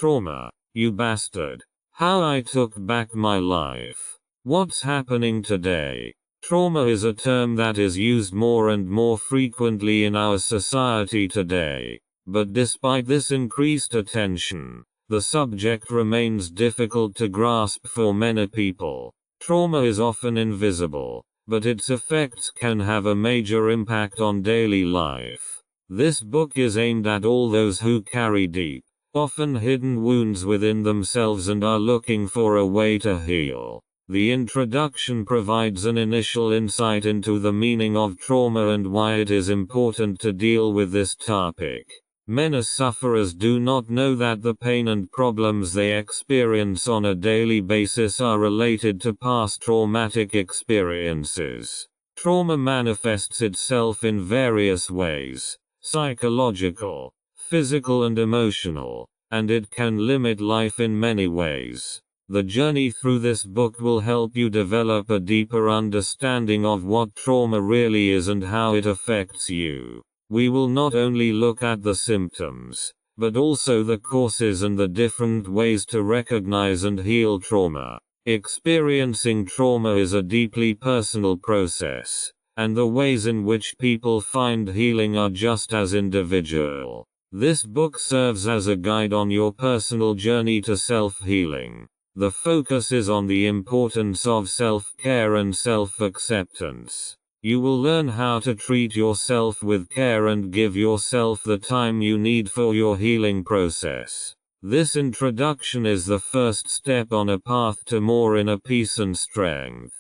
Trauma, you bastard. How I took back my life. What's happening today? Trauma is a term that is used more and more frequently in our society today. But despite this increased attention, the subject remains difficult to grasp for many people. Trauma is often invisible, but its effects can have a major impact on daily life. This book is aimed at all those who carry deep, often hidden wounds within themselves and are looking for a way to heal. The introduction provides an initial insight into the meaning of trauma and why it is important to deal with this topic. Many sufferers do not know that the pain and problems they experience on a daily basis are related to past traumatic experiences. Trauma manifests itself in various ways: psychological, physical and emotional, and it can limit life in many ways. The journey through this book will help you develop a deeper understanding of what trauma really is and how it affects you. We will not only look at the symptoms, but also the causes and the different ways to recognize and heal trauma. Experiencing trauma is a deeply personal process, and the ways in which people find healing are just as individual. This book serves as a guide on your personal journey to self-healing. The focus is on the importance of self-care and self-acceptance. You will learn how to treat yourself with care and give yourself the time you need for your healing process. This introduction is the first step on a path to more inner peace and strength.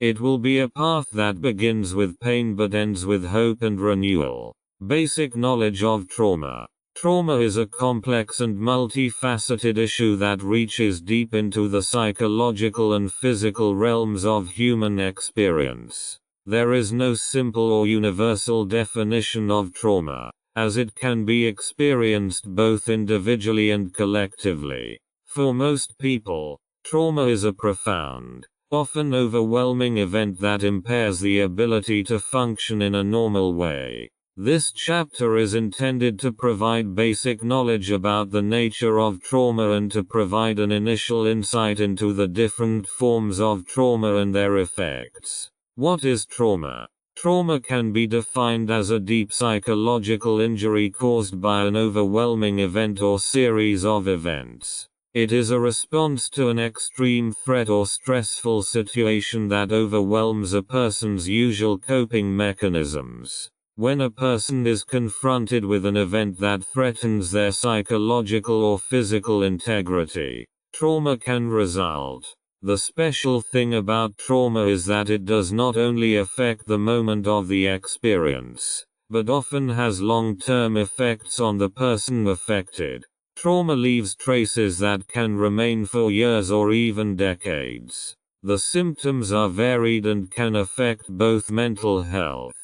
It will be a path that begins with pain but ends with hope and renewal. Basic knowledge of trauma. Trauma is a complex and multifaceted issue that reaches deep into the psychological and physical realms of human experience. There is no simple or universal definition of trauma, as it can be experienced both individually and collectively. For most people, trauma is a profound, often overwhelming event that impairs the ability to function in a normal way. This chapter is intended to provide basic knowledge about the nature of trauma and to provide an initial insight into the different forms of trauma and their effects. What is trauma? Trauma can be defined as a deep psychological injury caused by an overwhelming event or series of events. It is a response to an extreme threat or stressful situation that overwhelms a person's usual coping mechanisms. When a person is confronted with an event that threatens their psychological or physical integrity, trauma can result. The special thing about trauma is that it does not only affect the moment of the experience, but often has long-term effects on the person affected. Trauma leaves traces that can remain for years or even decades. The symptoms are varied and can affect both mental health,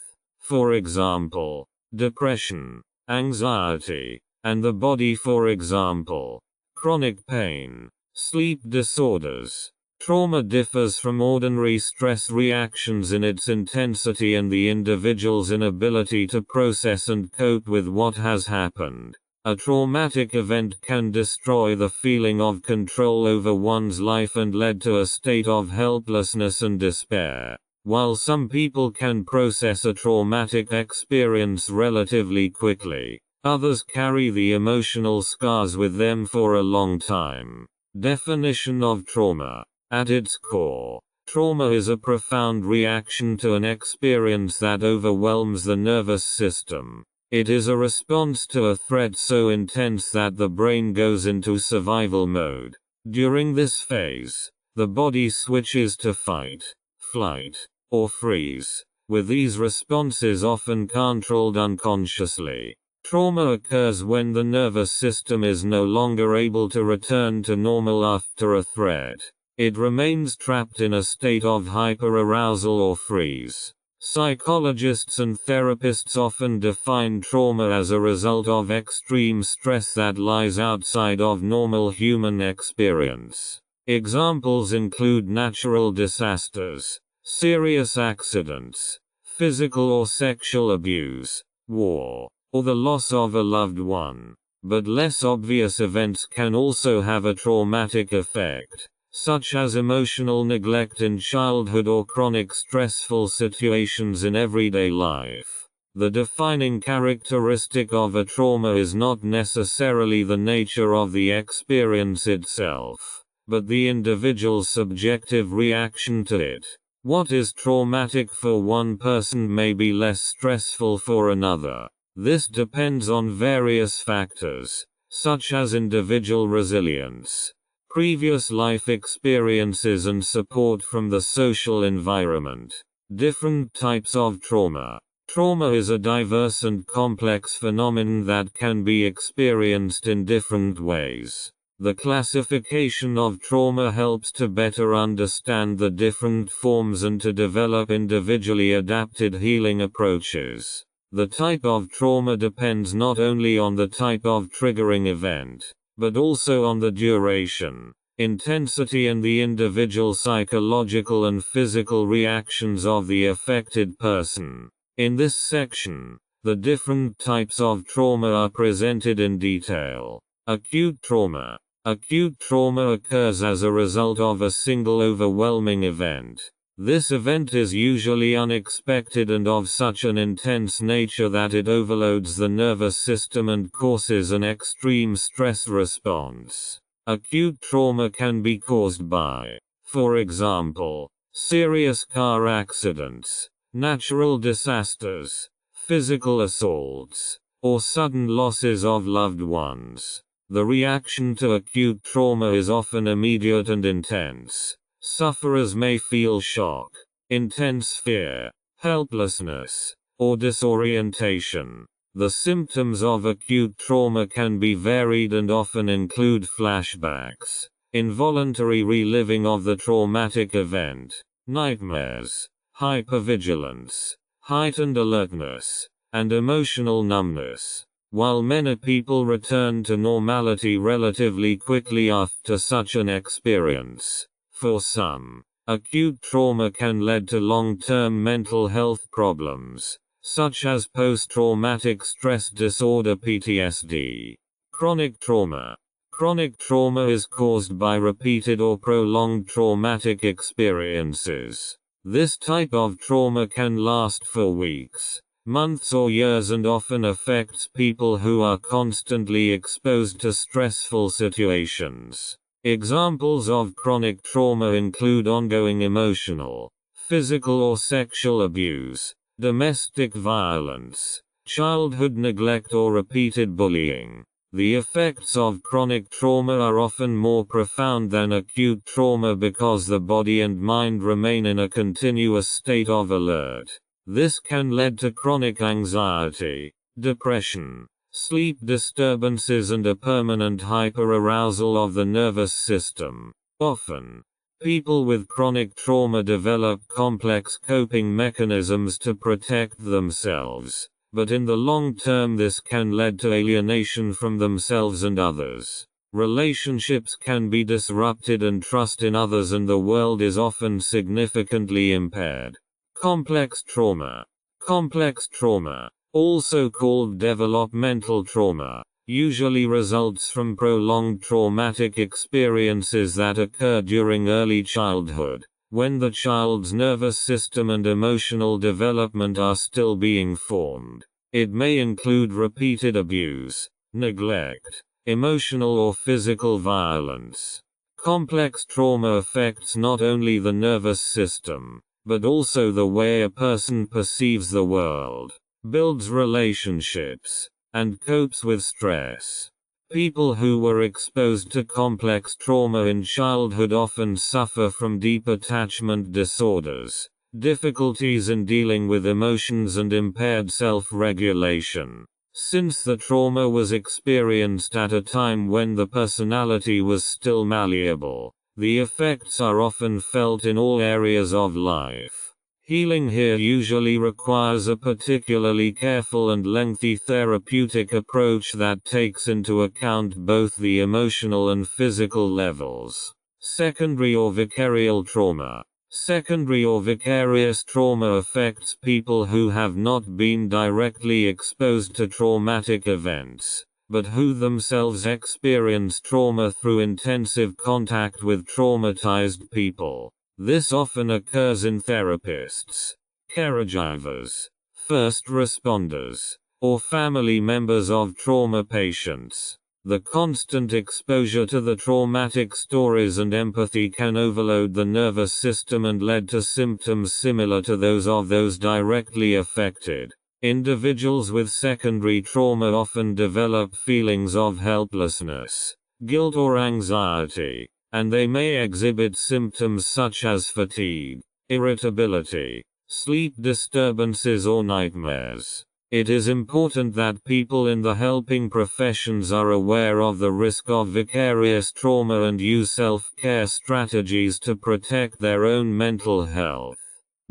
for example, depression, anxiety, and the body, for example, chronic pain, sleep disorders. Trauma differs from ordinary stress reactions in its intensity and the individual's inability to process and cope with what has happened. A traumatic event can destroy the feeling of control over one's life and lead to a state of helplessness and despair. While some people can process a traumatic experience relatively quickly, others carry the emotional scars with them for a long time. Definition of trauma. At its core, trauma is a profound reaction to an experience that overwhelms the nervous system. It is a response to a threat so intense that the brain goes into survival mode. During this phase, the body switches to fight, flight, or freeze, with these responses often controlled unconsciously. Trauma occurs when the nervous system is no longer able to return to normal after a threat. It remains trapped in a state of hyperarousal or freeze. Psychologists and therapists often define trauma as a result of extreme stress that lies outside of normal human experience. Examples include natural disasters, serious accidents, physical or sexual abuse, war, or the loss of a loved one. But less obvious events can also have a traumatic effect, such as emotional neglect in childhood or chronic stressful situations in everyday life. The defining characteristic of a trauma is not necessarily the nature of the experience itself, but the individual's subjective reaction to it. What is traumatic for one person may be less stressful for another. This depends on various factors, such as individual resilience, previous life experiences, and support from the social environment. Different types of trauma. Trauma is a diverse and complex phenomenon that can be experienced in different ways. The classification of trauma helps to better understand the different forms and to develop individually adapted healing approaches. The type of trauma depends not only on the type of triggering event, but also on the duration, intensity, and the individual psychological and physical reactions of the affected person. In this section, the different types of trauma are presented in detail. Acute trauma. Acute trauma occurs as a result of a single overwhelming event. This event is usually unexpected and of such an intense nature that it overloads the nervous system and causes an extreme stress response. Acute trauma can be caused by, for example, serious car accidents, natural disasters, physical assaults, or sudden losses of loved ones. The reaction to acute trauma is often immediate and intense. Sufferers may feel shock, intense fear, helplessness, or disorientation. The symptoms of acute trauma can be varied and often include flashbacks, involuntary reliving of the traumatic event, nightmares, hypervigilance, heightened alertness, and emotional numbness. While many people return to normality relatively quickly after such an experience, for some, acute trauma can lead to long-term mental health problems, such as post-traumatic stress disorder (PTSD). Chronic trauma. Chronic trauma is caused by repeated or prolonged traumatic experiences. This type of trauma can last for weeks, months, or years, and often affects people who are constantly exposed to stressful situations. Examples of chronic trauma include ongoing emotional, physical or sexual abuse, domestic violence, childhood neglect, or repeated bullying. The effects of chronic trauma are often more profound than acute trauma because the body and mind remain in a continuous state of alert. This can lead to chronic anxiety, depression, sleep disturbances, and a permanent hyperarousal of the nervous system. Often, people with chronic trauma develop complex coping mechanisms to protect themselves, but in the long term this can lead to alienation from themselves and others. Relationships can be disrupted and trust in others and the world is often significantly impaired. Complex trauma. Complex trauma, also called developmental trauma, usually results from prolonged traumatic experiences that occur during early childhood, when the child's nervous system and emotional development are still being formed. It may include repeated abuse, neglect, emotional or physical violence. Complex trauma affects not only the nervous system, but also the way a person perceives the world, builds relationships, and copes with stress. People who were exposed to complex trauma in childhood often suffer from deep attachment disorders, difficulties in dealing with emotions, and impaired self-regulation. Since the trauma was experienced at a time when the personality was still malleable, the effects are often felt in all areas of life. Healing here usually requires a particularly careful and lengthy therapeutic approach that takes into account both the emotional and physical levels. Secondary or vicarial trauma. Secondary or vicarious trauma affects people who have not been directly exposed to traumatic events, but who themselves experience trauma through intensive contact with traumatized people. This often occurs in therapists, caregivers, first responders, or family members of trauma patients. The constant exposure to the traumatic stories and empathy can overload the nervous system and lead to symptoms similar to those of those directly affected. Individuals with secondary trauma often develop feelings of helplessness, guilt or anxiety, and they may exhibit symptoms such as fatigue, irritability, sleep disturbances or nightmares. It is important that people in the helping professions are aware of the risk of vicarious trauma and use self-care strategies to protect their own mental health.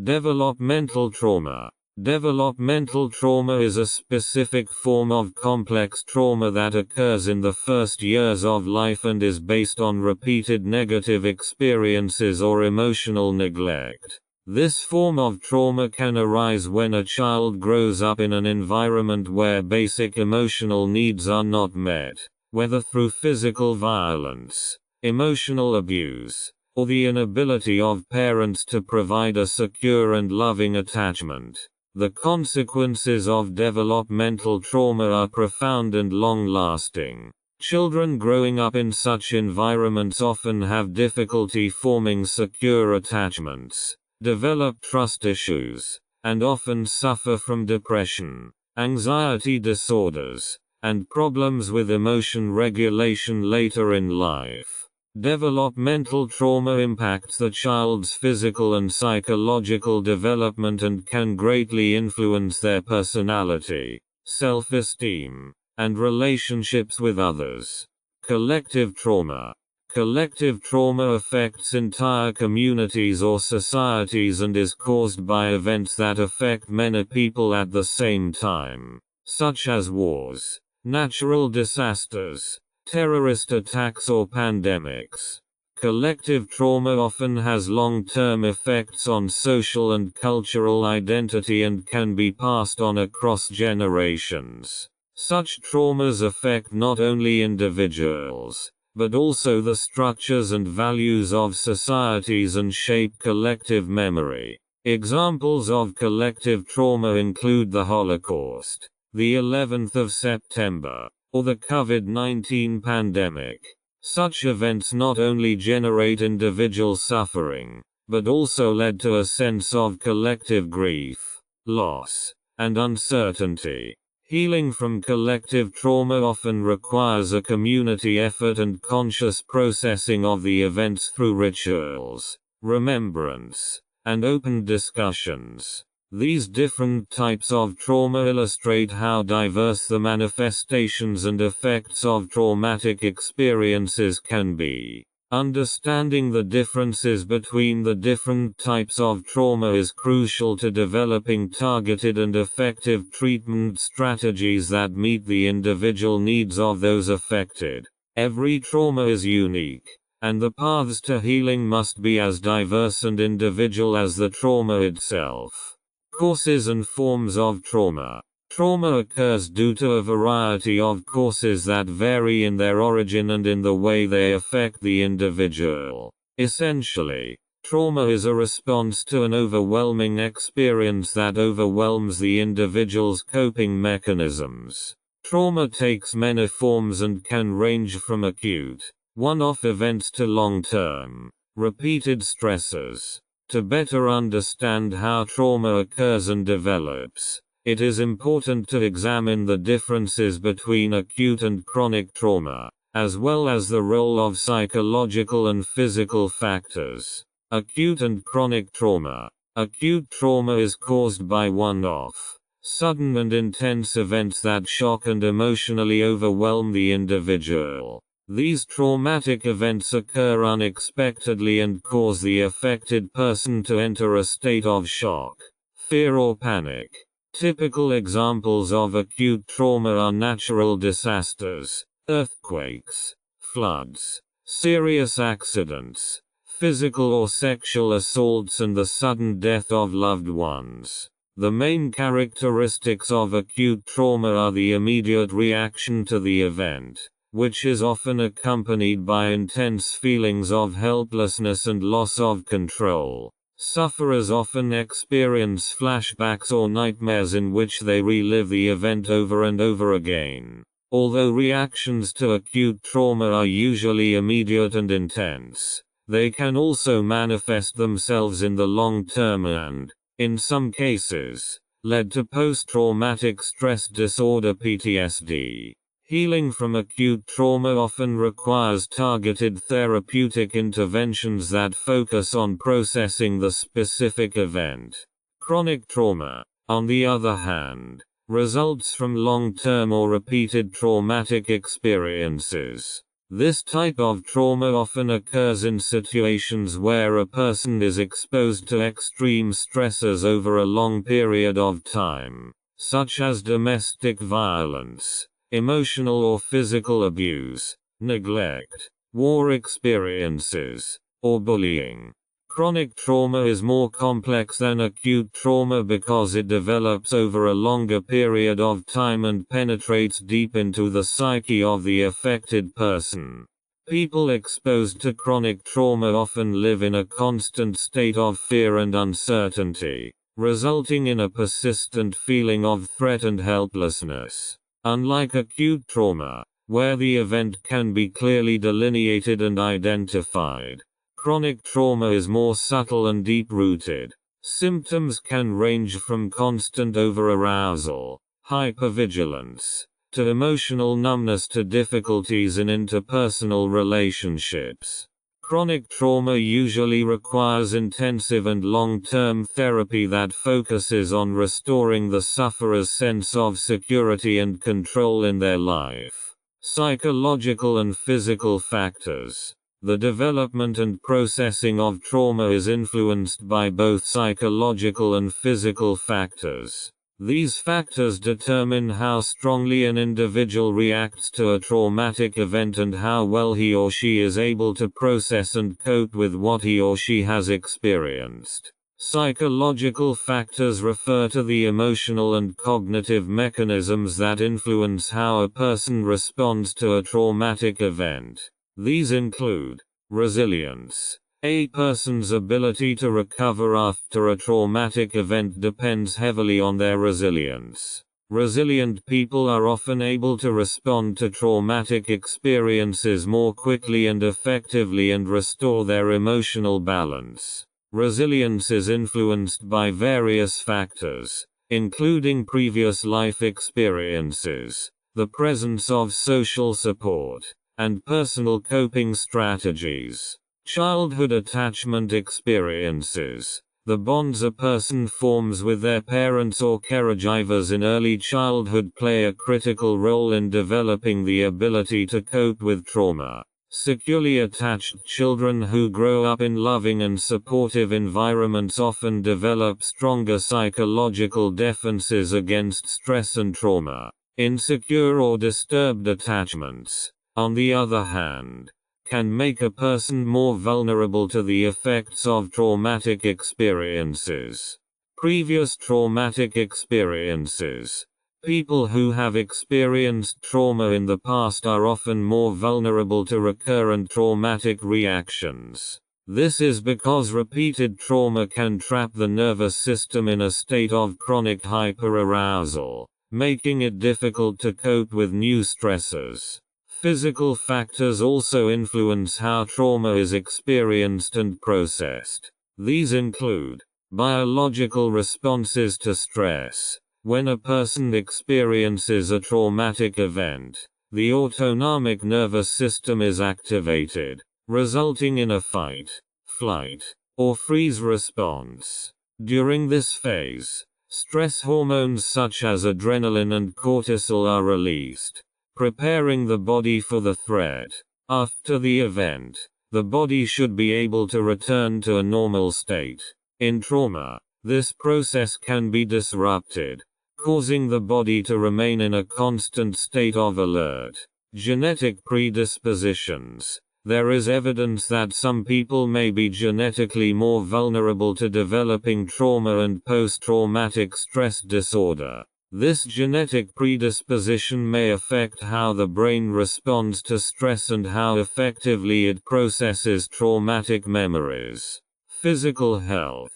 Developmental trauma. Developmental trauma is a specific form of complex trauma that occurs in the first years of life and is based on repeated negative experiences or emotional neglect. This form of trauma can arise when a child grows up in an environment where basic emotional needs are not met, whether through physical violence, emotional abuse, or the inability of parents to provide a secure and loving attachment. The consequences of developmental trauma are profound and long-lasting. Children growing up in such environments often have difficulty forming secure attachments, develop trust issues, and often suffer from depression, anxiety disorders, and problems with emotion regulation later in life. Developmental trauma impacts the child's physical and psychological development and can greatly influence their personality, self-esteem, and relationships with others. Collective trauma. Collective trauma affects entire communities or societies and is caused by events that affect many people at the same time, such as wars, natural disasters, terrorist attacks or pandemics. Collective trauma often has long-term effects on social and cultural identity and can be passed on across generations. Such traumas affect not only individuals, but also the structures and values of societies and shape collective memory. Examples of collective trauma include the Holocaust, the 11th of September, or the COVID-19 pandemic. Such events not only generate individual suffering, but also led to a sense of collective grief, loss, and uncertainty. Healing from collective trauma often requires a community effort and conscious processing of the events through rituals, remembrance, and open discussions. These different types of trauma illustrate how diverse the manifestations and effects of traumatic experiences can be. Understanding the differences between the different types of trauma is crucial to developing targeted and effective treatment strategies that meet the individual needs of those affected. Every trauma is unique, and the paths to healing must be as diverse and individual as the trauma itself. Causes and forms of trauma. Trauma occurs due to a variety of causes that vary in their origin and in the way they affect the individual. Essentially, trauma is a response to an overwhelming experience that overwhelms the individual's coping mechanisms. Trauma takes many forms and can range from acute, one-off events to long-term, repeated stressors. To better understand how trauma occurs and develops, it is important to examine the differences between acute and chronic trauma, as well as the role of psychological and physical factors. Acute and chronic trauma. Acute trauma is caused by one-off, sudden and intense events that shock and emotionally overwhelm the individual. These traumatic events occur unexpectedly and cause the affected person to enter a state of shock, fear or panic. Typical examples of acute trauma are natural disasters, earthquakes, floods, serious accidents, physical or sexual assaults and the sudden death of loved ones. The main characteristics of acute trauma are the immediate reaction to the event, which is often accompanied by intense feelings of helplessness and loss of control. Sufferers often experience flashbacks or nightmares in which they relive the event over and over again. Although reactions to acute trauma are usually immediate and intense, they can also manifest themselves in the long term and, in some cases, lead to post-traumatic stress disorder (PTSD). Healing from acute trauma often requires targeted therapeutic interventions that focus on processing the specific event. Chronic trauma, on the other hand, results from long-term or repeated traumatic experiences. This type of trauma often occurs in situations where a person is exposed to extreme stressors over a long period of time, such as domestic violence, emotional or physical abuse, neglect, war experiences, or bullying. Chronic trauma is more complex than acute trauma because it develops over a longer period of time and penetrates deep into the psyche of the affected person. People exposed to chronic trauma often live in a constant state of fear and uncertainty, resulting in a persistent feeling of threat and helplessness. Unlike acute trauma, where the event can be clearly delineated and identified, chronic trauma is more subtle and deep-rooted. Symptoms can range from constant over-arousal, hypervigilance, to emotional numbness to difficulties in interpersonal relationships. Chronic trauma usually requires intensive and long-term therapy that focuses on restoring the sufferer's sense of security and control in their life. Psychological and physical factors. The development and processing of trauma is influenced by both psychological and physical factors. These factors determine how strongly an individual reacts to a traumatic event and how well he or she is able to process and cope with what he or she has experienced. Psychological factors refer to the emotional and cognitive mechanisms that influence how a person responds to a traumatic event. These include resilience. A person's ability to recover after a traumatic event depends heavily on their resilience. Resilient people are often able to respond to traumatic experiences more quickly and effectively and restore their emotional balance. Resilience is influenced by various factors, including previous life experiences, the presence of social support, and personal coping strategies. Childhood attachment experiences. The bonds a person forms with their parents or caregivers in early childhood play a critical role in developing the ability to cope with trauma. Securely attached children who grow up in loving and supportive environments often develop stronger psychological defenses against stress and trauma. Insecure or disturbed attachments, on the other hand, can make a person more vulnerable to the effects of traumatic experiences. Previous traumatic experiences. People who have experienced trauma in the past are often more vulnerable to recurrent traumatic reactions. This is because repeated trauma can trap the nervous system in a state of chronic hyperarousal, making it difficult to cope with new stressors. Physical factors also influence how trauma is experienced and processed. These include biological responses to stress. When a person experiences a traumatic event, the autonomic nervous system is activated, resulting in a fight, flight, or freeze response. During this phase, stress hormones such as adrenaline and cortisol are released, preparing the body for the threat. After the event, the body should be able to return to a normal state. In trauma, this process can be disrupted, causing the body to remain in a constant state of alert. Genetic predispositions. There is evidence that some people may be genetically more vulnerable to developing trauma and post-traumatic stress disorder. This genetic predisposition may affect how the brain responds to stress and how effectively it processes traumatic memories. Physical health.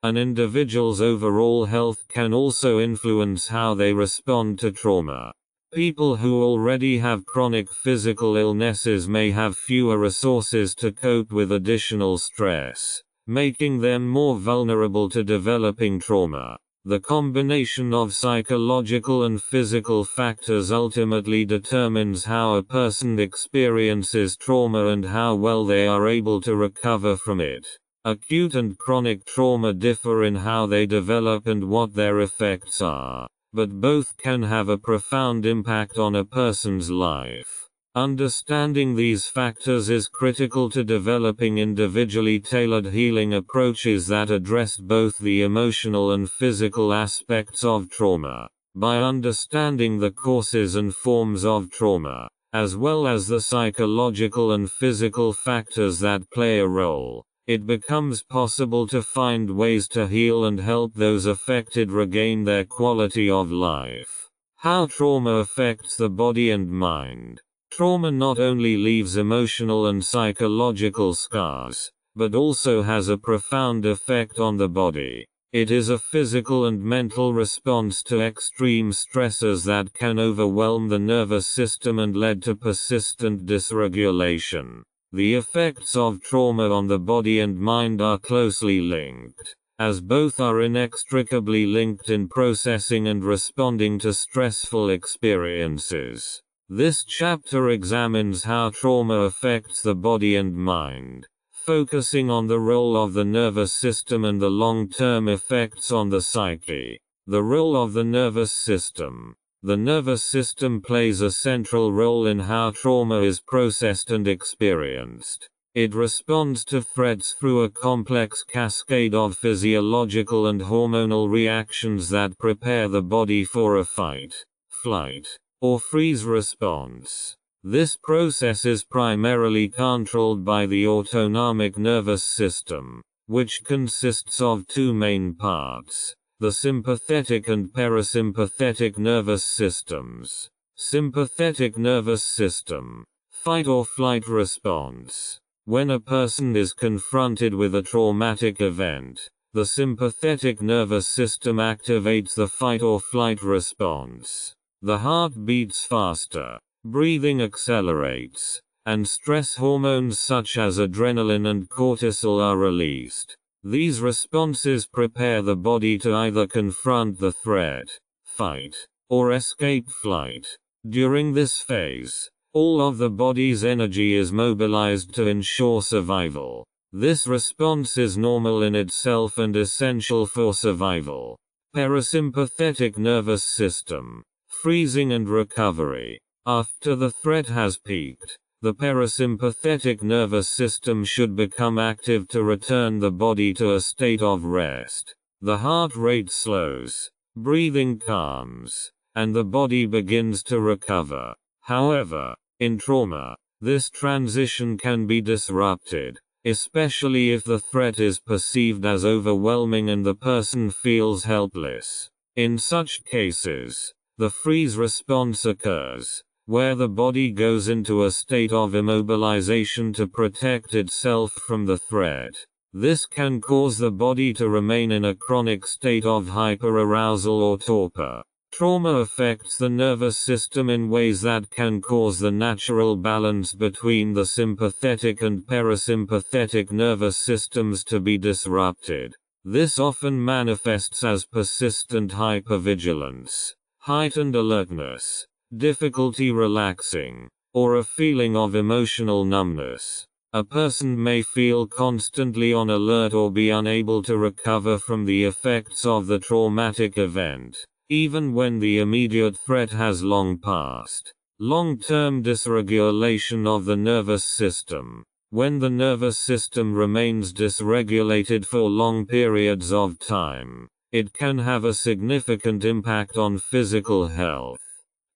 An individual's overall health can also influence how they respond to trauma. People who already have chronic physical illnesses may have fewer resources to cope with additional stress, making them more vulnerable to developing trauma. The combination of psychological and physical factors ultimately determines how a person experiences trauma and how well they are able to recover from it. Acute and chronic trauma differ in how they develop and what their effects are, but both can have a profound impact on a person's life. Understanding these factors is critical to developing individually tailored healing approaches that address both the emotional and physical aspects of trauma. By understanding the causes and forms of trauma, as well as the psychological and physical factors that play a role, it becomes possible to find ways to heal and help those affected regain their quality of life. How trauma affects the body and mind. Trauma not only leaves emotional and psychological scars, but also has a profound effect on the body. It is a physical and mental response to extreme stressors that can overwhelm the nervous system and lead to persistent dysregulation. The effects of trauma on the body and mind are closely linked, as both are inextricably linked in processing and responding to stressful experiences. This chapter examines how trauma affects the body and mind, focusing on the role of the nervous system and the long-term effects on the psyche. The role of the nervous system. The nervous system plays a central role in how trauma is processed and experienced. It responds to threats through a complex cascade of physiological and hormonal reactions that prepare the body for a fight, flight, or freeze response. This process is primarily controlled by the autonomic nervous system, which consists of two main parts: the sympathetic and parasympathetic nervous systems. Sympathetic nervous system. Fight or flight response. When a person is confronted with a traumatic event, the sympathetic nervous system activates the fight or flight response. The heart beats faster, breathing accelerates, and stress hormones such as adrenaline and cortisol are released. These responses prepare the body to either confront the threat, fight, or escape flight. During this phase, all of the body's energy is mobilized to ensure survival. This response is normal in itself and essential for survival. Parasympathetic nervous system. Freezing and recovery. After the threat has peaked, the parasympathetic nervous system should become active to return the body to a state of rest. The heart rate slows, breathing calms, and the body begins to recover. However, in trauma, this transition can be disrupted, especially if the threat is perceived as overwhelming and the person feels helpless. In such cases, the freeze response occurs, where the body goes into a state of immobilization to protect itself from the threat. This can cause the body to remain in a chronic state of hyperarousal or torpor. Trauma affects the nervous system in ways that can cause the natural balance between the sympathetic and parasympathetic nervous systems to be disrupted. This often manifests as persistent hypervigilance, heightened alertness, difficulty relaxing, or a feeling of emotional numbness. A person may feel constantly on alert or be unable to recover from the effects of the traumatic event, even when the immediate threat has long passed. Long-term dysregulation of the nervous system. When the nervous system remains dysregulated for long periods of time, it can have a significant impact on physical health.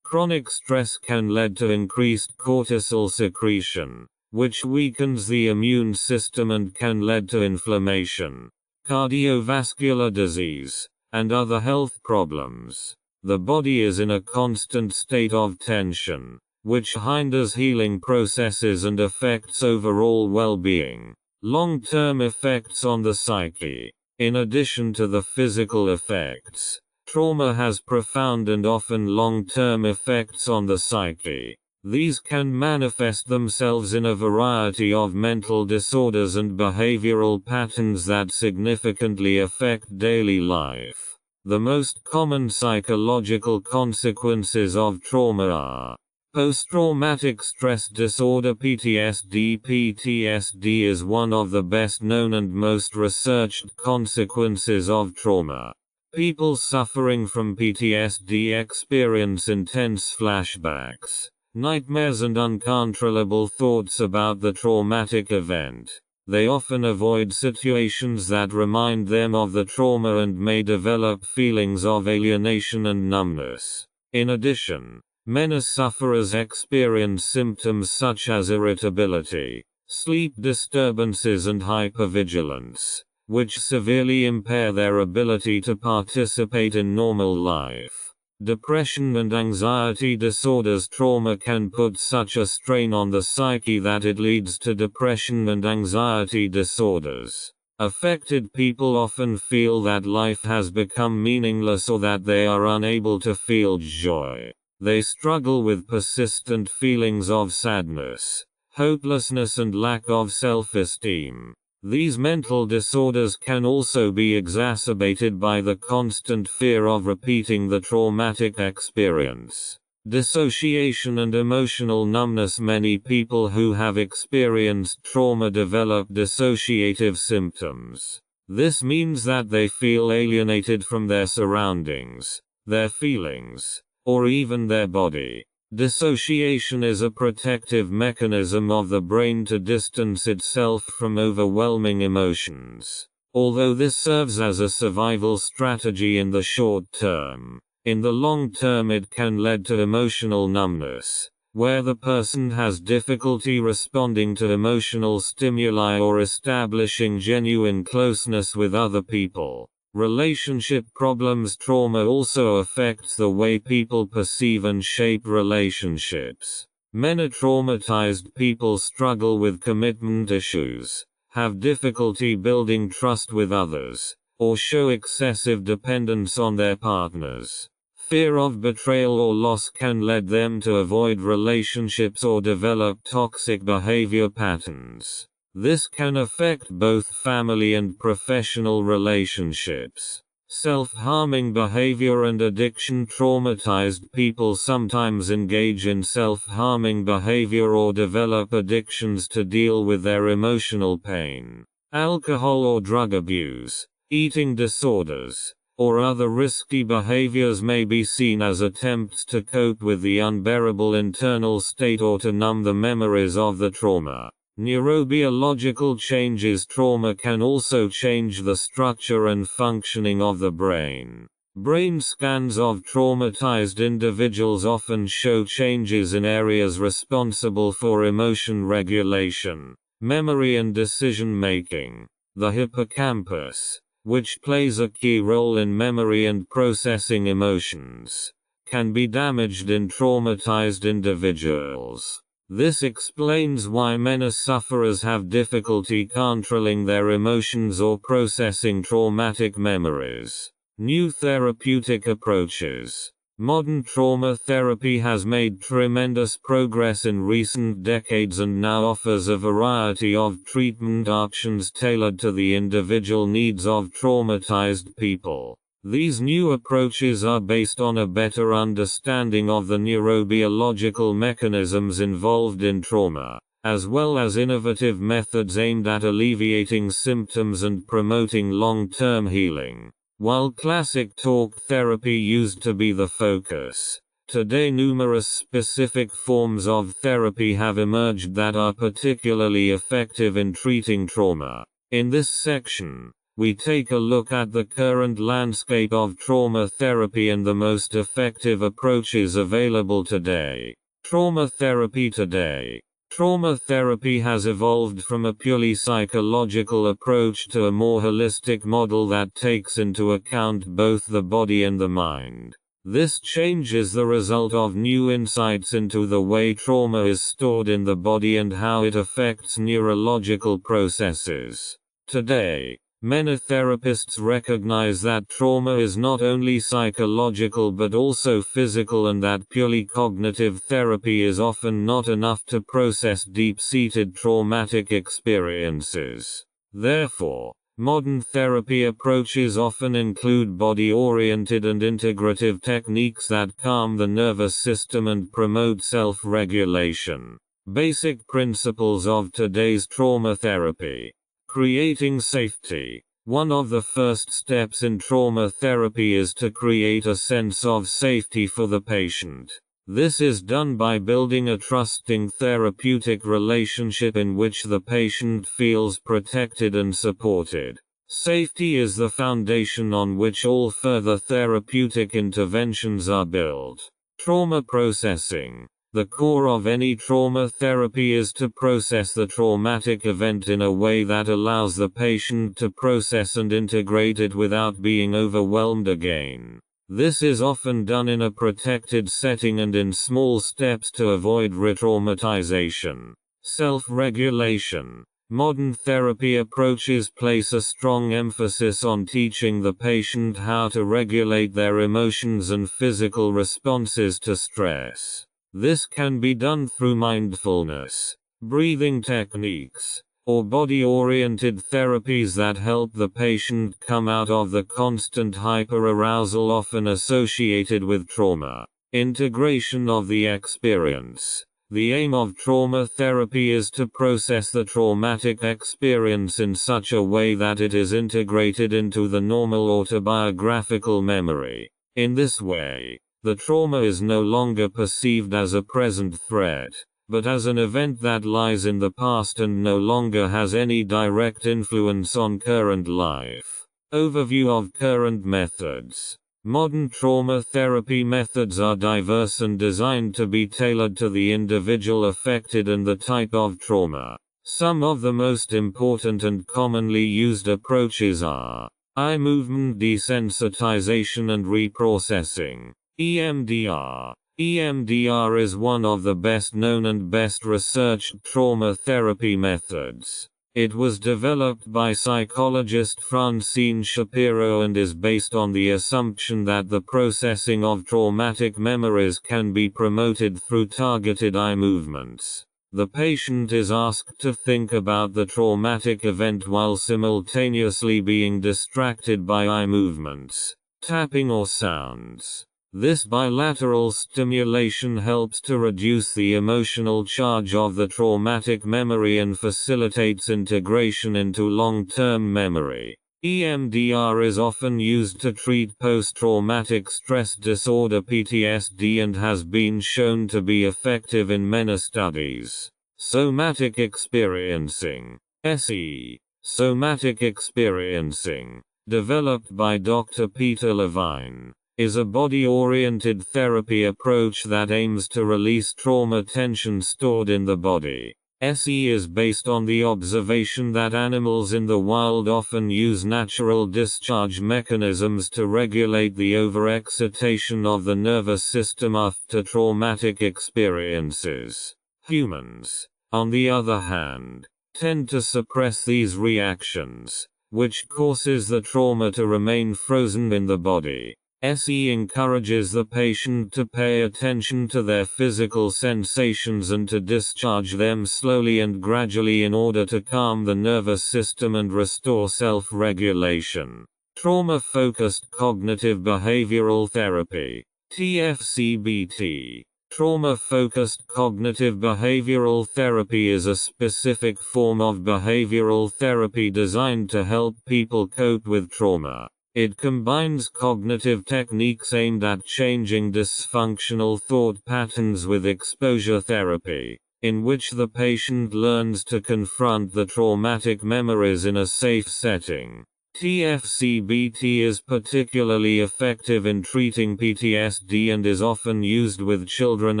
Chronic stress can lead to increased cortisol secretion, which weakens the immune system and can lead to inflammation, cardiovascular disease, and other health problems. The body is in a constant state of tension, which hinders healing processes and affects overall well-being. Long-term effects on the psyche. In addition to the physical effects, trauma has profound and often long-term effects on the psyche. These can manifest themselves in a variety of mental disorders and behavioral patterns that significantly affect daily life. The most common psychological consequences of trauma are post-traumatic stress disorder (PTSD). PTSD is one of the best known and most researched consequences of trauma. People suffering from PTSD experience intense flashbacks, nightmares and uncontrollable thoughts about the traumatic event. They often avoid situations that remind them of the trauma and may develop feelings of alienation and numbness. In addition, many sufferers experience symptoms such as irritability, sleep disturbances and hypervigilance, which severely impair their ability to participate in normal life. Depression and anxiety disorders. Trauma can put such a strain on the psyche that it leads to depression and anxiety disorders. Affected people often feel that life has become meaningless or that they are unable to feel joy. They struggle with persistent feelings of sadness, hopelessness and lack of self-esteem. These mental disorders can also be exacerbated by the constant fear of repeating the traumatic experience. Dissociation and emotional numbness. Many people who have experienced trauma develop dissociative symptoms. This means that they feel alienated from their surroundings, their feelings, or even their body. Dissociation is a protective mechanism of the brain to distance itself from overwhelming emotions. Although this serves as a survival strategy in the short term, in the long term it can lead to emotional numbness, where the person has difficulty responding to emotional stimuli or establishing genuine closeness with other people. Relationship problems. Trauma also affects the way people perceive and shape relationships. Many traumatized people struggle with commitment issues, have difficulty building trust with others, or show excessive dependence on their partners. Fear of betrayal or loss can lead them to avoid relationships or develop toxic behavior patterns. This can affect both family and professional relationships. Self-harming behavior and addiction. Traumatized people sometimes engage in self-harming behavior or develop addictions to deal with their emotional pain. Alcohol or drug abuse, eating disorders, or other risky behaviors may be seen as attempts to cope with the unbearable internal state or to numb the memories of the trauma. Neurobiological changes. Trauma can also change the structure and functioning of the brain. Brain scans of traumatized individuals often show changes in areas responsible for emotion regulation, memory and decision-making. The hippocampus, which plays a key role in memory and processing emotions, can be damaged in traumatized individuals. This explains why many sufferers have difficulty controlling their emotions or processing traumatic memories. New therapeutic approaches. Modern trauma therapy has made tremendous progress in recent decades and now offers a variety of treatment options tailored to the individual needs of traumatized people. These new approaches are based on a better understanding of the neurobiological mechanisms involved in trauma, as well as innovative methods aimed at alleviating symptoms and promoting long-term healing. While classic talk therapy used to be the focus, today numerous specific forms of therapy have emerged that are particularly effective in treating trauma. In this section, we take a look at the current landscape of trauma therapy and the most effective approaches available today. Trauma therapy today. Trauma therapy has evolved from a purely psychological approach to a more holistic model that takes into account both the body and the mind. This change is the result of new insights into the way trauma is stored in the body and how it affects neurological processes. Today, many therapists recognize that trauma is not only psychological but also physical, and that purely cognitive therapy is often not enough to process deep-seated traumatic experiences. Therefore, modern therapy approaches often include body-oriented and integrative techniques that calm the nervous system and promote self-regulation. Basic principles of today's trauma therapy. Creating safety. One of the first steps in trauma therapy is to create a sense of safety for the patient. This is done by building a trusting therapeutic relationship in which the patient feels protected and supported. Safety is the foundation on which all further therapeutic interventions are built. Trauma processing. The core of any trauma therapy is to process the traumatic event in a way that allows the patient to process and integrate it without being overwhelmed again. This is often done in a protected setting and in small steps to avoid re-traumatization. Self-regulation. Modern therapy approaches place a strong emphasis on teaching the patient how to regulate their emotions and physical responses to stress. This can be done through mindfulness, breathing techniques, or body-oriented therapies that help the patient come out of the constant hyperarousal often associated with trauma. Integration of the experience. The aim of trauma therapy is to process the traumatic experience in such a way that it is integrated into the normal autobiographical memory. In this way, the trauma is no longer perceived as a present threat, but as an event that lies in the past and no longer has any direct influence on current life. Overview of current methods. Modern trauma therapy methods are diverse and designed to be tailored to the individual affected and the type of trauma. Some of the most important and commonly used approaches are eye movement desensitization and reprocessing. EMDR. EMDR is one of the best known and best researched trauma therapy methods. It was developed by psychologist Francine Shapiro and is based on the assumption that the processing of traumatic memories can be promoted through targeted eye movements. The patient is asked to think about the traumatic event while simultaneously being distracted by eye movements, tapping or sounds. This bilateral stimulation helps to reduce the emotional charge of the traumatic memory and facilitates integration into long-term memory. EMDR is often used to treat post-traumatic stress disorder (PTSD) and has been shown to be effective in many studies. Somatic experiencing. SE. Somatic experiencing, developed by Dr. Peter Levine, is a body-oriented therapy approach that aims to release trauma tension stored in the body. SE is based on the observation that animals in the wild often use natural discharge mechanisms to regulate the overexcitation of the nervous system after traumatic experiences. Humans, on the other hand, tend to suppress these reactions, which causes the trauma to remain frozen in the body. SE encourages the patient to pay attention to their physical sensations and to discharge them slowly and gradually in order to calm the nervous system and restore self-regulation. Trauma-focused cognitive behavioral therapy, TFCBT. Trauma-focused cognitive behavioral therapy is a specific form of behavioral therapy designed to help people cope with trauma. It combines cognitive techniques aimed at changing dysfunctional thought patterns with exposure therapy, in which the patient learns to confront the traumatic memories in a safe setting. TFCBT is particularly effective in treating PTSD and is often used with children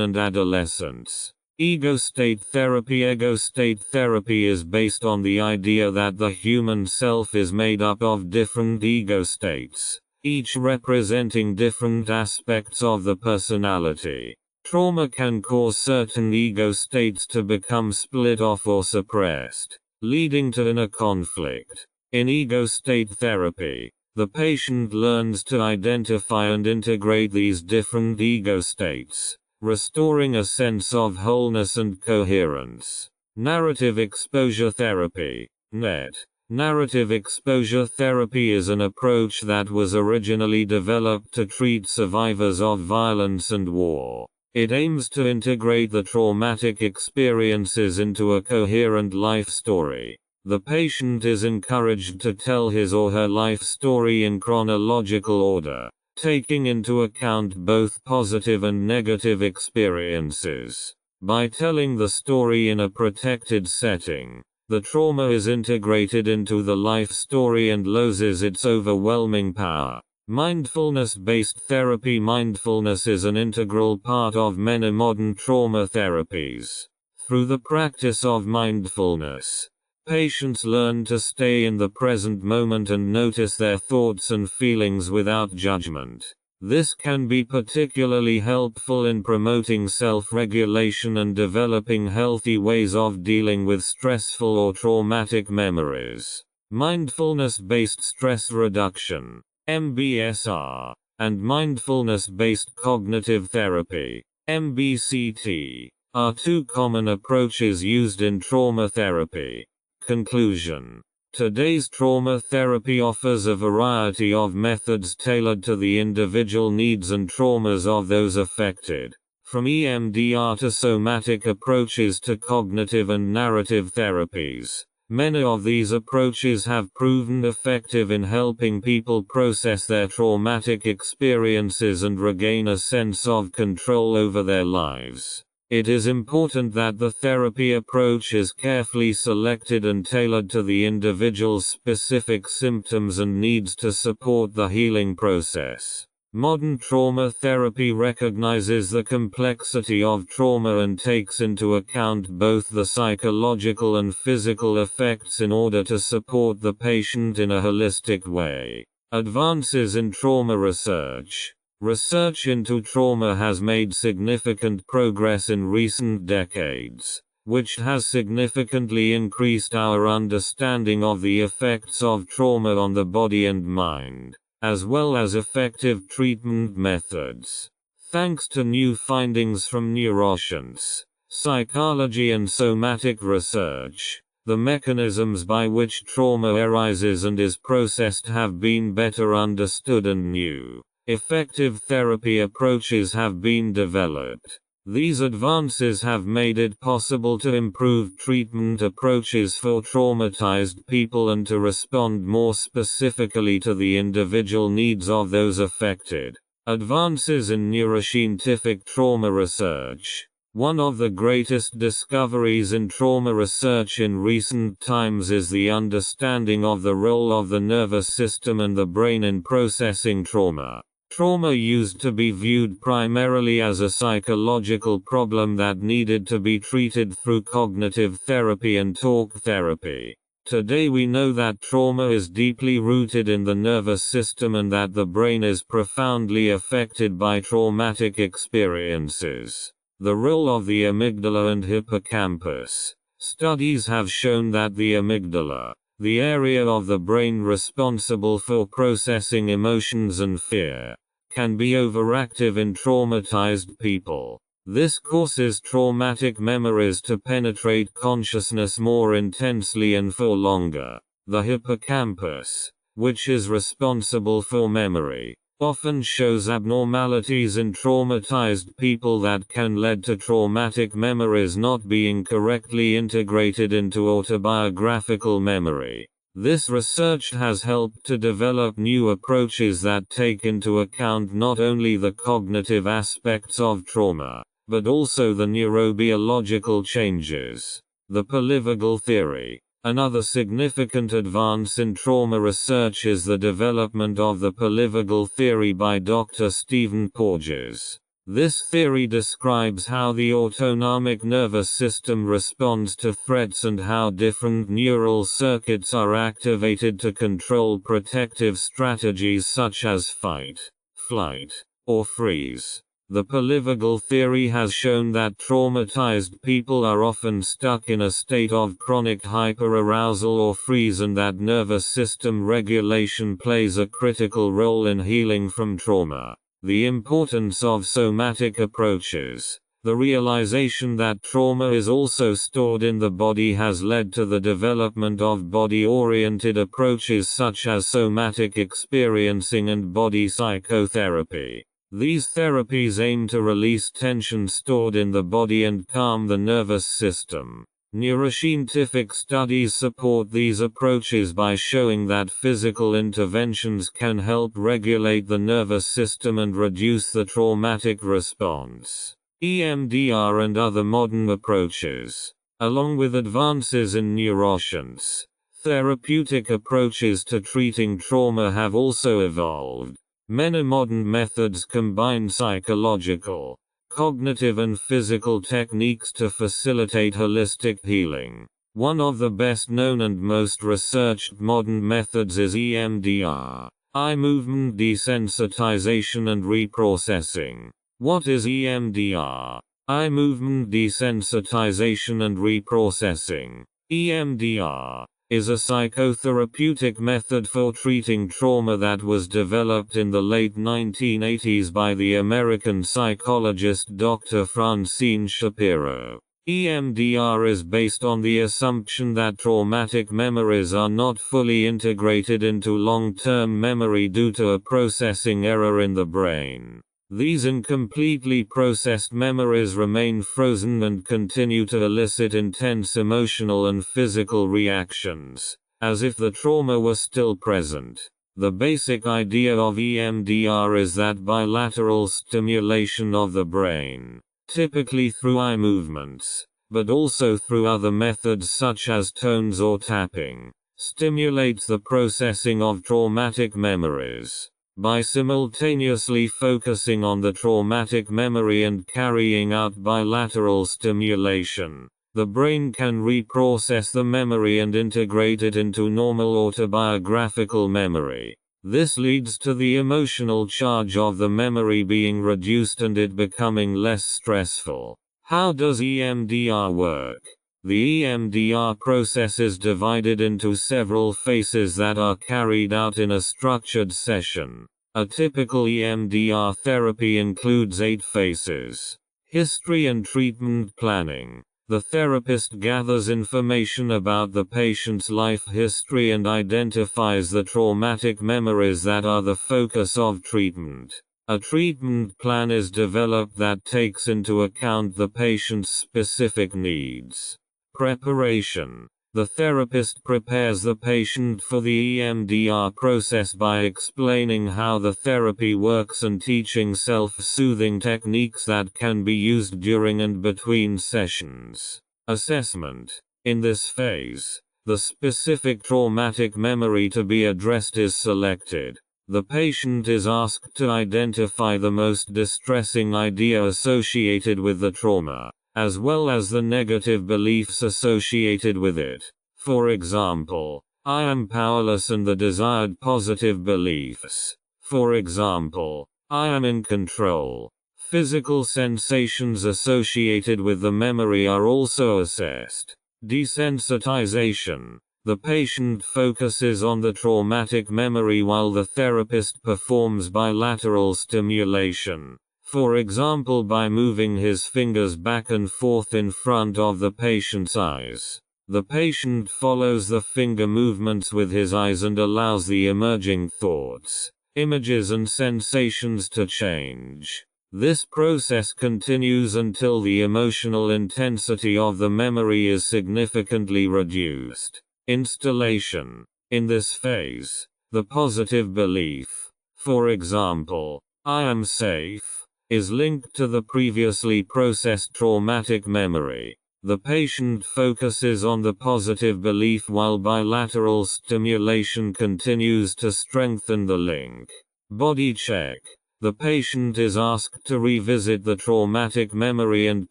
and adolescents. Ego state therapy. Ego state therapy is based on the idea that the human self is made up of different ego states, each representing different aspects of the personality. Trauma can cause certain ego states to become split off or suppressed, leading to inner conflict. In ego state therapy, the patient learns to identify and integrate these different ego states, restoring a sense of wholeness and coherence. Narrative exposure therapy, NET. Narrative exposure therapy is an approach that was originally developed to treat survivors of violence and war. It aims to integrate the traumatic experiences into a coherent life story. The patient is encouraged to tell his or her life story in chronological order, taking into account both positive and negative experiences. By telling the story in a protected setting, the trauma is integrated into the life story and loses its overwhelming power. Mindfulness-based therapy. Mindfulness is an integral part of many modern trauma therapies. Through the practice of mindfulness, patients learn to stay in the present moment and notice their thoughts and feelings without judgment. This can be particularly helpful in promoting self-regulation and developing healthy ways of dealing with stressful or traumatic memories. Mindfulness-based stress reduction, MBSR, and mindfulness-based cognitive therapy, MBCT, are two common approaches used in trauma therapy. Conclusion. Today's trauma therapy offers a variety of methods tailored to the individual needs and traumas of those affected, from EMDR to somatic approaches to cognitive and narrative therapies. Many of these approaches have proven effective in helping people process their traumatic experiences and regain a sense of control over their lives. It is important that the therapy approach is carefully selected and tailored to the individual's specific symptoms and needs to support the healing process. Modern trauma therapy recognizes the complexity of trauma and takes into account both the psychological and physical effects in order to support the patient in a holistic way. Advances in trauma research. Research into trauma has made significant progress in recent decades, which has significantly increased our understanding of the effects of trauma on the body and mind, as well as effective treatment methods. Thanks to new findings from neuroscience, psychology and somatic research, the mechanisms by which trauma arises and is processed have been better understood and new, effective therapy approaches have been developed. These advances have made it possible to improve treatment approaches for traumatized people and to respond more specifically to the individual needs of those affected. Advances in neuroscientific trauma research. One of the greatest discoveries in trauma research in recent times is the understanding of the role of the nervous system and the brain in processing trauma. Trauma used to be viewed primarily as a psychological problem that needed to be treated through cognitive therapy and talk therapy. Today we know that trauma is deeply rooted in the nervous system and that the brain is profoundly affected by traumatic experiences. The role of the amygdala and hippocampus. Studies have shown that the amygdala, the area of the brain responsible for processing emotions and fear, can be overactive in traumatized people. This causes traumatic memories to penetrate consciousness more intensely and for longer. The hippocampus, which is responsible for memory, often shows abnormalities in traumatized people that can lead to traumatic memories not being correctly integrated into autobiographical memory. This research has helped to develop new approaches that take into account not only the cognitive aspects of trauma, but also the neurobiological changes. The polyvagal theory. Another significant advance in trauma research is the development of the polyvagal theory by Dr. Stephen Porges. This theory describes how the autonomic nervous system responds to threats and how different neural circuits are activated to control protective strategies such as fight, flight, or freeze. The polyvagal theory has shown that traumatized people are often stuck in a state of chronic hyperarousal or freeze, and that nervous system regulation plays a critical role in healing from trauma. The importance of somatic approaches. The realization that trauma is also stored in the body has led to the development of body-oriented approaches such as somatic experiencing and body psychotherapy. These therapies aim to release tension stored in the body and calm the nervous system. Neuroscientific studies support these approaches by showing that physical interventions can help regulate the nervous system and reduce the traumatic response. EMDR and other modern approaches. Along with advances in neuroscience, therapeutic approaches to treating trauma have also evolved. Many modern methods combine psychological, cognitive and physical techniques to facilitate holistic healing. One of the best known and most researched modern methods is EMDR, eye movement desensitization and reprocessing. What is EMDR? Eye movement desensitization and reprocessing. EMDR is a psychotherapeutic method for treating trauma that was developed in the late 1980s by the American psychologist Dr. Francine Shapiro. EMDR is based on the assumption that traumatic memories are not fully integrated into long-term memory due to a processing error in the brain. These incompletely processed memories remain frozen and continue to elicit intense emotional and physical reactions, as if the trauma were still present. The basic idea of EMDR is that bilateral stimulation of the brain, typically through eye movements, but also through other methods such as tones or tapping, stimulates the processing of traumatic memories. By simultaneously focusing on the traumatic memory and carrying out bilateral stimulation, the brain can reprocess the memory and integrate it into normal autobiographical memory. This leads to the emotional charge of the memory being reduced and it becoming less stressful. How does EMDR work? The EMDR process is divided into several phases that are carried out in a structured session. A typical EMDR therapy includes 8 phases. History and treatment planning. The therapist gathers information about the patient's life history and identifies the traumatic memories that are the focus of treatment. A treatment plan is developed that takes into account the patient's specific needs. Preparation. The therapist prepares the patient for the EMDR process by explaining how the therapy works and teaching self-soothing techniques that can be used during and between sessions. Assessment. In this phase, the specific traumatic memory to be addressed is selected. The patient is asked to identify the most distressing idea associated with the trauma, as well as the negative beliefs associated with it. For example, I am powerless and the desired positive beliefs. For example, I am in control. Physical sensations associated with the memory are also assessed. Desensitization. The patient focuses on the traumatic memory while the therapist performs bilateral stimulation. For example, by moving his fingers back and forth in front of the patient's eyes. The patient follows the finger movements with his eyes and allows the emerging thoughts, images and sensations to change. This process continues until the emotional intensity of the memory is significantly reduced. Installation. In this phase, the positive belief, for example, I am safe, is linked to the previously processed traumatic memory. The patient focuses on the positive belief while bilateral stimulation continues to strengthen the link. Body check. The patient is asked to revisit the traumatic memory and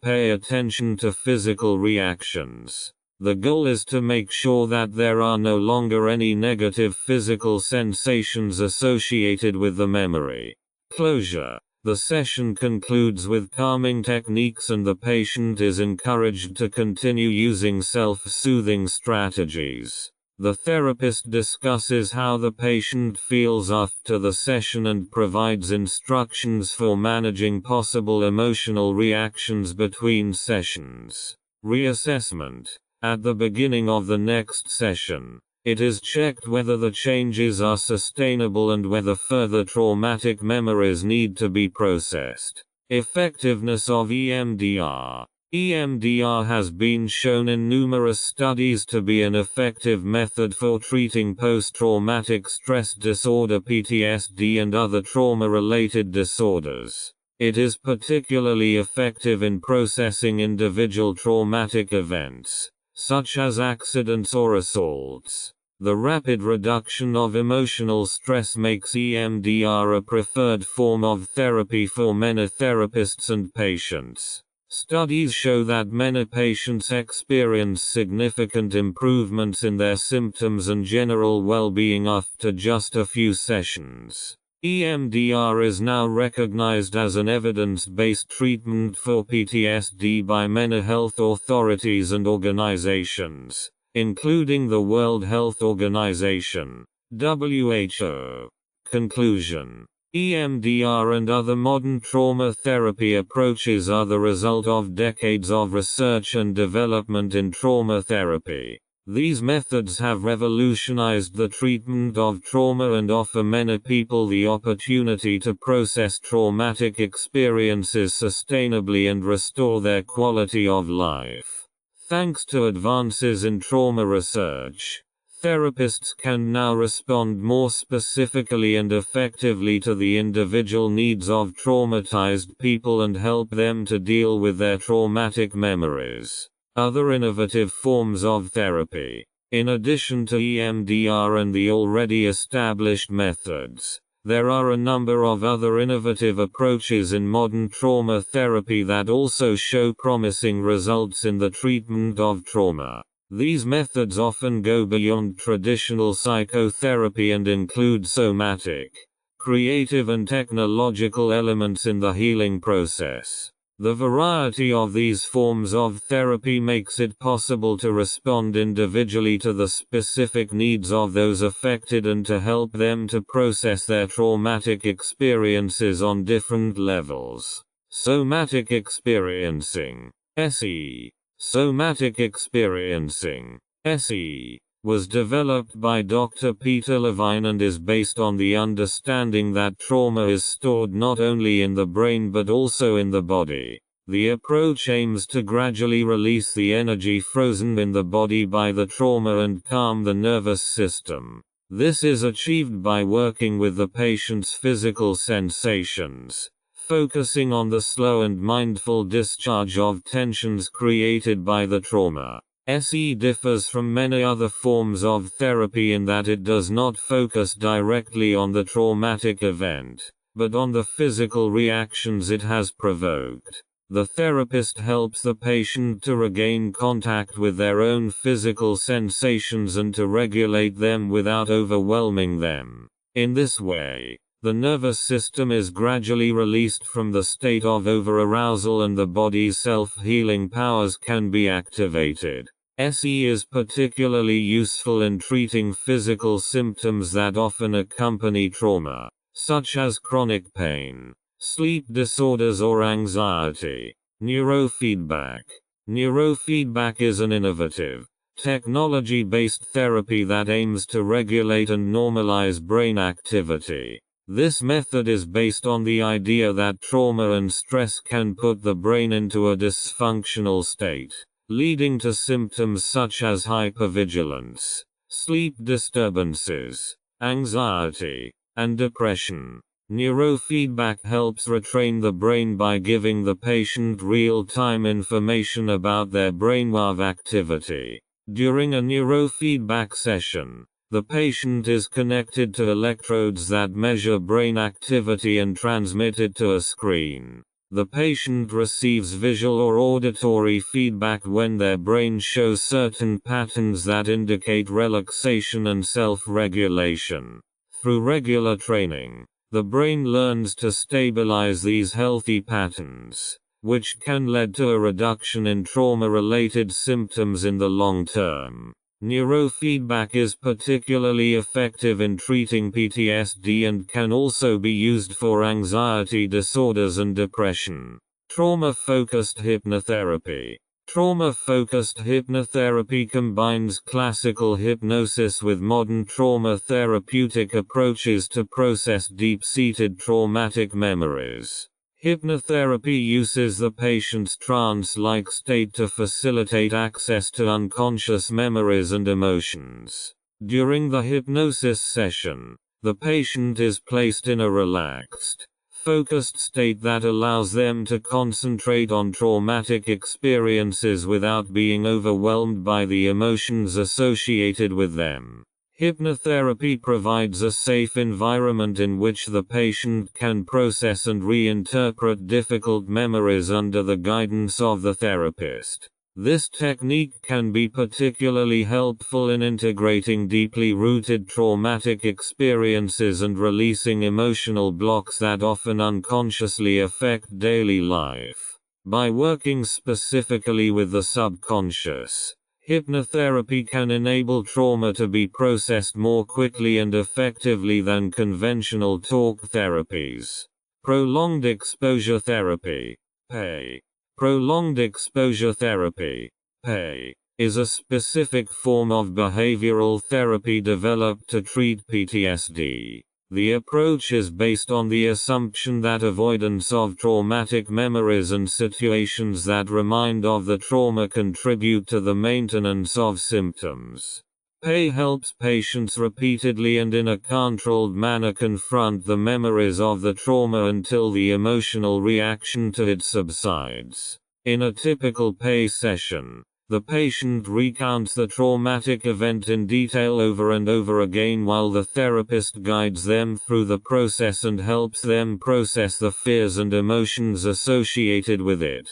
pay attention to physical reactions. The goal is to make sure that there are no longer any negative physical sensations associated with the memory. Closure. The session concludes with calming techniques and the patient is encouraged to continue using self-soothing strategies. The therapist discusses how the patient feels after the session and provides instructions for managing possible emotional reactions between sessions. Reassessment. At the beginning of the next session, it is checked whether the changes are sustainable and whether further traumatic memories need to be processed. Effectiveness of EMDR. EMDR has been shown in numerous studies to be an effective method for treating post-traumatic stress disorder (PTSD) and other trauma-related disorders. It is particularly effective in processing individual traumatic events, such as accidents or assaults. The rapid reduction of emotional stress makes EMDR a preferred form of therapy for many therapists and patients. Studies show that many patients experience significant improvements in their symptoms and general well-being after just a few sessions. EMDR is now recognized as an evidence-based treatment for PTSD by many health authorities and organizations, including the World Health Organization, WHO. Conclusion. EMDR and other modern trauma therapy approaches are the result of decades of research and development in trauma therapy. These methods have revolutionized the treatment of trauma and offer many people the opportunity to process traumatic experiences sustainably and restore their quality of life. Thanks to advances in trauma research, therapists can now respond more specifically and effectively to the individual needs of traumatized people and help them to deal with their traumatic memories. Other innovative forms of therapy. In addition to EMDR and the already established methods, there are a number of other innovative approaches in modern trauma therapy that also show promising results in the treatment of trauma. These methods often go beyond traditional psychotherapy and include somatic, creative and technological elements in the healing process. The variety of these forms of therapy makes it possible to respond individually to the specific needs of those affected and to help them to process their traumatic experiences on different levels. Somatic experiencing, SE. Somatic experiencing, SE, was developed by Dr. Peter Levine and is based on the understanding that trauma is stored not only in the brain but also in the body. The approach aims to gradually release the energy frozen in the body by the trauma and calm the nervous system. This is achieved by working with the patient's physical sensations, focusing on the slow and mindful discharge of tensions created by the trauma. SE differs from many other forms of therapy in that it does not focus directly on the traumatic event, but on the physical reactions it has provoked. The therapist helps the patient to regain contact with their own physical sensations and to regulate them without overwhelming them. In this way, the nervous system is gradually released from the state of overarousal and the body's self-healing powers can be activated. SE is particularly useful in treating physical symptoms that often accompany trauma, such as chronic pain, sleep disorders or anxiety. Neurofeedback. Neurofeedback is an innovative, technology-based therapy that aims to regulate and normalize brain activity. This method is based on the idea that trauma and stress can put the brain into a dysfunctional state, leading to symptoms such as hypervigilance, sleep disturbances, anxiety, and depression. Neurofeedback helps retrain the brain by giving the patient real-time information about their brainwave activity. During a neurofeedback session, The patient is connected to electrodes that measure brain activity and transmit it to a screen. The patient receives visual or auditory feedback when their brain shows certain patterns that indicate relaxation and self-regulation. Through regular training, the brain learns to stabilize these healthy patterns, which can lead to a reduction in trauma-related symptoms in the long term. Neurofeedback is particularly effective in treating PTSD and can also be used for anxiety disorders and depression. Trauma-focused hypnotherapy. Trauma-focused hypnotherapy combines classical hypnosis with modern trauma therapeutic approaches to process deep-seated traumatic memories. Hypnotherapy uses the patient's trance-like state to facilitate access to unconscious memories and emotions. During the hypnosis session, the patient is placed in a relaxed, focused state that allows them to concentrate on traumatic experiences without being overwhelmed by the emotions associated with them. Hypnotherapy provides a safe environment in which the patient can process and reinterpret difficult memories under the guidance of the therapist. This technique can be particularly helpful in integrating deeply rooted traumatic experiences and releasing emotional blocks that often unconsciously affect daily life. By working specifically with the subconscious, hypnotherapy can enable trauma to be processed more quickly and effectively than conventional talk therapies. Prolonged exposure therapy, PEI. Prolonged exposure therapy, PEI, is a specific form of behavioral therapy developed to treat PTSD. The approach is based on the assumption that avoidance of traumatic memories and situations that remind of the trauma contribute to the maintenance of symptoms. PEI helps patients repeatedly and in a controlled manner confront the memories of the trauma until the emotional reaction to it subsides. In a typical PEI session, the patient recounts the traumatic event in detail over and over again while the therapist guides them through the process and helps them process the fears and emotions associated with it.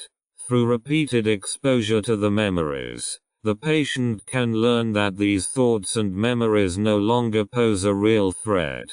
Through repeated exposure to the memories, the patient can learn that these thoughts and memories no longer pose a real threat.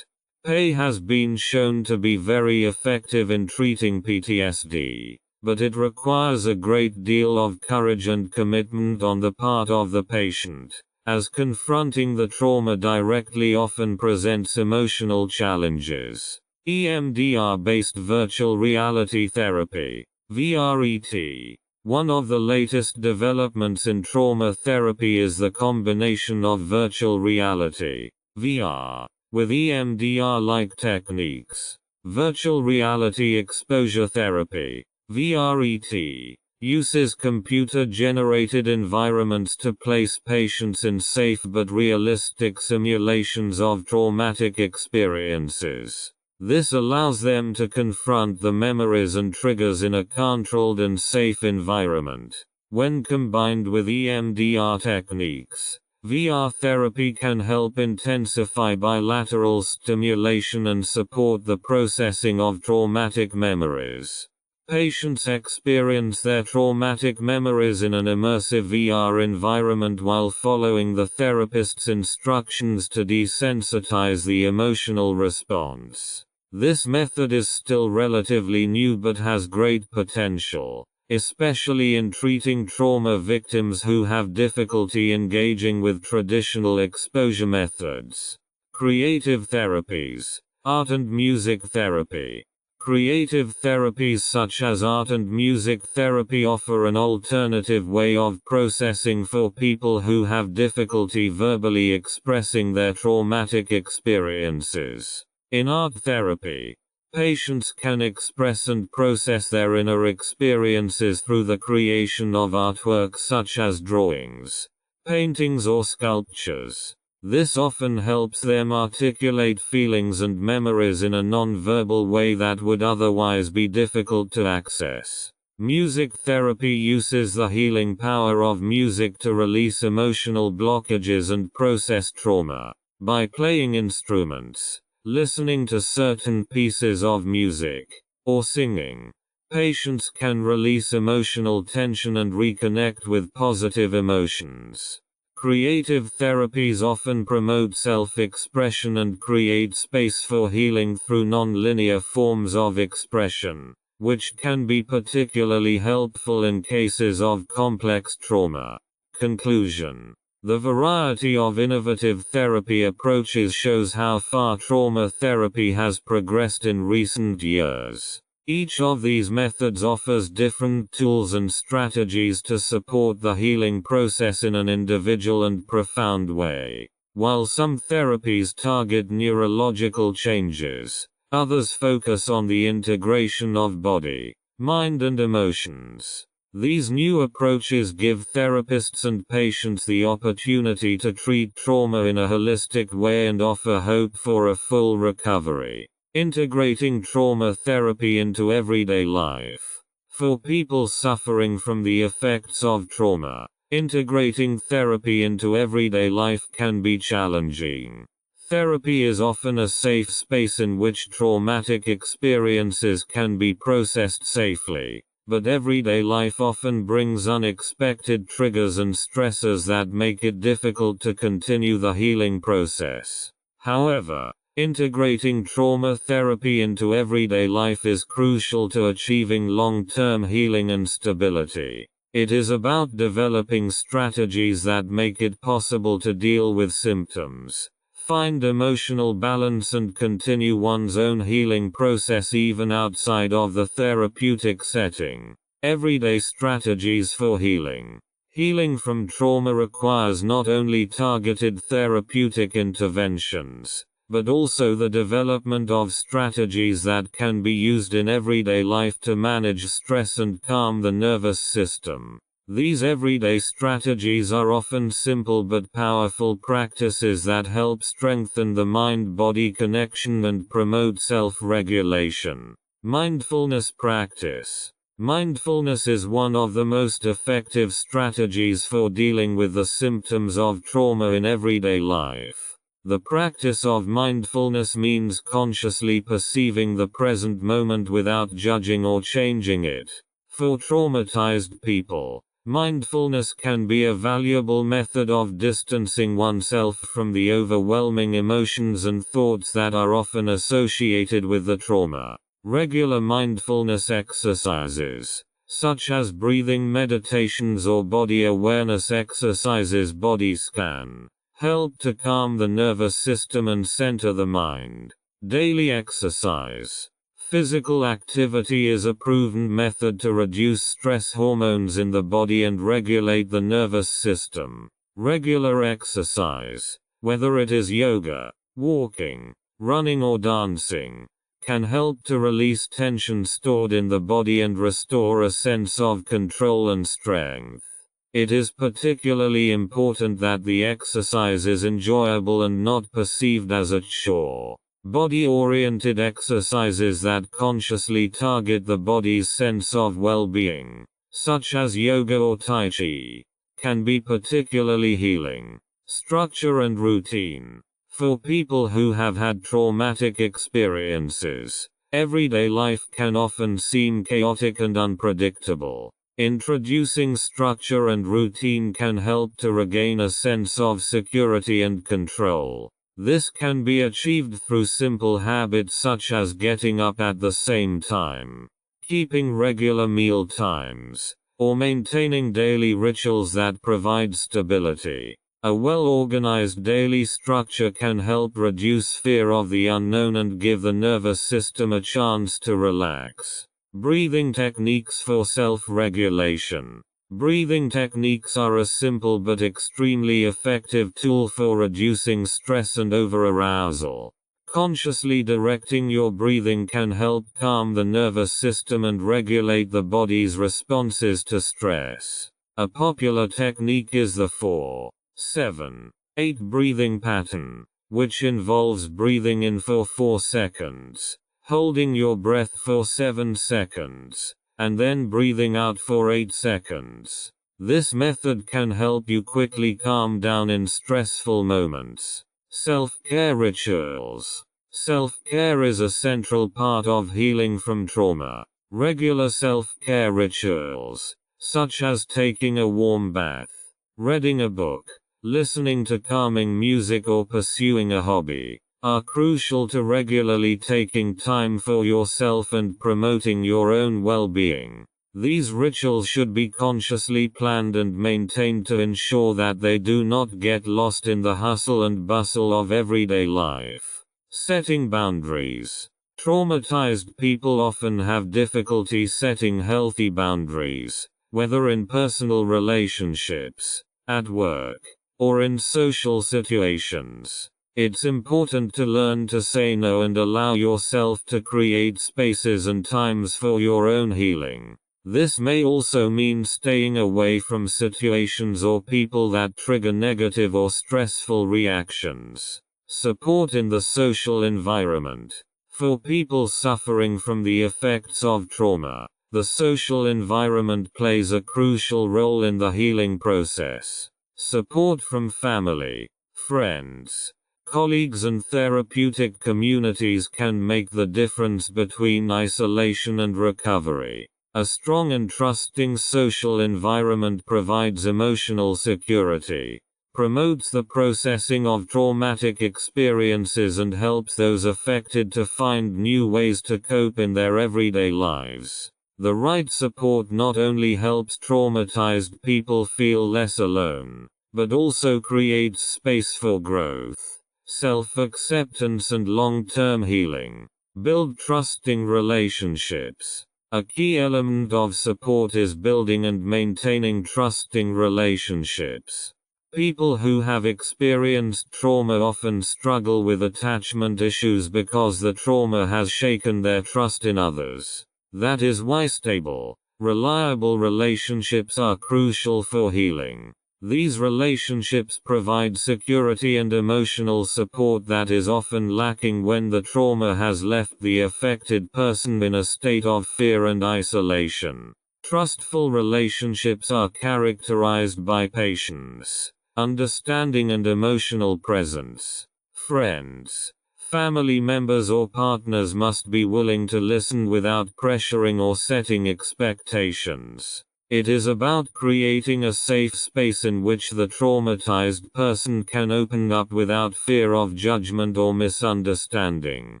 PEI has been shown to be very effective in treating PTSD. But it requires a great deal of courage and commitment on the part of the patient, as confronting the trauma directly often presents emotional challenges. EMDR-based virtual reality therapy, VRET. One of the latest developments in trauma therapy is the combination of virtual reality, VR, with EMDR-like techniques. Virtual reality exposure therapy, VRET, uses computer-generated environments to place patients in safe but realistic simulations of traumatic experiences. This allows them to confront the memories and triggers in a controlled and safe environment. When combined with EMDR techniques, VR therapy can help intensify bilateral stimulation and support the processing of traumatic memories. Patients experience their traumatic memories in an immersive VR environment while following the therapist's instructions to desensitize the emotional response. This method is still relatively new but has great potential, especially in treating trauma victims who have difficulty engaging with traditional exposure methods. Creative therapies, art and music therapy. Creative therapies such as art and music therapy offer an alternative way of processing for people who have difficulty verbally expressing their traumatic experiences. In art therapy, patients can express and process their inner experiences through the creation of artwork such as drawings, paintings or sculptures. This often helps them articulate feelings and memories in a non-verbal way that would otherwise be difficult to access. Music therapy uses the healing power of music to release emotional blockages and process trauma. By playing instruments, listening to certain pieces of music, or singing, patients can release emotional tension and reconnect with positive emotions. Creative therapies often promote self-expression and create space for healing through non-linear forms of expression, which can be particularly helpful in cases of complex trauma. Conclusion. The variety of innovative therapy approaches shows how far trauma therapy has progressed in recent years. Each of these methods offers different tools and strategies to support the healing process in an individual and profound way. While some therapies target neurological changes, others focus on the integration of body, mind and emotions. These new approaches give therapists and patients the opportunity to treat trauma in a holistic way and offer hope for a full recovery. Integrating trauma therapy into everyday life. For people suffering from the effects of trauma, integrating therapy into everyday life can be challenging. Therapy is often a safe space in which traumatic experiences can be processed safely, but everyday life often brings unexpected triggers and stressors that make it difficult to continue the healing process. However, integrating trauma therapy into everyday life is crucial to achieving long-term healing and stability. It is about developing strategies that make it possible to deal with symptoms, find emotional balance and continue one's own healing process even outside of the therapeutic setting. Everyday strategies for healing. Healing from trauma requires not only targeted therapeutic interventions, but also the development of strategies that can be used in everyday life to manage stress and calm the nervous system. These everyday strategies are often simple but powerful practices that help strengthen the mind-body connection and promote self-regulation. Mindfulness practice. Mindfulness is one of the most effective strategies for dealing with the symptoms of trauma in everyday life. The practice of mindfulness means consciously perceiving the present moment without judging or changing it. For traumatized people, mindfulness can be a valuable method of distancing oneself from the overwhelming emotions and thoughts that are often associated with the trauma. Regular mindfulness exercises, such as breathing meditations or body awareness exercises, body scan, help to calm the nervous system and center the mind. Daily exercise. Physical activity is a proven method to reduce stress hormones in the body and regulate the nervous system. Regular exercise, whether it is yoga, walking, running or dancing, can help to release tension stored in the body and restore a sense of control and strength. It is particularly important that the exercise is enjoyable and not perceived as a chore. Body-oriented exercises that consciously target the body's sense of well-being, such as yoga or tai chi, can be particularly healing. Structure and routine. For people who have had traumatic experiences, everyday life can often seem chaotic and unpredictable. Introducing structure and routine can help to regain a sense of security and control. This can be achieved through simple habits such as getting up at the same time, keeping regular meal times, or maintaining daily rituals that provide stability. A well-organized daily structure can help reduce fear of the unknown and give the nervous system a chance to relax. Breathing techniques for self-regulation. Breathing techniques are a simple but extremely effective tool for reducing stress and over-arousal. Consciously directing your breathing can help calm the nervous system and regulate the body's responses to stress. A popular technique is the 4-7-8 breathing pattern, which involves breathing in for 4 seconds, holding your breath for 7 seconds, and then breathing out for 8 seconds. This method can help you quickly calm down in stressful moments. Self-care rituals. Self-care is a central part of healing from trauma. Regular self-care rituals, such as taking a warm bath, reading a book, listening to calming music or pursuing a hobby, are crucial to regularly taking time for yourself and promoting your own well-being. These rituals should be consciously planned and maintained to ensure that they do not get lost in the hustle and bustle of everyday life. Setting boundaries. Traumatized people often have difficulty setting healthy boundaries, whether in personal relationships, at work, or in social situations. It's important to learn to say no and allow yourself to create spaces and times for your own healing. This may also mean staying away from situations or people that trigger negative or stressful reactions. Support in the social environment. For people suffering from the effects of trauma, the social environment plays a crucial role in the healing process. Support from family, friends, colleagues and therapeutic communities can make the difference between isolation and recovery. A strong and trusting social environment provides emotional security, promotes the processing of traumatic experiences and helps those affected to find new ways to cope in their everyday lives. The right support not only helps traumatized people feel less alone, but also creates space for growth, self-acceptance and long-term healing. Build trusting relationships. A key element of support is building and maintaining trusting relationships. People who have experienced trauma often struggle with attachment issues because the trauma has shaken their trust in others. That is why stable, reliable relationships are crucial for healing. These relationships provide security and emotional support that is often lacking when the trauma has left the affected person in a state of fear and isolation. Trustful relationships are characterized by patience, understanding and emotional presence. Friends, family members or partners must be willing to listen without pressuring or setting expectations. It is about creating a safe space in which the traumatized person can open up without fear of judgment or misunderstanding.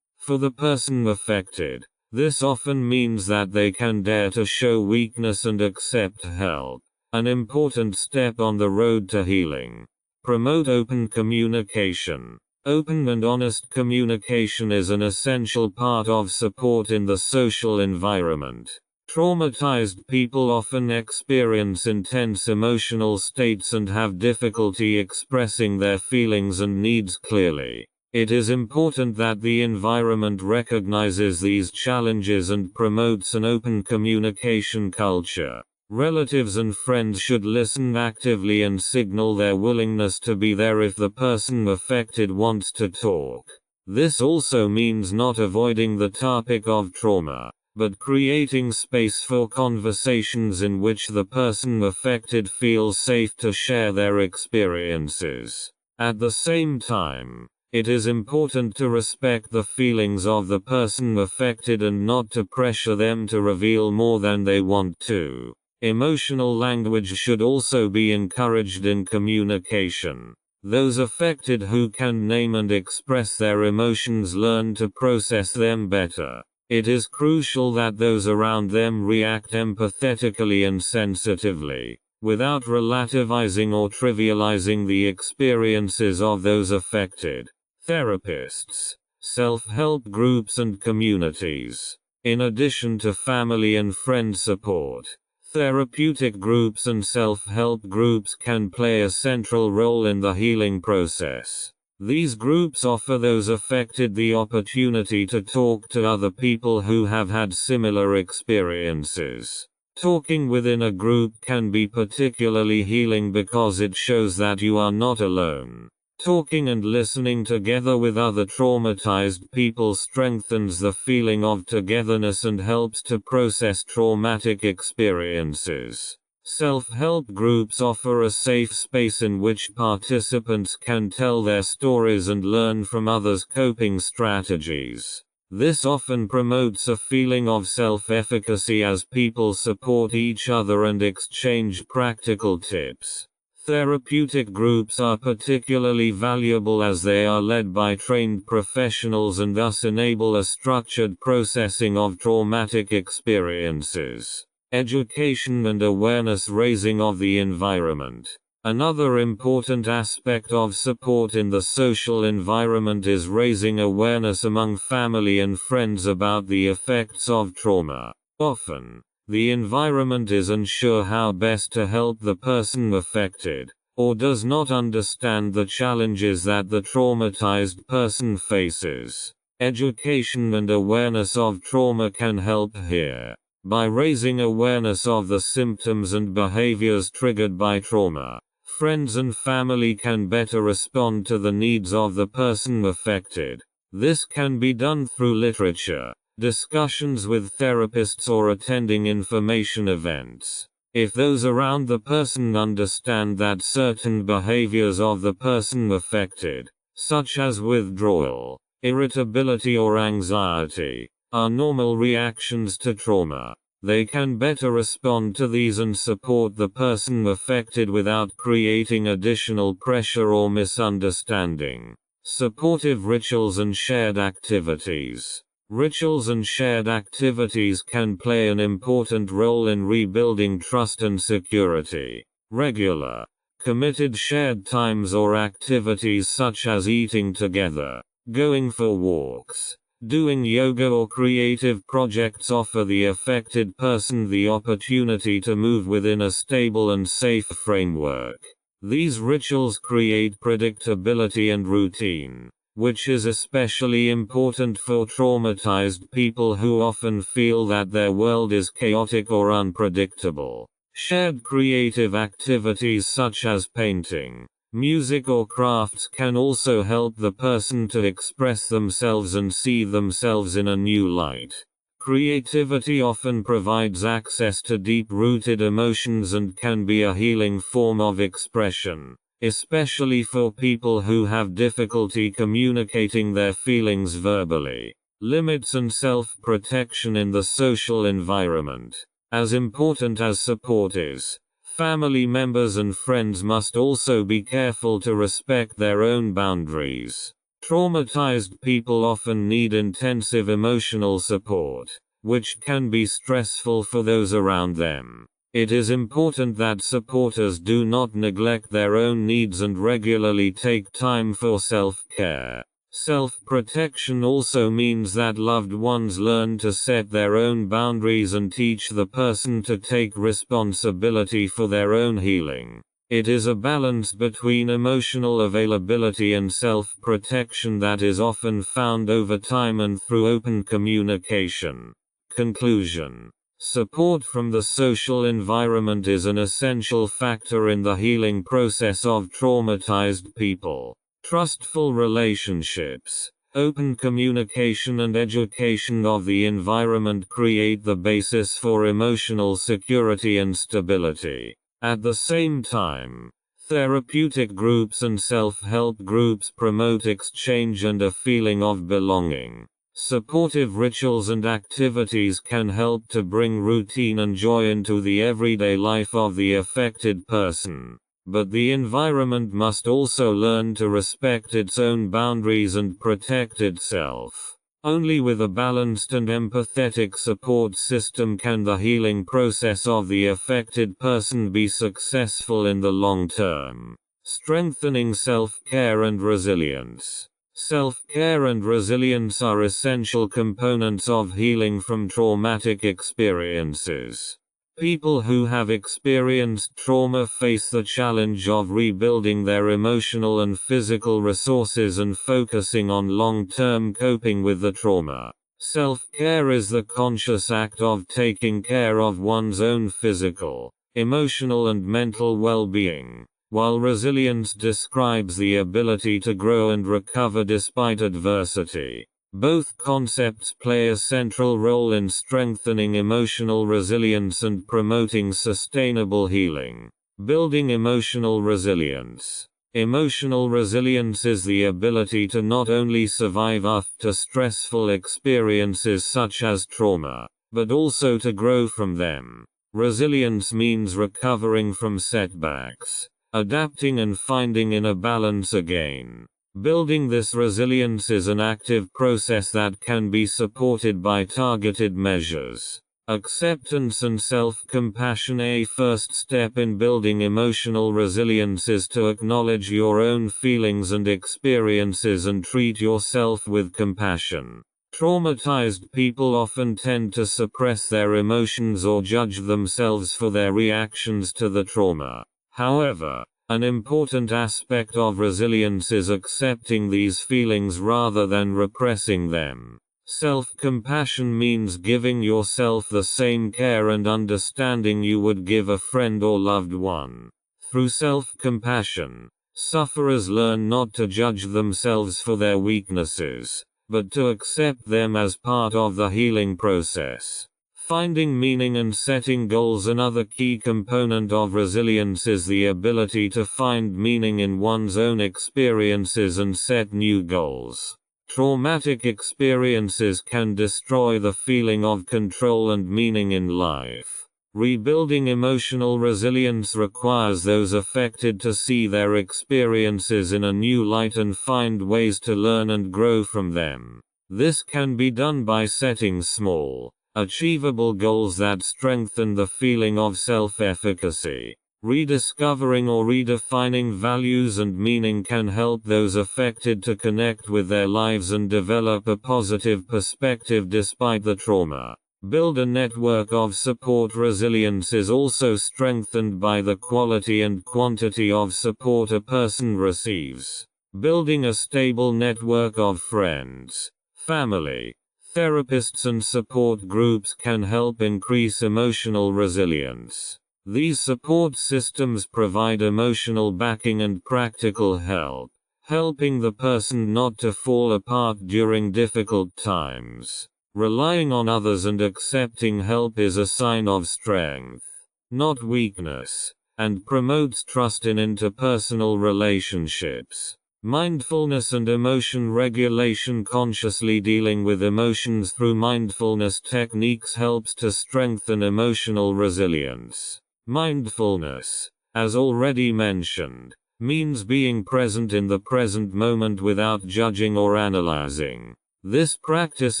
For the person affected, this often means that they can dare to show weakness and accept help, an important step on the road to healing. Promote open communication. Open and honest communication is an essential part of support in the social environment. Traumatized people often experience intense emotional states and have difficulty expressing their feelings and needs clearly. It is important that the environment recognizes these challenges and promotes an open communication culture. Relatives and friends should listen actively and signal their willingness to be there if the person affected wants to talk. This also means not avoiding the topic of trauma, but creating space for conversations in which the person affected feels safe to share their experiences. At the same time, it is important to respect the feelings of the person affected and not to pressure them to reveal more than they want to. Emotional language should also be encouraged in communication. Those affected who can name and express their emotions learn to process them better. It is crucial that those around them react empathetically and sensitively, without relativizing or trivializing the experiences of those affected. Therapists, self-help groups and communities. In addition to family and friend support, therapeutic groups and self-help groups can play a central role in the healing process. These groups offer those affected the opportunity to talk to other people who have had similar experiences. Talking within a group can be particularly healing because it shows that you are not alone. Talking and listening together with other traumatized people strengthens the feeling of togetherness and helps to process traumatic experiences. Self-help groups offer a safe space in which participants can tell their stories and learn from others' coping strategies. This often promotes a feeling of self-efficacy as people support each other and exchange practical tips. Therapeutic groups are particularly valuable as they are led by trained professionals and thus enable a structured processing of traumatic experiences. Education and awareness raising of the environment. Another important aspect of support in the social environment is raising awareness among family and friends about the effects of trauma. Often, the environment is unsure how best to help the person affected, or does not understand the challenges that the traumatized person faces. Education and awareness of trauma can help here. By raising awareness of the symptoms and behaviors triggered by trauma, friends and family can better respond to the needs of the person affected. This can be done through literature, discussions with therapists, or attending information events. If those around the person understand that certain behaviors of the person affected, such as withdrawal, irritability, or anxiety, are normal reactions to trauma, they can better respond to these and support the person affected without creating additional pressure or misunderstanding. Supportive rituals and shared activities. Rituals and shared activities can play an important role in rebuilding trust and security. Regular, committed shared times or activities such as eating together, going for walks, doing yoga, or creative projects offer the affected person the opportunity to move within a stable and safe framework. These rituals create predictability and routine, which is especially important for traumatized people who often feel that their world is chaotic or unpredictable. Shared creative activities such as painting, music, or crafts can also help the person to express themselves and see themselves in a new light. Creativity often provides access to deep-rooted emotions and can be a healing form of expression, especially for people who have difficulty communicating their feelings verbally. Limits and self-protection in the social environment. As important as support is, family members and friends must also be careful to respect their own boundaries. Traumatized people often need intensive emotional support, which can be stressful for those around them. It is important that supporters do not neglect their own needs and regularly take time for self-care. Self-protection also means that loved ones learn to set their own boundaries and teach the person to take responsibility for their own healing. It is a balance between emotional availability and self-protection that is often found over time and through open communication. Conclusion. Support from the social environment is an essential factor in the healing process of traumatized people. Trustful relationships, open communication, and education of the environment create the basis for emotional security and stability. At the same time, therapeutic groups and self-help groups promote exchange and a feeling of belonging. Supportive rituals and activities can help to bring routine and joy into the everyday life of the affected person. But the environment must also learn to respect its own boundaries and protect itself. Only with a balanced and empathetic support system can the healing process of the affected person be successful in the long term. Strengthening self-care and resilience. Self-care and resilience are essential components of healing from traumatic experiences. People who have experienced trauma face the challenge of rebuilding their emotional and physical resources and focusing on long-term coping with the trauma. Self-care is the conscious act of taking care of one's own physical, emotional, and mental well-being, while resilience describes the ability to grow and recover despite adversity. Both concepts play a central role in strengthening emotional resilience and promoting sustainable healing. Building emotional resilience. Emotional resilience is the ability to not only survive after stressful experiences such as trauma, but also to grow from them. Resilience means recovering from setbacks, adapting and finding inner balance again. Building this resilience is an active process that can be supported by targeted measures. Acceptance and self-compassion. A first step in building emotional resilience is to acknowledge your own feelings and experiences and treat yourself with compassion. Traumatized people often tend to suppress their emotions or judge themselves for their reactions to the trauma. However, an important aspect of resilience is accepting these feelings rather than repressing them. Self-compassion means giving yourself the same care and understanding you would give a friend or loved one. Through self-compassion, sufferers learn not to judge themselves for their weaknesses, but to accept them as part of the healing process. Finding meaning and setting goals. Another key component of resilience is the ability to find meaning in one's own experiences and set new goals. Traumatic experiences can destroy the feeling of control and meaning in life. Rebuilding emotional resilience requires those affected to see their experiences in a new light and find ways to learn and grow from them. This can be done by setting small, achievable goals that strengthen the feeling of self-efficacy. Rediscovering or redefining values and meaning can help those affected to connect with their lives and develop a positive perspective despite the trauma. Build a network of support. Resilience is also strengthened by the quality and quantity of support a person receives. Building a stable network of friends, family, therapists and support groups can help increase emotional resilience. These support systems provide emotional backing and practical help, helping the person not to fall apart during difficult times. Relying on others and accepting help is a sign of strength, not weakness, and promotes trust in interpersonal relationships. Mindfulness and emotion regulation. Consciously dealing with emotions through mindfulness techniques helps to strengthen emotional resilience. Mindfulness, as already mentioned, means being present in the present moment without judging or analyzing. This practice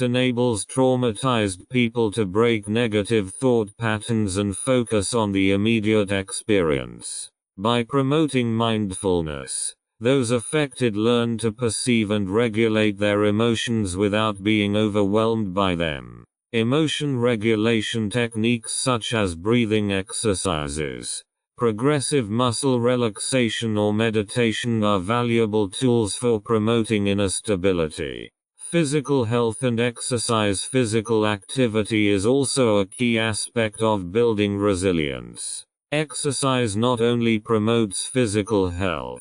enables traumatized people to break negative thought patterns and focus on the immediate experience. By promoting mindfulness, those affected learn to perceive and regulate their emotions without being overwhelmed by them. Emotion regulation techniques such as breathing exercises, progressive muscle relaxation or meditation are valuable tools for promoting inner stability. Physical health and exercise. Physical activity is also a key aspect of building resilience. Exercise not only promotes physical health,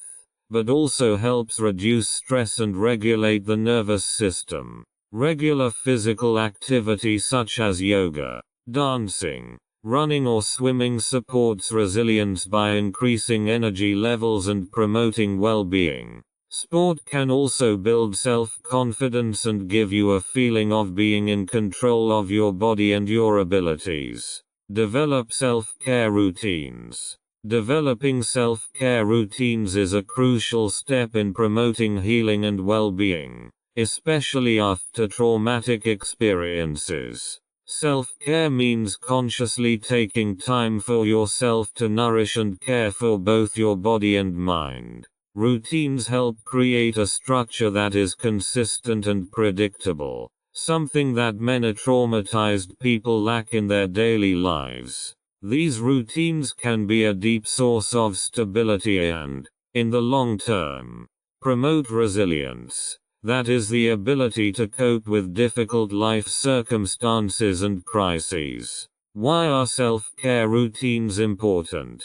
but also helps reduce stress and regulate the nervous system. Regular physical activity such as yoga, dancing, running or swimming supports resilience by increasing energy levels and promoting well-being. Sport can also build self-confidence and give you a feeling of being in control of your body and your abilities. Develop self-care routines. Developing self-care routines is a crucial step in promoting healing and well-being, especially after traumatic experiences. Self-care means consciously taking time for yourself to nourish and care for both your body and mind. Routines help create a structure that is consistent and predictable, something that many traumatized people lack in their daily lives. These routines can be a deep source of stability and, in the long term, promote resilience. That is the ability to cope with difficult life circumstances and crises. Why are self-care routines important?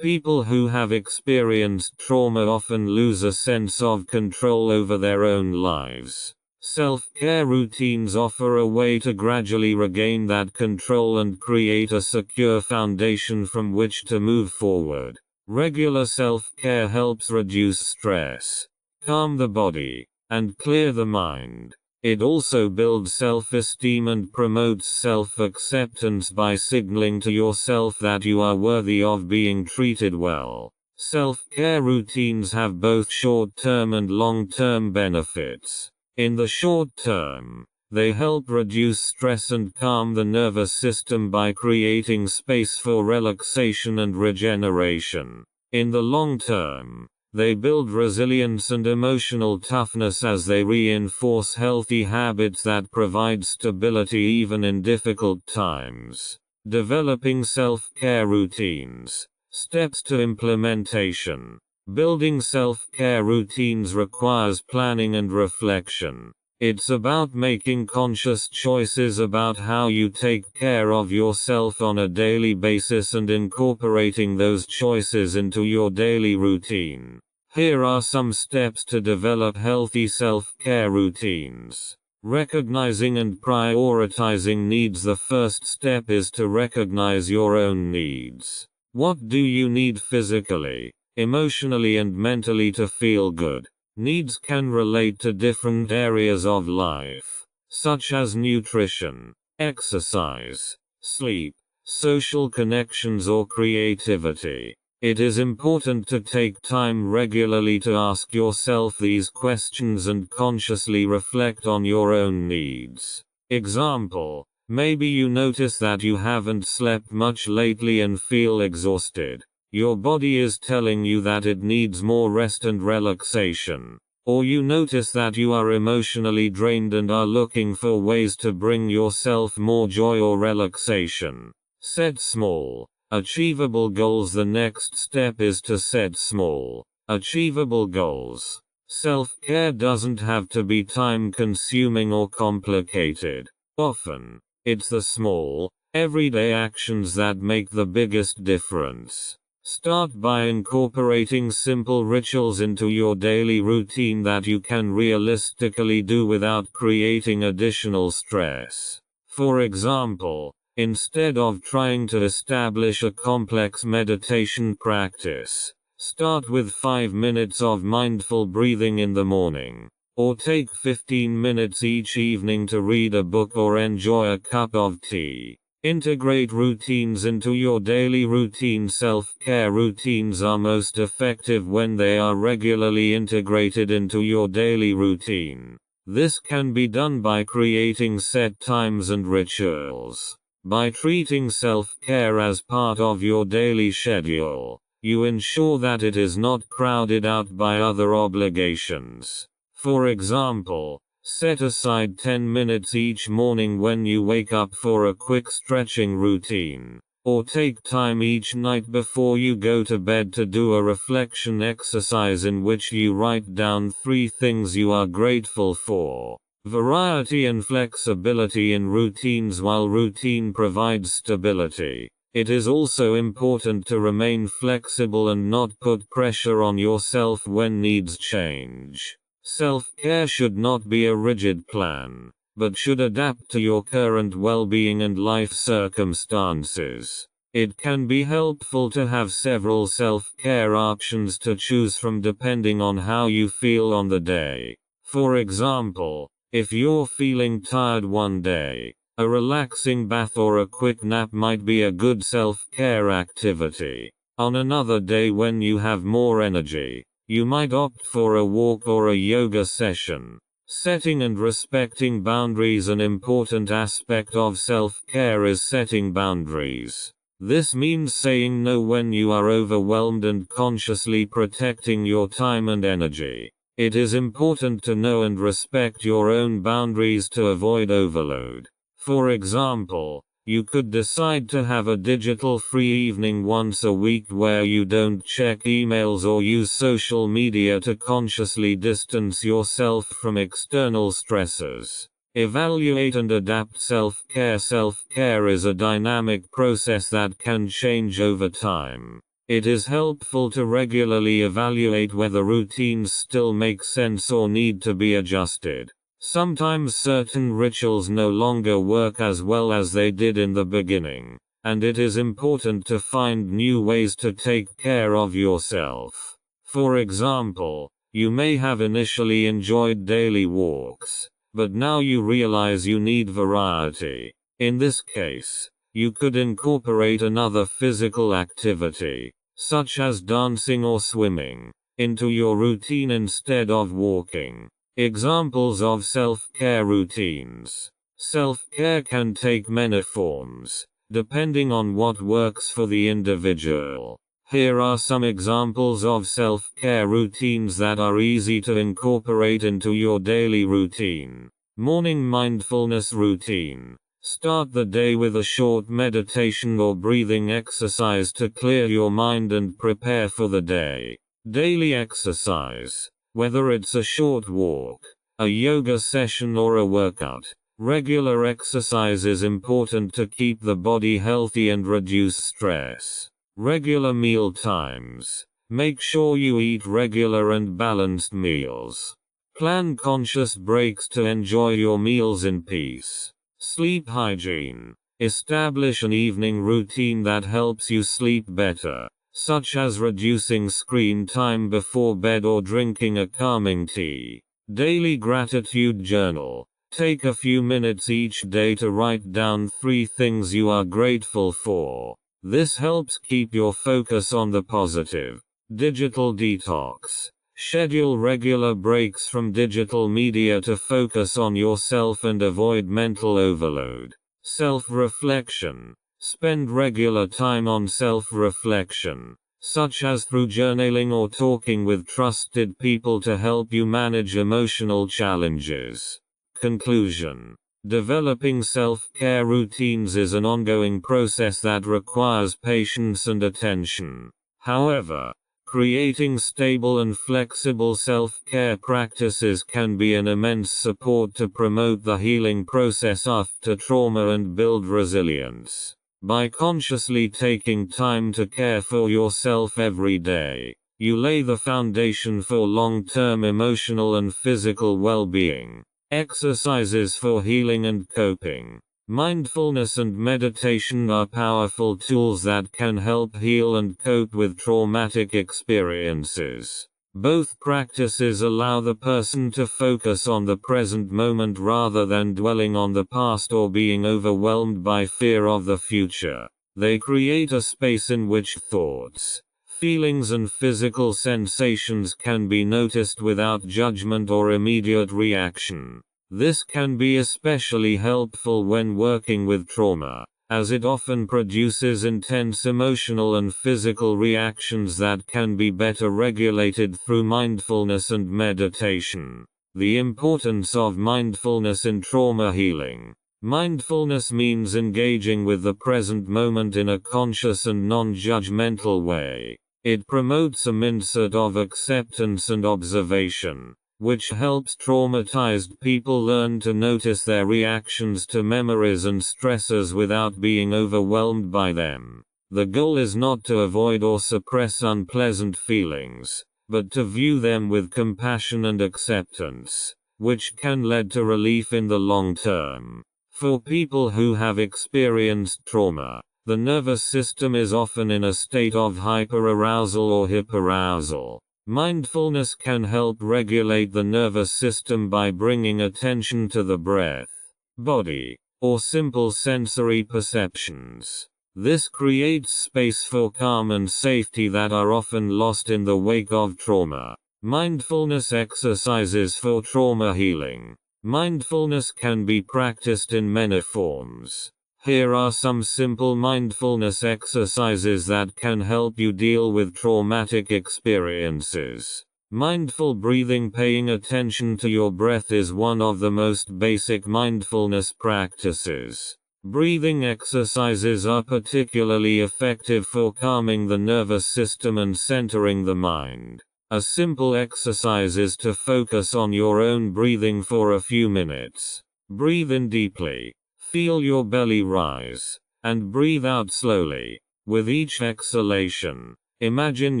People who have experienced trauma often lose a sense of control over their own lives. Self-care routines offer a way to gradually regain that control and create a secure foundation from which to move forward. Regular self-care helps reduce stress, calm the body, and clear the mind. It also builds self-esteem and promotes self-acceptance by signaling to yourself that you are worthy of being treated well. Self-care routines have both short-term and long-term benefits. In the short term, they help reduce stress and calm the nervous system by creating space for relaxation and regeneration. In the long term, they build resilience and emotional toughness as they reinforce healthy habits that provide stability even in difficult times. Developing self-care routines. Steps to implementation. Building self-care routines requires planning and reflection. It's about making conscious choices about how you take care of yourself on a daily basis and incorporating those choices into your daily routine. Here are some steps to develop healthy self-care routines. Recognizing and prioritizing needs. The first step is to recognize your own needs. What do you need physically, emotionally and mentally to feel good? Needs can relate to different areas of life, such as nutrition, exercise, sleep, social connections or creativity. It is important to take time regularly to ask yourself these questions and consciously reflect on your own needs. Example: maybe you notice that you haven't slept much lately and feel exhausted. Your body is telling you that it needs more rest and relaxation. Or you notice that you are emotionally drained and are looking for ways to bring yourself more joy or relaxation. Set small, achievable goals. The next step is to set small, achievable goals. Self-care doesn't have to be time-consuming or complicated. Often, it's the small, everyday actions that make the biggest difference. Start by incorporating simple rituals into your daily routine that you can realistically do without creating additional stress. For example, instead of trying to establish a complex meditation practice, start with 5 minutes of mindful breathing in the morning. Or take 15 minutes each evening to read a book or enjoy a cup of tea. Integrate routines into your daily routine. Self-care routines are most effective when they are regularly integrated into your daily routine. This can be done by creating set times and rituals. By treating self-care as part of your daily schedule, you ensure that it is not crowded out by other obligations. For example, set aside 10 minutes each morning when you wake up for a quick stretching routine. Or take time each night before you go to bed to do a reflection exercise in which you write down 3 things you are grateful for. Variety and flexibility in routines. While routine provides stability, it is also important to remain flexible and not put pressure on yourself when needs change. Self-care should not be a rigid plan, but should adapt to your current well-being and life circumstances. It can be helpful to have several self-care options to choose from depending on how you feel on the day. For example, if you're feeling tired one day, a relaxing bath or a quick nap might be a good self-care activity. On another day when you have more energy, you might opt for a walk or a yoga session. Setting and respecting boundaries. An important aspect of self-care is setting boundaries. This means saying no when you are overwhelmed and consciously protecting your time and energy. It is important to know and respect your own boundaries to avoid overload. For example, you could decide to have a digital-free evening once a week where you don't check emails or use social media to consciously distance yourself from external stressors. Evaluate and adapt self-care. Self-care is a dynamic process that can change over time. It is helpful to regularly evaluate whether routines still make sense or need to be adjusted. Sometimes certain rituals no longer work as well as they did in the beginning, and it is important to find new ways to take care of yourself. For example, you may have initially enjoyed daily walks, but now you realize you need variety. In this case, you could incorporate another physical activity, such as dancing or swimming, into your routine instead of walking. Examples of self-care routines. Self-care can take many forms, depending on what works for the individual. Here are some examples of self-care routines that are easy to incorporate into your daily routine. Morning mindfulness routine. Start the day with a short meditation or breathing exercise to clear your mind and prepare for the day. Daily exercise. Whether it's a short walk, a yoga session or a workout, regular exercise is important to keep the body healthy and reduce stress. Regular meal times. Make sure you eat regular and balanced meals. Plan conscious breaks to enjoy your meals in peace. Sleep hygiene. Establish an evening routine that helps you sleep better, such as reducing screen time before bed or drinking a calming tea. Daily gratitude journal. Take a few minutes each day to write down 3 things you are grateful for. This helps keep your focus on the positive. Digital detox. Schedule regular breaks from digital media to focus on yourself and avoid mental overload. Self-reflection. Spend regular time on self-reflection, such as through journaling or talking with trusted people to help you manage emotional challenges. Conclusion. Developing self-care routines is an ongoing process that requires patience and attention. However, creating stable and flexible self-care practices can be an immense support to promote the healing process after trauma and build resilience. By consciously taking time to care for yourself every day, you lay the foundation for long-term emotional and physical well-being. Exercises for healing and coping. Mindfulness and meditation are powerful tools that can help heal and cope with traumatic experiences. Both practices allow the person to focus on the present moment rather than dwelling on the past or being overwhelmed by fear of the future. They create a space in which thoughts, feelings and physical sensations can be noticed without judgment or immediate reaction. This can be especially helpful when working with trauma, as it often produces intense emotional and physical reactions that can be better regulated through mindfulness and meditation. The importance of mindfulness in trauma healing. Mindfulness means engaging with the present moment in a conscious and non-judgmental way. It promotes a mindset of acceptance and observation, which helps traumatized people learn to notice their reactions to memories and stressors without being overwhelmed by them. The goal is not to avoid or suppress unpleasant feelings, but to view them with compassion and acceptance, which can lead to relief in the long term. For people who have experienced trauma, the nervous system is often in a state of hyperarousal or hyperarousal. Mindfulness can help regulate the nervous system by bringing attention to the breath, body, or simple sensory perceptions. This creates space for calm and safety that are often lost in the wake of trauma. Mindfulness exercises for trauma healing. Mindfulness can be practiced in many forms. Here are some simple mindfulness exercises that can help you deal with traumatic experiences. Mindful breathing. Paying attention to your breath is one of the most basic mindfulness practices. Breathing exercises are particularly effective for calming the nervous system and centering the mind. A simple exercise is to focus on your own breathing for a few minutes. Breathe in deeply. Feel your belly rise, and breathe out slowly. With each exhalation, imagine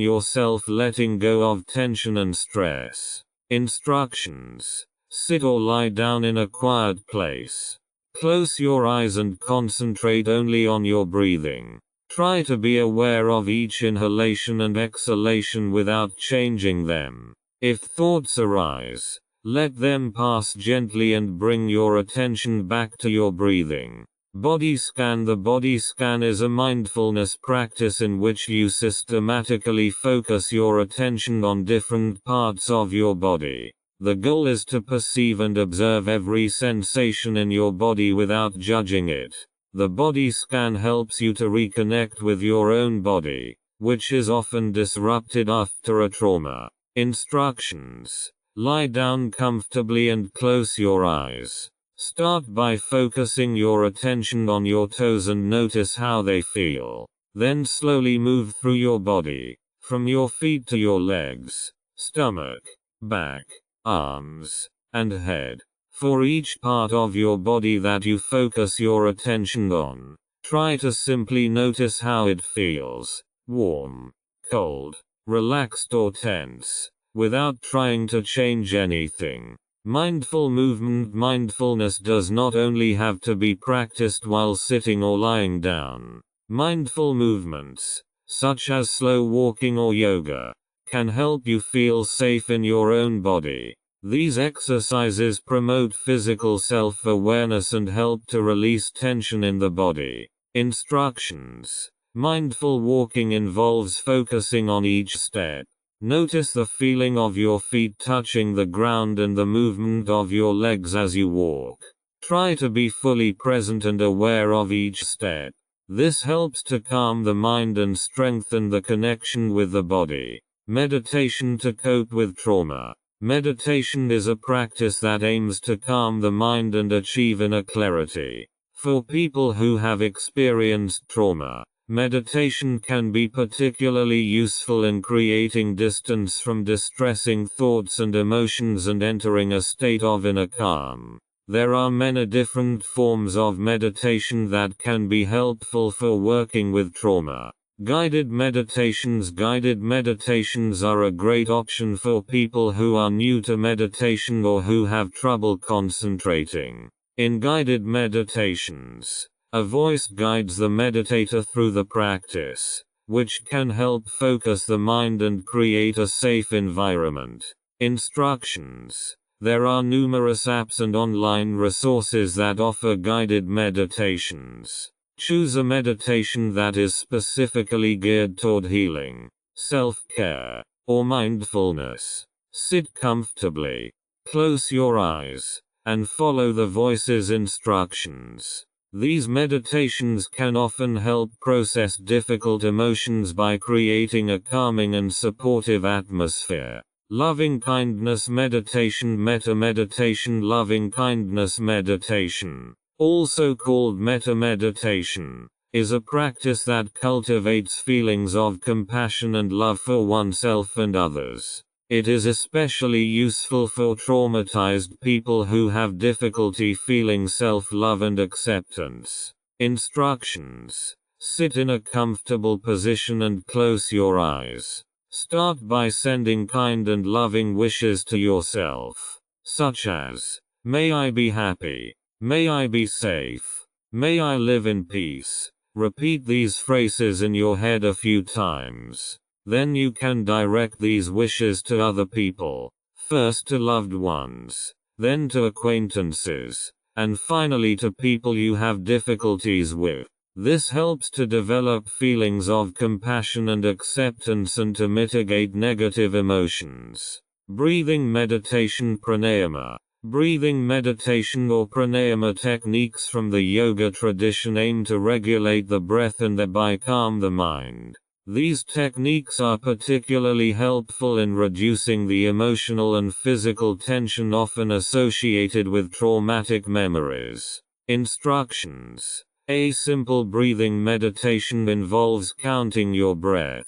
yourself letting go of tension and stress. Instructions. Sit or lie down in a quiet place. Close your eyes and concentrate only on your breathing. Try to be aware of each inhalation and exhalation without changing them. If thoughts arise, let them pass gently and bring your attention back to your breathing. Body scan. The body scan is a mindfulness practice in which you systematically focus your attention on different parts of your body. The goal is to perceive and observe every sensation in your body without judging it. The body scan helps you to reconnect with your own body, which is often disrupted after a trauma. Instructions. Lie down comfortably and close your eyes. Start by focusing your attention on your toes and notice how they feel. Then slowly move through your body, from your feet to your legs, stomach, back, arms, and head. For each part of your body that you focus your attention on, try to simply notice how it feels, warm, cold, relaxed or tense, without trying to change anything. Mindful movement. Mindfulness does not only have to be practiced while sitting or lying down. Mindful movements, such as slow walking or yoga, can help you feel safe in your own body. These exercises promote physical self-awareness and help to release tension in the body. Instructions. Mindful walking involves focusing on each step. Notice the feeling of your feet touching the ground and the movement of your legs as you walk. Try to be fully present and aware of each step. This helps to calm the mind and strengthen the connection with the body. Meditation to cope with trauma. Meditation is a practice that aims to calm the mind and achieve inner clarity. For people who have experienced trauma, meditation can be particularly useful in creating distance from distressing thoughts and emotions and entering a state of inner calm. There are many different forms of meditation that can be helpful for working with trauma. Guided meditations. Guided meditations are a great option for people who are new to meditation or who have trouble concentrating. In guided meditations, a voice guides the meditator through the practice, which can help focus the mind and create a safe environment. Instructions. There are numerous apps and online resources that offer guided meditations. Choose a meditation that is specifically geared toward healing, self-care, or mindfulness. Sit comfortably, close your eyes, and follow the voice's instructions. These meditations can often help process difficult emotions by creating a calming and supportive atmosphere. Loving kindness meditation. Metta meditation. Loving kindness meditation, also called metta meditation, is a practice that cultivates feelings of compassion and love for oneself and others. It is especially useful for traumatized people who have difficulty feeling self-love and acceptance. Instructions. Sit in a comfortable position and close your eyes. Start by sending kind and loving wishes to yourself, such as, "May I be happy. May I be safe. May I live in peace." Repeat these phrases in your head a few times. Then you can direct these wishes to other people, first to loved ones, then to acquaintances, and finally to people you have difficulties with. This helps to develop feelings of compassion and acceptance and to mitigate negative emotions. Breathing meditation. Pranayama. Breathing meditation or pranayama techniques from the yoga tradition aim to regulate the breath and thereby calm the mind. These techniques are particularly helpful in reducing the emotional and physical tension often associated with traumatic memories. Instructions. A simple breathing meditation involves counting your breath.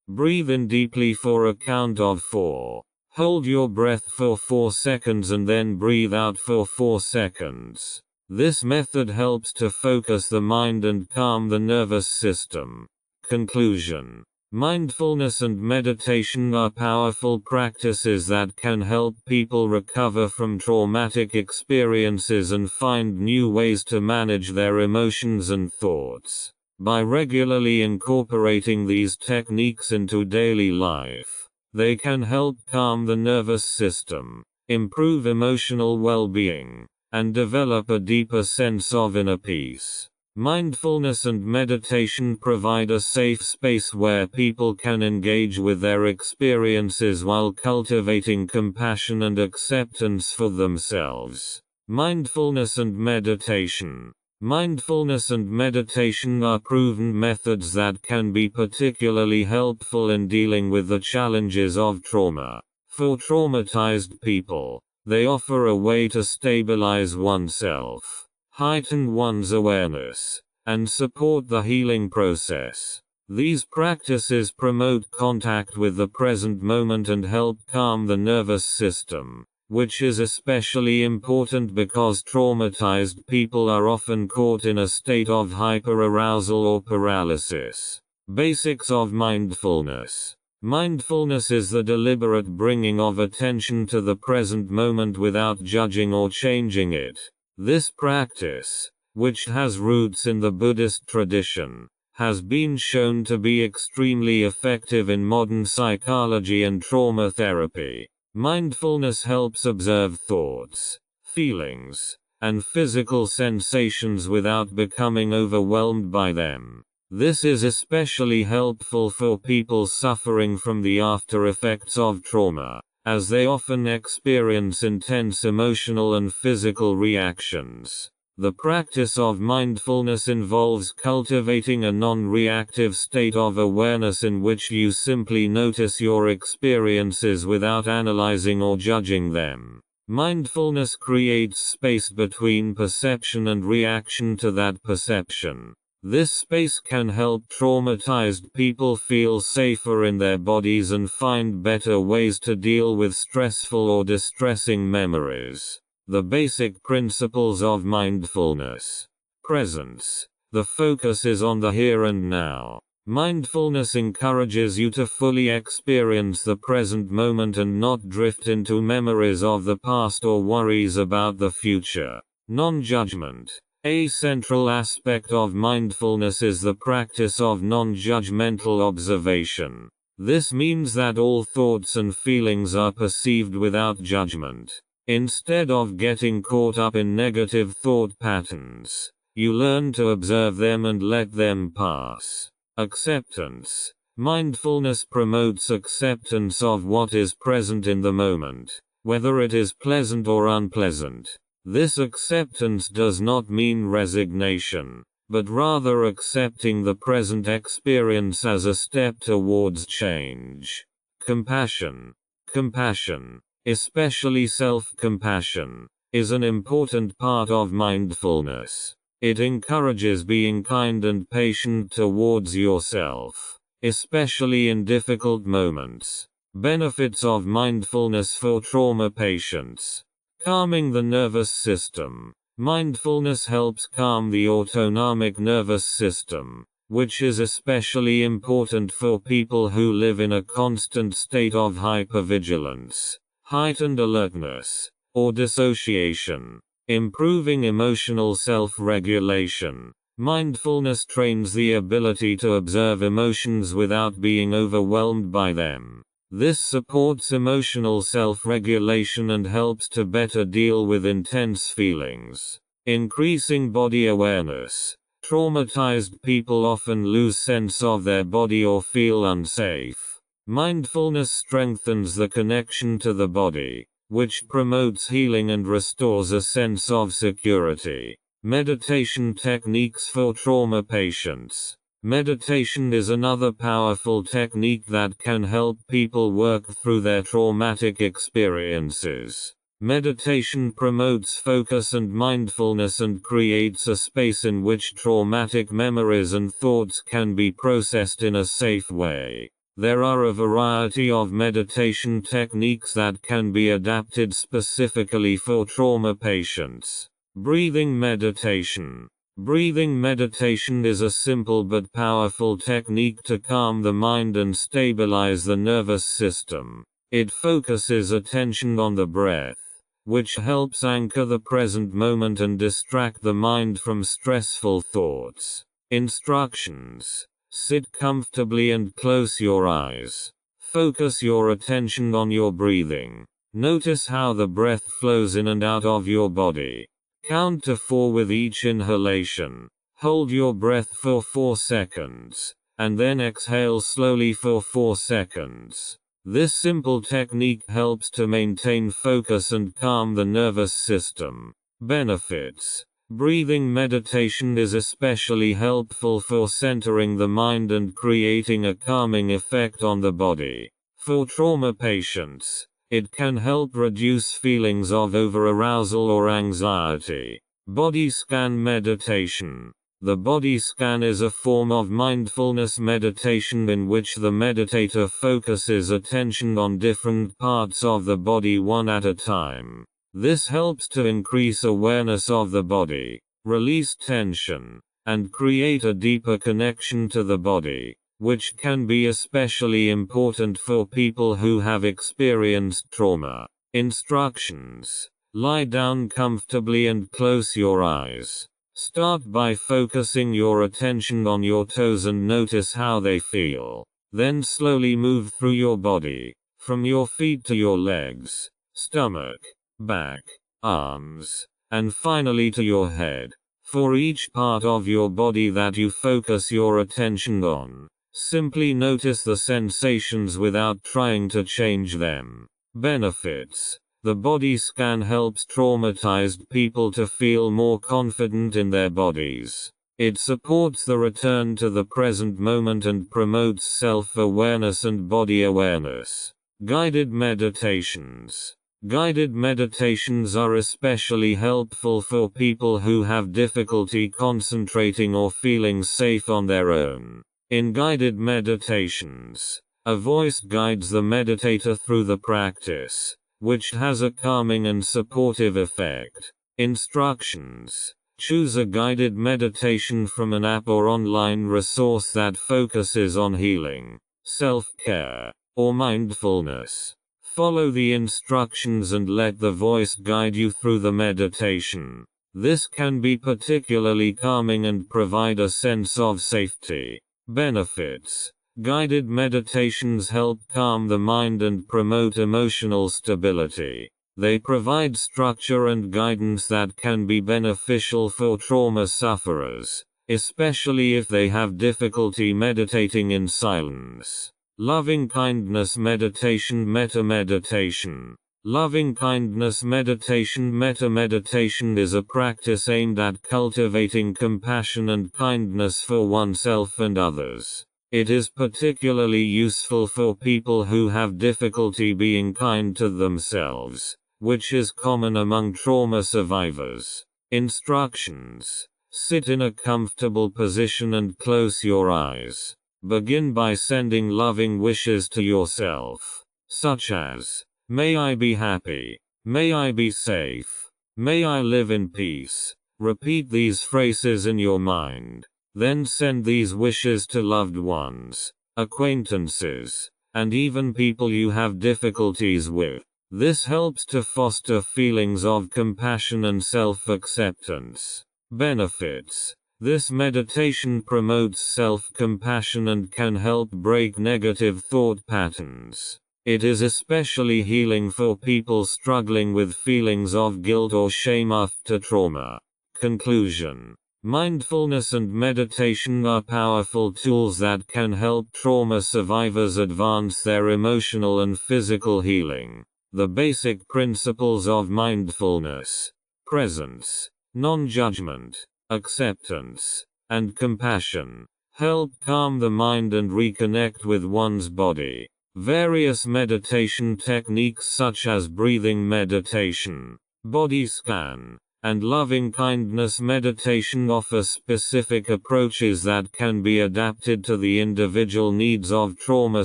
Breathe in deeply for a count of 4. Hold your breath for 4 seconds and then breathe out for 4 seconds. This method helps to focus the mind and calm the nervous system. Conclusion. Mindfulness and meditation are powerful practices that can help people recover from traumatic experiences and find new ways to manage their emotions and thoughts. By regularly incorporating these techniques into daily life, they can help calm the nervous system, improve emotional well-being, and develop a deeper sense of inner peace. Mindfulness and meditation provide a safe space where people can engage with their experiences while cultivating compassion and acceptance for themselves. Mindfulness and meditation. Mindfulness and meditation are proven methods that can be particularly helpful in dealing with the challenges of trauma. For traumatized people, they offer a way to stabilize oneself, heighten one's awareness, and support the healing process. These practices promote contact with the present moment and help calm the nervous system, which is especially important because traumatized people are often caught in a state of hyperarousal or paralysis. Basics of mindfulness. Mindfulness is the deliberate bringing of attention to the present moment without judging or changing it. This practice, which has roots in the Buddhist tradition, has been shown to be extremely effective in modern psychology and trauma therapy. Mindfulness helps observe thoughts, feelings, and physical sensations without becoming overwhelmed by them. This is especially helpful for people suffering from the after effects of trauma, as they often experience intense emotional and physical reactions. The practice of mindfulness involves cultivating a non-reactive state of awareness in which you simply notice your experiences without analyzing or judging them. Mindfulness creates space between perception and reaction to that perception. This space can help traumatized people feel safer in their bodies and find better ways to deal with stressful or distressing memories. The basic principles of mindfulness. Presence. The focus is on the here and now. Mindfulness encourages you to fully experience the present moment and not drift into memories of the past or worries about the future. Non-judgment. A central aspect of mindfulness is the practice of non-judgmental observation. This means that all thoughts and feelings are perceived without judgment. Instead of getting caught up in negative thought patterns, you learn to observe them and let them pass. Acceptance. Mindfulness promotes acceptance of what is present in the moment, whether it is pleasant or unpleasant. This acceptance does not mean resignation, but rather accepting the present experience as a step towards change. Compassion. Compassion, especially self-compassion, is an important part of mindfulness. It encourages being kind and patient towards yourself, especially in difficult moments. Benefits of mindfulness for trauma patients. Calming the nervous system. Mindfulness helps calm the autonomic nervous system, which is especially important for people who live in a constant state of hypervigilance, heightened alertness, or dissociation. Improving emotional self-regulation. Mindfulness trains the ability to observe emotions without being overwhelmed by them. This supports emotional self-regulation and helps to better deal with intense feelings. Increasing body awareness. Traumatized people often lose sense of their body or feel unsafe. Mindfulness strengthens the connection to the body, which promotes healing and restores a sense of security. Meditation techniques for trauma patients. Meditation is another powerful technique that can help people work through their traumatic experiences. Meditation promotes focus and mindfulness and creates a space in which traumatic memories and thoughts can be processed in a safe way. There are a variety of meditation techniques that can be adapted specifically for trauma patients. Breathing meditation. Breathing meditation is a simple but powerful technique to calm the mind and stabilize the nervous system. It focuses attention on the breath, which helps anchor the present moment and distract the mind from stressful thoughts. Instructions: sit comfortably and close your eyes. Focus your attention on your breathing. Notice how the breath flows in and out of your body. Count to 4 with each inhalation. Hold your breath for 4 seconds, and then exhale slowly for 4 seconds. This simple technique helps to maintain focus and calm the nervous system. Benefits: breathing meditation is especially helpful for centering the mind and creating a calming effect on the body. For trauma patients, it can help reduce feelings of over-arousal or anxiety. Body scan meditation. The body scan is a form of mindfulness meditation in which the meditator focuses attention on different parts of the body one at a time. This helps to increase awareness of the body, release tension, and create a deeper connection to the body, which can be especially important for people who have experienced trauma. Instructions: lie down comfortably and close your eyes. Start by focusing your attention on your toes and notice how they feel. Then slowly move through your body, from your feet to your legs, stomach, back, arms, and finally to your head. For each part of your body that you focus your attention on, simply notice the sensations without trying to change them. Benefits: the body scan helps traumatized people to feel more confident in their bodies. It supports the return to the present moment and promotes self-awareness and body awareness. Guided meditations. Guided meditations are especially helpful for people who have difficulty concentrating or feeling safe on their own. In guided meditations, a voice guides the meditator through the practice, which has a calming and supportive effect. Instructions: choose a guided meditation from an app or online resource that focuses on healing, self-care, or mindfulness. Follow the instructions and let the voice guide you through the meditation. This can be particularly calming and provide a sense of safety. Benefits: guided meditations help calm the mind and promote emotional stability. They provide structure and guidance that can be beneficial for trauma sufferers, especially if they have difficulty meditating in silence. Loving kindness meditation metta meditation. Loving kindness meditation metta meditation is a practice aimed at cultivating compassion and kindness for oneself and others. It is particularly useful for people who have difficulty being kind to themselves, which is common among trauma survivors. Instructions: sit in a comfortable position and close your eyes. Begin by sending loving wishes to yourself, such as, may I be happy, may I be safe, may I live in peace. Repeat these phrases in your mind. Then send these wishes to loved ones, acquaintances, and even people you have difficulties with. This helps to foster feelings of compassion and self-acceptance. Benefits: this meditation promotes self-compassion and can help break negative thought patterns. It is especially healing for people struggling with feelings of guilt or shame after trauma. Conclusion: mindfulness and meditation are powerful tools that can help trauma survivors advance their emotional and physical healing. The basic principles of mindfulness: presence, non-judgment, acceptance, and compassion help calm the mind and reconnect with one's body. Various meditation techniques such as breathing meditation, body scan, and loving kindness meditation offer specific approaches that can be adapted to the individual needs of trauma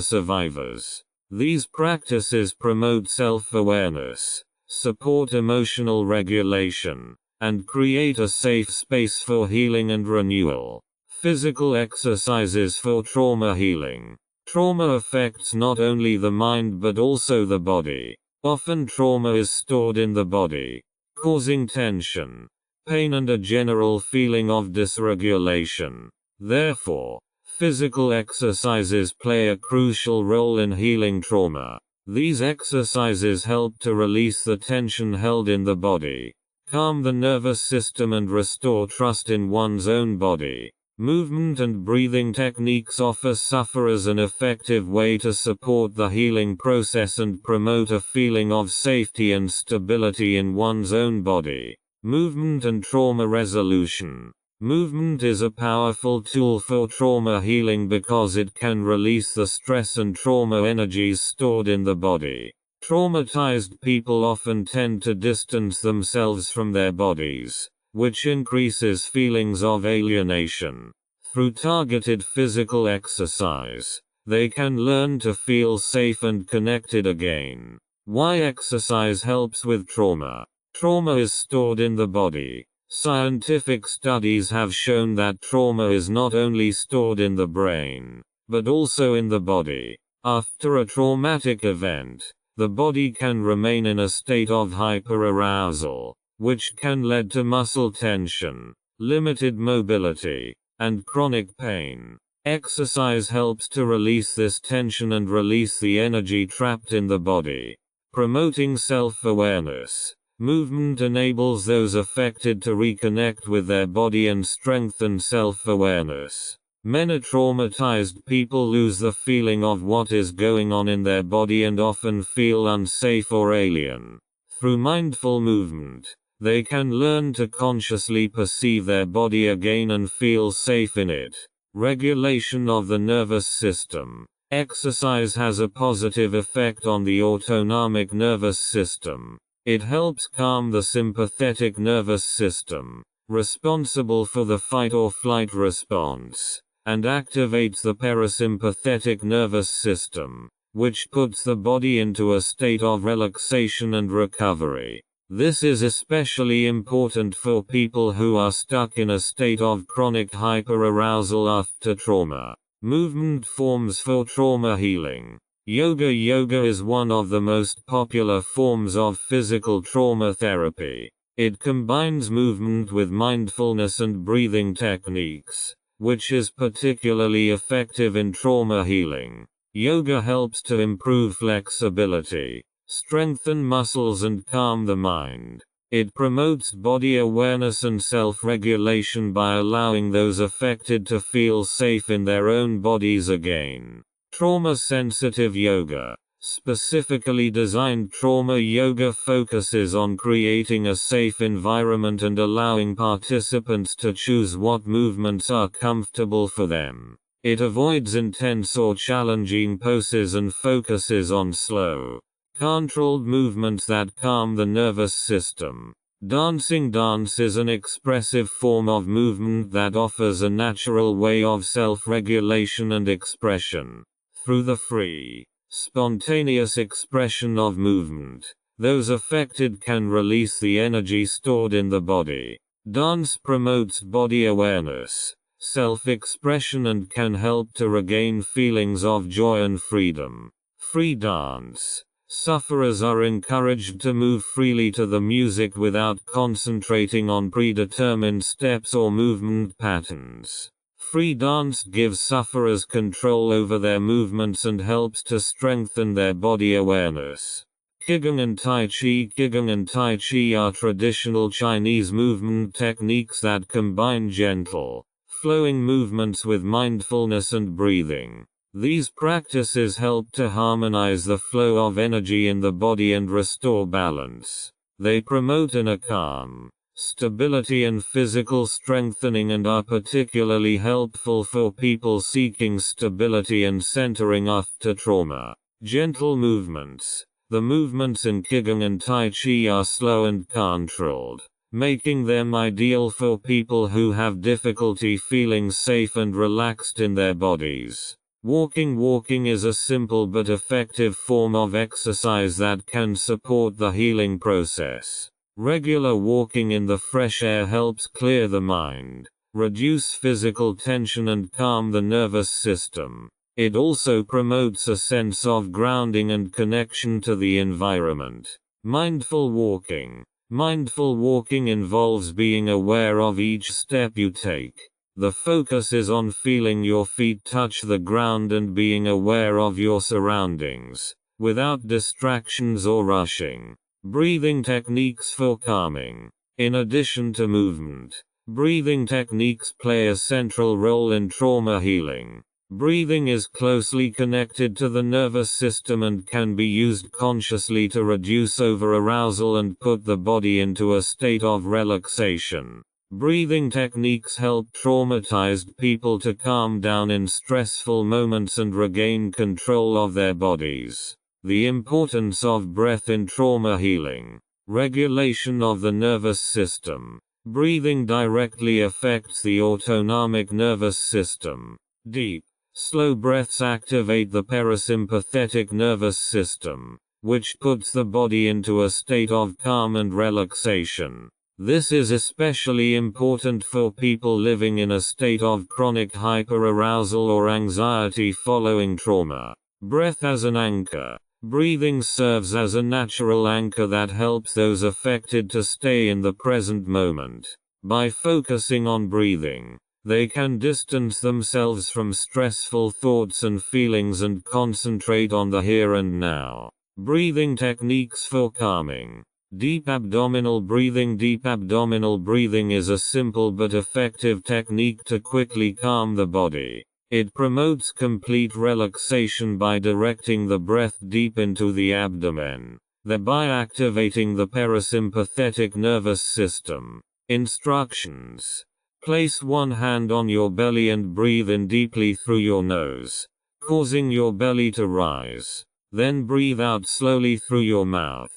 survivors. These practices promote self-awareness, support emotional regulation, and create a safe space for healing and renewal. Physical exercises for trauma healing. Trauma affects not only the mind but also the body. Often trauma is stored in the body, causing tension, pain and a general feeling of dysregulation. Therefore, physical exercises play a crucial role in healing trauma. These exercises help to release the tension held in the body, calm the nervous system and restore trust in one's own body. Movement and breathing techniques offer sufferers an effective way to support the healing process and promote a feeling of safety and stability in one's own body. Movement and trauma resolution. Movement is a powerful tool for trauma healing because it can release the stress and trauma energies stored in the body. Traumatized people often tend to distance themselves from their bodies, which increases feelings of alienation. Through targeted physical exercise, they can learn to feel safe and connected again. Why exercise helps with trauma? Trauma is stored in the body. Scientific studies have shown that trauma is not only stored in the brain, but also in the body. After a traumatic event, the body can remain in a state of hyperarousal, which can lead to muscle tension, limited mobility, and chronic pain. Exercise helps to release this tension and release the energy trapped in the body. Promoting self-awareness. Movement enables those affected to reconnect with their body and strengthen self-awareness. Many traumatized people lose the feeling of what is going on in their body and often feel unsafe or alien. Through mindful movement, they can learn to consciously perceive their body again and feel safe in it. Regulation of the nervous system. Exercise has a positive effect on the autonomic nervous system. It helps calm the sympathetic nervous system, responsible for the fight or flight response, and activates the parasympathetic nervous system, which puts the body into a state of relaxation and recovery. This is especially important for people who are stuck in a state of chronic hyperarousal after trauma. Movement forms for trauma healing. Yoga is one of the most popular forms of physical trauma therapy. It combines movement with mindfulness and breathing techniques, which is particularly effective in trauma healing. Yoga helps to improve flexibility, strengthen muscles and calm the mind. It promotes body awareness and self-regulation by allowing those affected to feel safe in their own bodies again. Trauma-sensitive yoga. Specifically designed trauma yoga focuses on creating a safe environment and allowing participants to choose what movements are comfortable for them. It avoids intense or challenging poses and focuses on slow, controlled movements that calm the nervous system. Dancing. Dance is an expressive form of movement that offers a natural way of self-regulation and expression. Through the free, spontaneous expression of movement, those affected can release the energy stored in the body. Dance promotes body awareness, self-expression and can help to regain feelings of joy and freedom. Free dance. Sufferers are encouraged to move freely to the music without concentrating on predetermined steps or movement patterns. Free dance gives sufferers control over their movements and helps to strengthen their body awareness. Qigong and Tai Chi. Qigong and Tai Chi are traditional Chinese movement techniques that combine gentle, flowing movements with mindfulness and breathing. These practices help to harmonize the flow of energy in the body and restore balance. They promote inner calm, stability and physical strengthening and are particularly helpful for people seeking stability and centering after trauma. Gentle movements. The movements in Qigong and Tai Chi are slow and controlled, making them ideal for people who have difficulty feeling safe and relaxed in their bodies. Walking is a simple but effective form of exercise that can support the healing process. Regular walking in the fresh air helps clear the mind, reduce physical tension and calm the nervous system. It also promotes a sense of grounding and connection to the environment. Mindful walking. Mindful walking involves being aware of each step you take. The focus is on feeling your feet touch the ground and being aware of your surroundings, without distractions or rushing. Breathing techniques for calming. In addition to movement, breathing techniques play a central role in trauma healing. Breathing is closely connected to the nervous system and can be used consciously to reduce over-arousal and put the body into a state of relaxation. Breathing techniques help traumatized people to calm down in stressful moments and regain control of their bodies. The importance of breath in trauma healing. Regulation of the nervous system. Breathing directly affects the autonomic nervous system. Deep, slow breaths activate the parasympathetic nervous system, which puts the body into a state of calm and relaxation. This is especially important for people living in a state of chronic hyperarousal or anxiety following trauma. Breath as an anchor. Breathing serves as a natural anchor that helps those affected to stay in the present moment. By focusing on breathing, they can distance themselves from stressful thoughts and feelings and concentrate on the here and now. Breathing techniques for calming. Deep abdominal breathing. Deep abdominal breathing is a simple but effective technique to quickly calm the body. It promotes complete relaxation by directing the breath deep into the abdomen, thereby activating the parasympathetic nervous system. Instructions. Place one hand on your belly and breathe in deeply through your nose, causing your belly to rise. Then breathe out slowly through your mouth,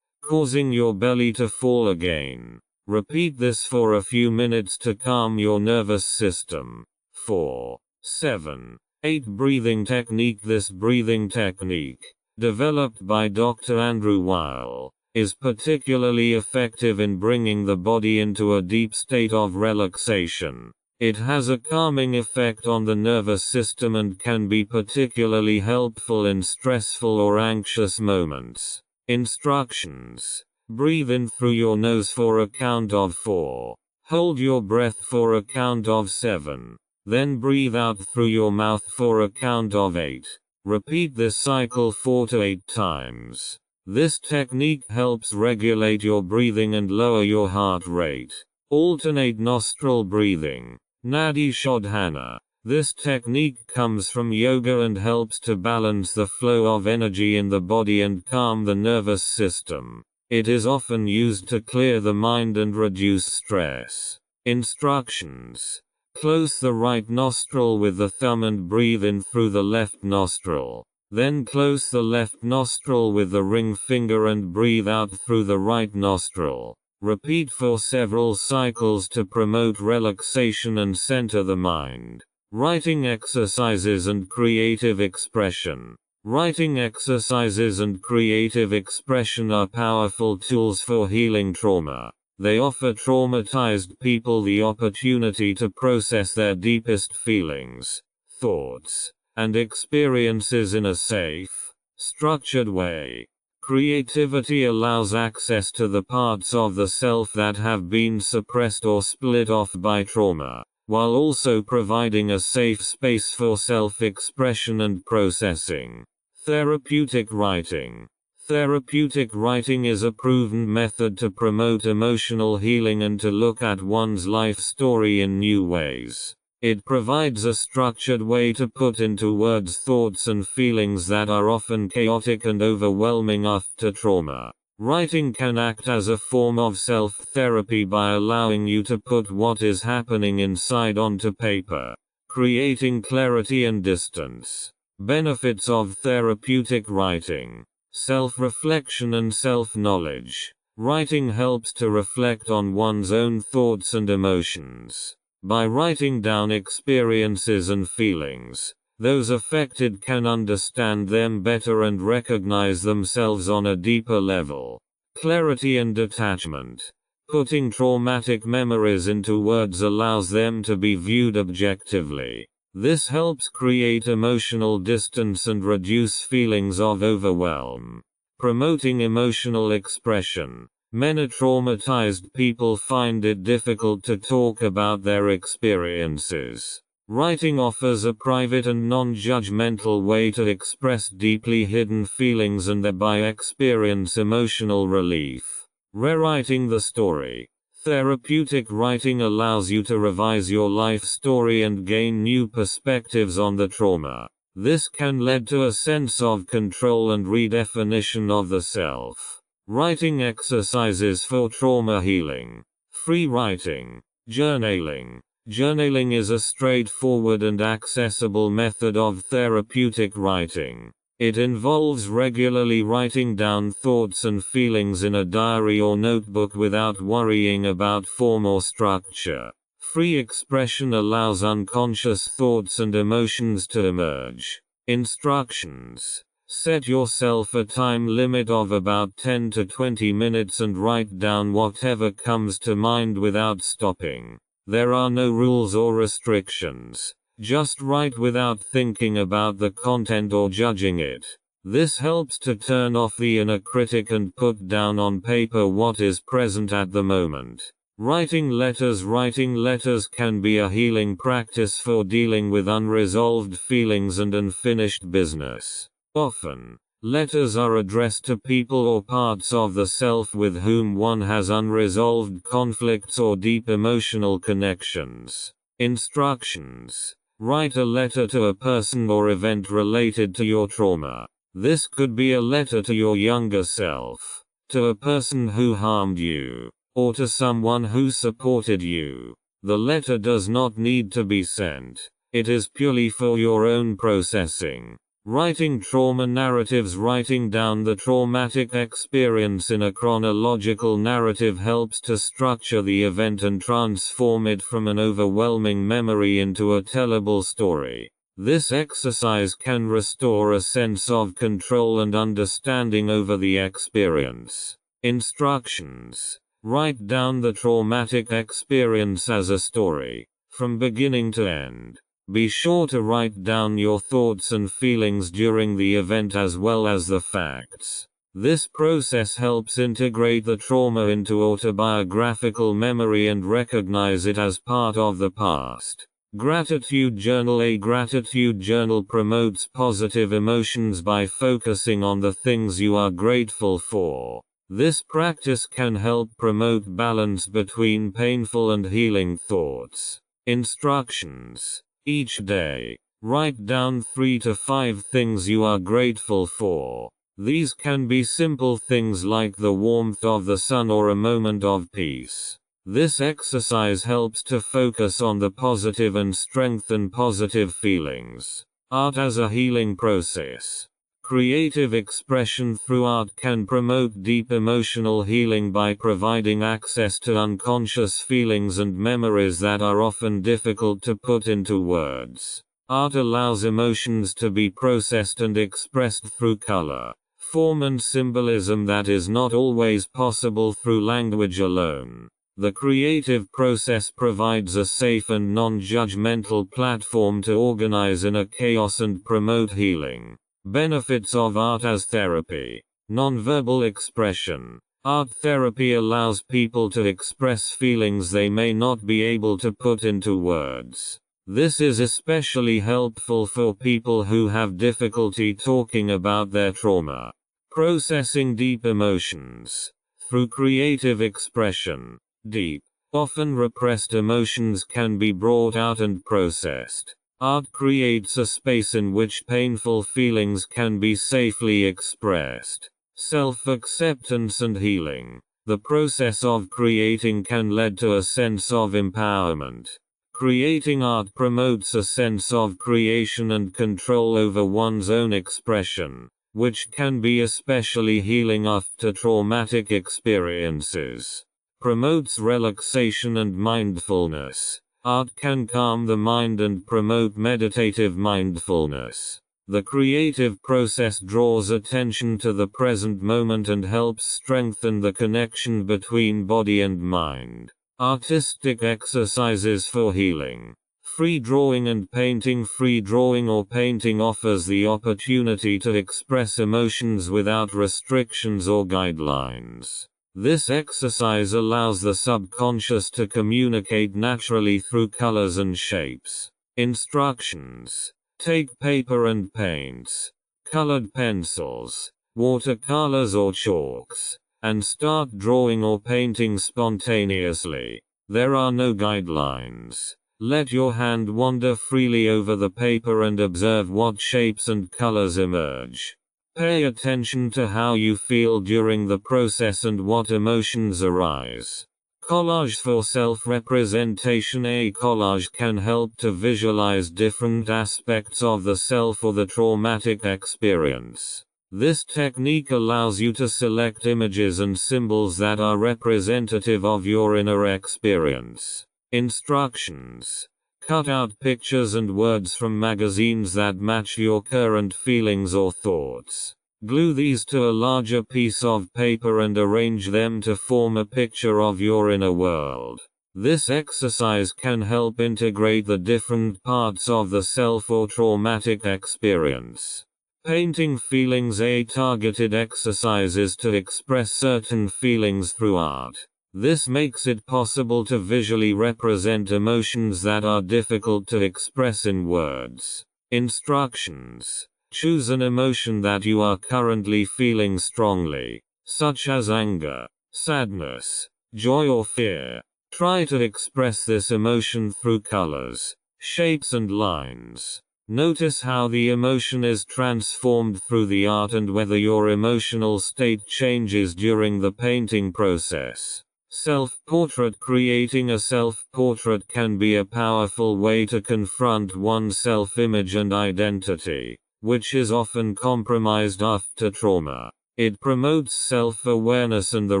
causing your belly to fall again. Repeat this for a few minutes to calm your nervous system. 4, 7, 8 breathing technique. This breathing technique, developed by Dr. Andrew Weil, is particularly effective in bringing the body into a deep state of relaxation. It has a calming effect on the nervous system and can be particularly helpful in stressful or anxious moments. Instructions. Breathe in through your nose for a count of 4. Hold your breath for a count of 7. Then breathe out through your mouth for a count of 8. Repeat this cycle 4 to 8 times. This technique helps regulate your breathing and lower your heart rate. Alternate nostril breathing. Nadi Shodhana. This technique comes from yoga and helps to balance the flow of energy in the body and calm the nervous system. It is often used to clear the mind and reduce stress. Instructions. Close the right nostril with the thumb and breathe in through the left nostril. Then close the left nostril with the ring finger and breathe out through the right nostril. Repeat for several cycles to promote relaxation and center the mind. Writing exercises and creative expression. Writing exercises and creative expression are powerful tools for healing trauma. They offer traumatized people the opportunity to process their deepest feelings, thoughts, and experiences in a safe, structured way. Creativity allows access to the parts of the self that have been suppressed or split off by trauma, while also providing a safe space for self-expression and processing. Therapeutic writing. Therapeutic writing is a proven method to promote emotional healing and to look at one's life story in new ways. It provides a structured way to put into words thoughts and feelings that are often chaotic and overwhelming after trauma. Writing can act as a form of self-therapy by allowing you to put what is happening inside onto paper, creating clarity and distance. Benefits of therapeutic writing. Self-reflection and self-knowledge. Writing helps to reflect on one's own thoughts and emotions. By writing down experiences and feelings, those affected can understand them better and recognize themselves on a deeper level. Clarity and detachment. Putting traumatic memories into words allows them to be viewed objectively. This helps create emotional distance and reduce feelings of overwhelm. Promoting emotional expression. Many traumatized people find it difficult to talk about their experiences. Writing offers a private and non-judgmental way to express deeply hidden feelings and thereby experience emotional relief. Rewriting the story. Therapeutic writing allows you to revise your life story and gain new perspectives on the trauma. This can lead to a sense of control and redefinition of the self. Writing exercises for trauma healing. Free writing. Journaling. Journaling is a straightforward and accessible method of therapeutic writing. It involves regularly writing down thoughts and feelings in a diary or notebook without worrying about form or structure. Free expression allows unconscious thoughts and emotions to emerge. Instructions. Set yourself a time limit of about 10 to 20 minutes and write down whatever comes to mind without stopping. There are no rules or restrictions. Just write without thinking about the content or judging it. This helps to turn off the inner critic and put down on paper what is present at the moment. Writing letters. Writing letters can be a healing practice for dealing with unresolved feelings and unfinished business. Often, letters are addressed to people or parts of the self with whom one has unresolved conflicts or deep emotional connections. Instructions. Write a letter to a person or event related to your trauma. This could be a letter to your younger self, to a person who harmed you, or to someone who supported you. The letter does not need to be sent. It is purely for your own processing. Writing trauma narratives. Writing down the traumatic experience in a chronological narrative helps to structure the event and transform it from an overwhelming memory into a tellable story. This exercise can restore a sense of control and understanding over the experience. Instructions. Write down the traumatic experience as a story, from beginning to end. Be sure to write down your thoughts and feelings during the event as well as the facts. This process helps integrate the trauma into autobiographical memory and recognize it as part of the past. Gratitude journal. A gratitude journal promotes positive emotions by focusing on the things you are grateful for. This practice can help promote balance between painful and healing thoughts. Instructions. Each day, write down 3 to 5 things you are grateful for. These can be simple things like the warmth of the sun or a moment of peace. This exercise helps to focus on the positive and strengthen positive feelings. Art as a healing process. Creative expression through art can promote deep emotional healing by providing access to unconscious feelings and memories that are often difficult to put into words. Art allows emotions to be processed and expressed through color, form and symbolism that is not always possible through language alone. The creative process provides a safe and non-judgmental platform to organize inner chaos and promote healing. Benefits of art as therapy. Nonverbal expression. Art therapy allows people to express feelings they may not be able to put into words. This is especially helpful for people who have difficulty talking about their trauma. Processing deep emotions. Through creative expression, deep, often repressed emotions can be brought out and processed. Art creates a space in which painful feelings can be safely expressed. Self-acceptance and healing. The process of creating can lead to a sense of empowerment. Creating art promotes a sense of creation and control over one's own expression, which can be especially healing after traumatic experiences. Promotes relaxation and mindfulness. Art can calm the mind and promote meditative mindfulness. The creative process draws attention to the present moment and helps strengthen the connection between body and mind. Artistic exercises for healing. Free drawing and painting. Free drawing or painting offers the opportunity to express emotions without restrictions or guidelines. This exercise allows the subconscious to communicate naturally through colors and shapes. Instructions. Take paper and paints, colored pencils, watercolors or chalks, and start drawing or painting spontaneously. There are no guidelines. Let your hand wander freely over the paper and observe what shapes and colors emerge. Pay attention to how you feel during the process and what emotions arise. Collage for self-representation. A collage can help to visualize different aspects of the self or the traumatic experience. This technique allows you to select images and symbols that are representative of your inner experience. Instructions. Cut out pictures and words from magazines that match your current feelings or thoughts. Glue these to a larger piece of paper and arrange them to form a picture of your inner world. This exercise can help integrate the different parts of the self or traumatic experience. Painting feelings. A targeted exercise is to express certain feelings through art. This makes it possible to visually represent emotions that are difficult to express in words. Instructions. Choose an emotion that you are currently feeling strongly, such as anger, sadness, joy or fear. Try to express this emotion through colors, shapes and lines. Notice how the emotion is transformed through the art and whether your emotional state changes during the painting process. Self-portrait. Creating a self-portrait can be a powerful way to confront one's self-image and identity, which is often compromised after trauma. It promotes self-awareness and the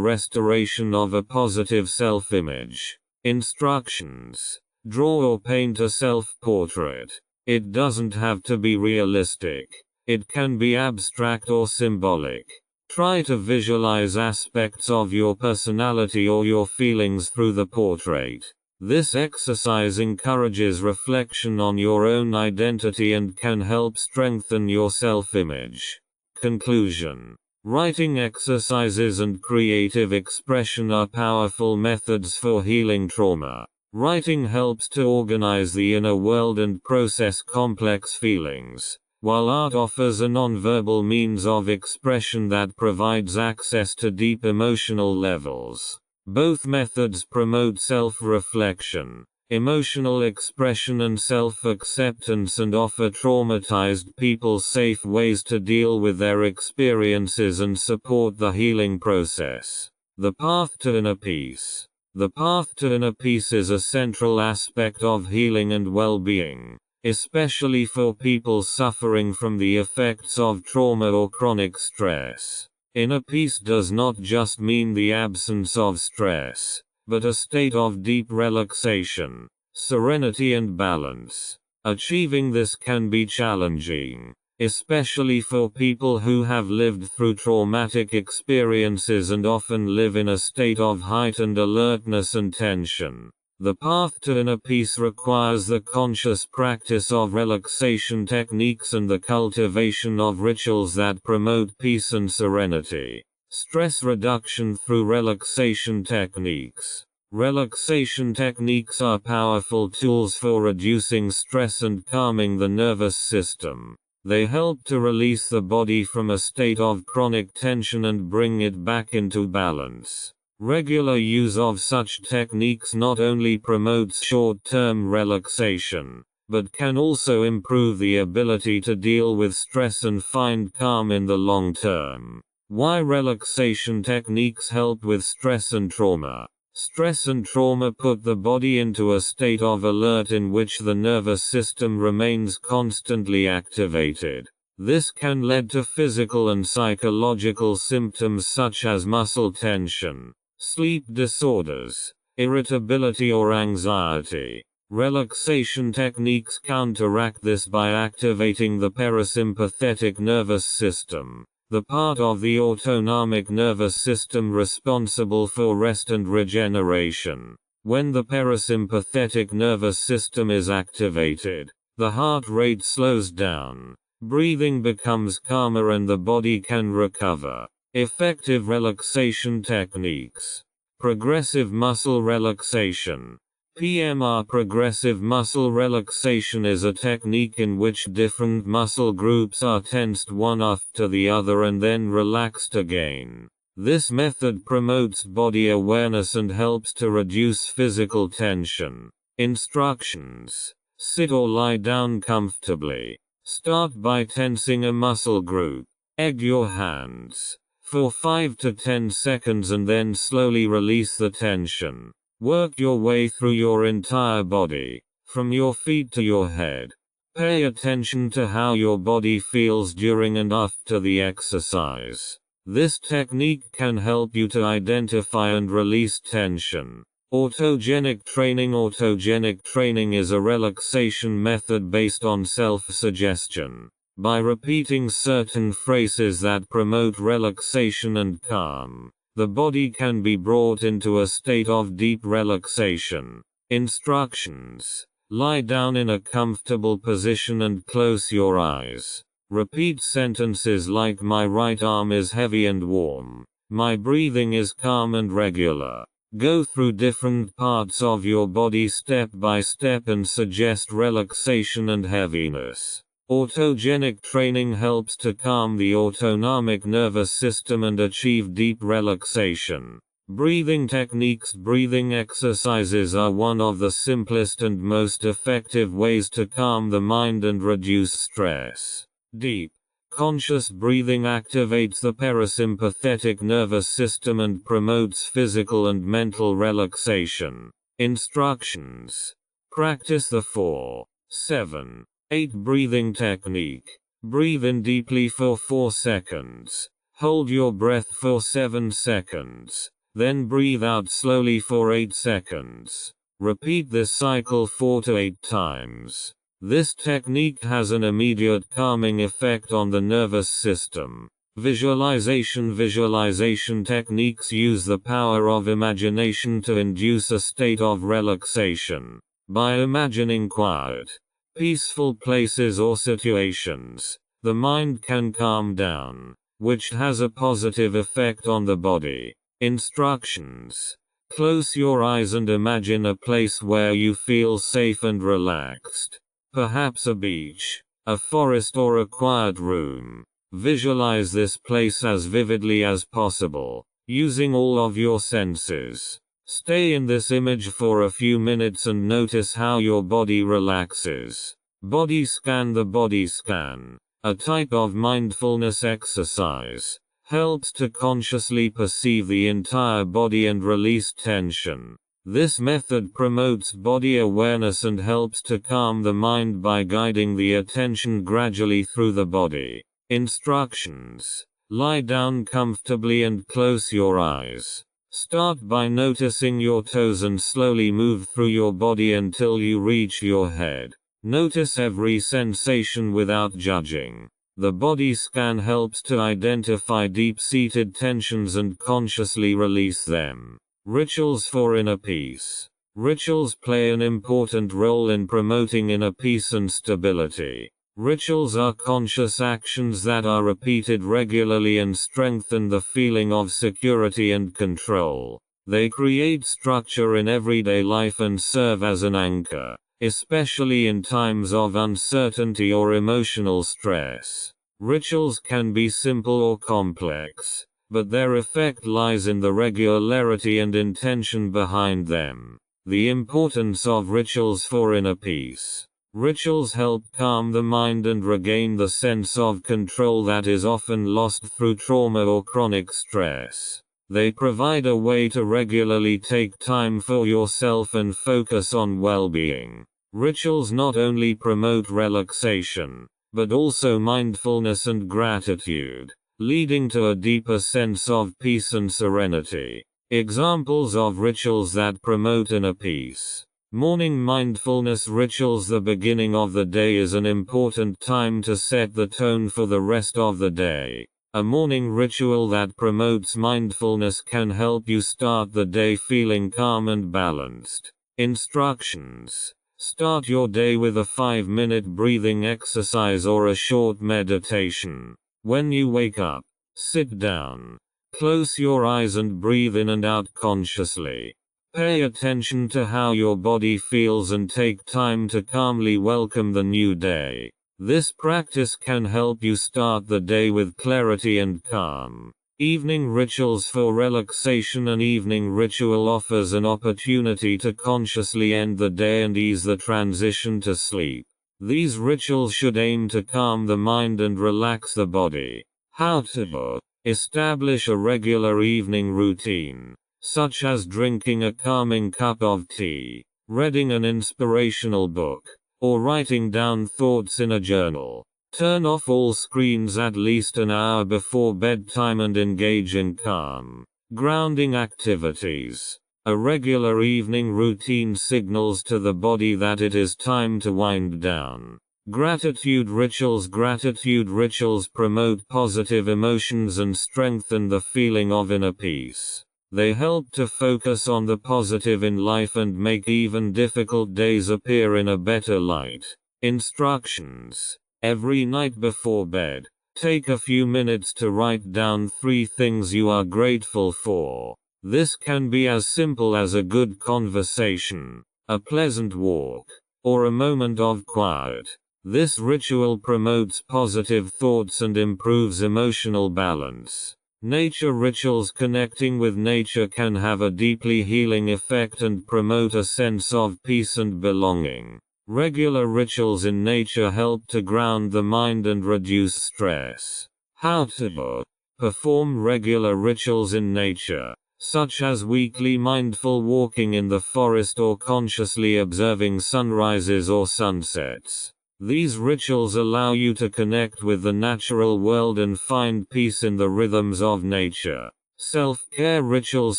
restoration of a positive self-image. Instructions. Draw or paint a self-portrait. It doesn't have to be realistic. It can be abstract or symbolic. Try to visualize aspects of your personality or your feelings through the portrait. This exercise encourages reflection on your own identity and can help strengthen your self-image. Conclusion. Writing exercises and creative expression are powerful methods for healing trauma. Writing helps to organize the inner world and process complex feelings, while art offers a nonverbal means of expression that provides access to deep emotional levels. Both methods promote self-reflection, emotional expression and self-acceptance and offer traumatized people safe ways to deal with their experiences and support the healing process. The path to inner peace. The path to inner peace is a central aspect of healing and well-being, especially for people suffering from the effects of trauma or chronic stress. Inner peace does not just mean the absence of stress, but a state of deep relaxation, serenity and balance. Achieving this can be challenging, especially for people who have lived through traumatic experiences and often live in a state of heightened alertness and tension. The path to inner peace requires the conscious practice of relaxation techniques and the cultivation of rituals that promote peace and serenity. Stress reduction through relaxation techniques. Relaxation techniques are powerful tools for reducing stress and calming the nervous system. They help to release the body from a state of chronic tension and bring it back into balance. Regular use of such techniques not only promotes short-term relaxation, but can also improve the ability to deal with stress and find calm in the long term. Why relaxation techniques help with stress and trauma? Stress and trauma put the body into a state of alert in which the nervous system remains constantly activated. This can lead to physical and psychological symptoms such as muscle tension, sleep disorders, irritability or anxiety. Relaxation techniques counteract this by activating the parasympathetic nervous system, the part of the autonomic nervous system responsible for rest and regeneration. When the parasympathetic nervous system is activated, the heart rate slows down, breathing becomes calmer, and the body can recover. Effective relaxation techniques. Progressive muscle relaxation. PMR. Progressive muscle relaxation is a technique in which different muscle groups are tensed one after the other and then relaxed again. This method promotes body awareness and helps to reduce physical tension. Instructions. Sit or lie down comfortably. Start by tensing a muscle group. Egg your hands for 5 to 10 seconds and then slowly release the tension. Work your way through your entire body, from your feet to your head. Pay attention to how your body feels during and after the exercise. This technique can help you to identify and release tension. Autogenic training. Autogenic training is a relaxation method based on self-suggestion. By repeating certain phrases that promote relaxation and calm, the body can be brought into a state of deep relaxation. Instructions. Lie down in a comfortable position and close your eyes. Repeat sentences like my right arm is heavy and warm. My breathing is calm and regular. Go through different parts of your body step by step and suggest relaxation and heaviness. Autogenic training helps to calm the autonomic nervous system and achieve deep relaxation. Breathing techniques. Breathing exercises are one of the simplest and most effective ways to calm the mind and reduce stress. Deep, conscious breathing activates the parasympathetic nervous system and promotes physical and mental relaxation. Instructions. Practice the 4, 7, 8 breathing technique. Breathe in deeply for 4 seconds. Hold your breath for 7 seconds. Then breathe out slowly for 8 seconds. Repeat this cycle 4 to 8 times. This technique has an immediate calming effect on the nervous system. Visualization. Visualization techniques use the power of imagination to induce a state of relaxation. By imagining quiet, peaceful places or situations, the mind can calm down, which has a positive effect on the body. Instructions. Close your eyes and imagine a place where you feel safe and relaxed. Perhaps a beach, a forest, or a quiet room. Visualize this place as vividly as possible, using all of your senses. Stay in this image for a few minutes and notice how your body relaxes. Body scan. The body scan, a type of mindfulness exercise, helps to consciously perceive the entire body and release tension. This method promotes body awareness and helps to calm the mind by guiding the attention gradually through the body. Instructions. Lie down comfortably and close your eyes. Start by noticing your toes and slowly move through your body until you reach your head. Notice every sensation without judging. The body scan helps to identify deep-seated tensions and consciously release them. Rituals for inner peace. Rituals play an important role in promoting inner peace and stability. Rituals are conscious actions that are repeated regularly and strengthen the feeling of security and control. They create structure in everyday life and serve as an anchor, especially in times of uncertainty or emotional stress. Rituals can be simple or complex, but their effect lies in the regularity and intention behind them. The importance of rituals for inner peace. Rituals help calm the mind and regain the sense of control that is often lost through trauma or chronic stress. They provide a way to regularly take time for yourself and focus on well-being. Rituals not only promote relaxation, but also mindfulness and gratitude, leading to a deeper sense of peace and serenity. Examples of rituals that promote inner peace. Morning mindfulness rituals. The beginning of the day is an important time to set the tone for the rest of the day. A morning ritual that promotes mindfulness can help you start the day feeling calm and balanced. Instructions. Start your day with a 5-minute breathing exercise or a short meditation. When you wake up, sit down. Close your eyes and breathe in and out consciously. Pay attention to how your body feels and take time to calmly welcome the new day. This practice can help you start the day with clarity and calm. Evening rituals for relaxation. An evening ritual offers an opportunity to consciously end the day and ease the transition to sleep. These rituals should aim to calm the mind and relax the body. How to establish a regular evening routine, such as drinking a calming cup of tea, reading an inspirational book, or writing down thoughts in a journal. Turn off all screens at least an hour before bedtime and engage in calm, grounding activities. A regular evening routine signals to the body that it is time to wind down. Gratitude rituals. Gratitude rituals promote positive emotions and strengthen the feeling of inner peace. They help to focus on the positive in life and make even difficult days appear in a better light. Instructions. Every night before bed, take a few minutes to write down 3 things you are grateful for. This can be as simple as a good conversation, a pleasant walk, or a moment of quiet. This ritual promotes positive thoughts and improves emotional balance. Nature rituals. Connecting with nature can have a deeply healing effect and promote a sense of peace and belonging. Regular rituals in nature help to ground the mind and reduce stress. How to perform regular rituals in nature, such as weekly mindful walking in the forest or consciously observing sunrises or sunsets. These rituals allow you to connect with the natural world and find peace in the rhythms of nature. Self-care rituals.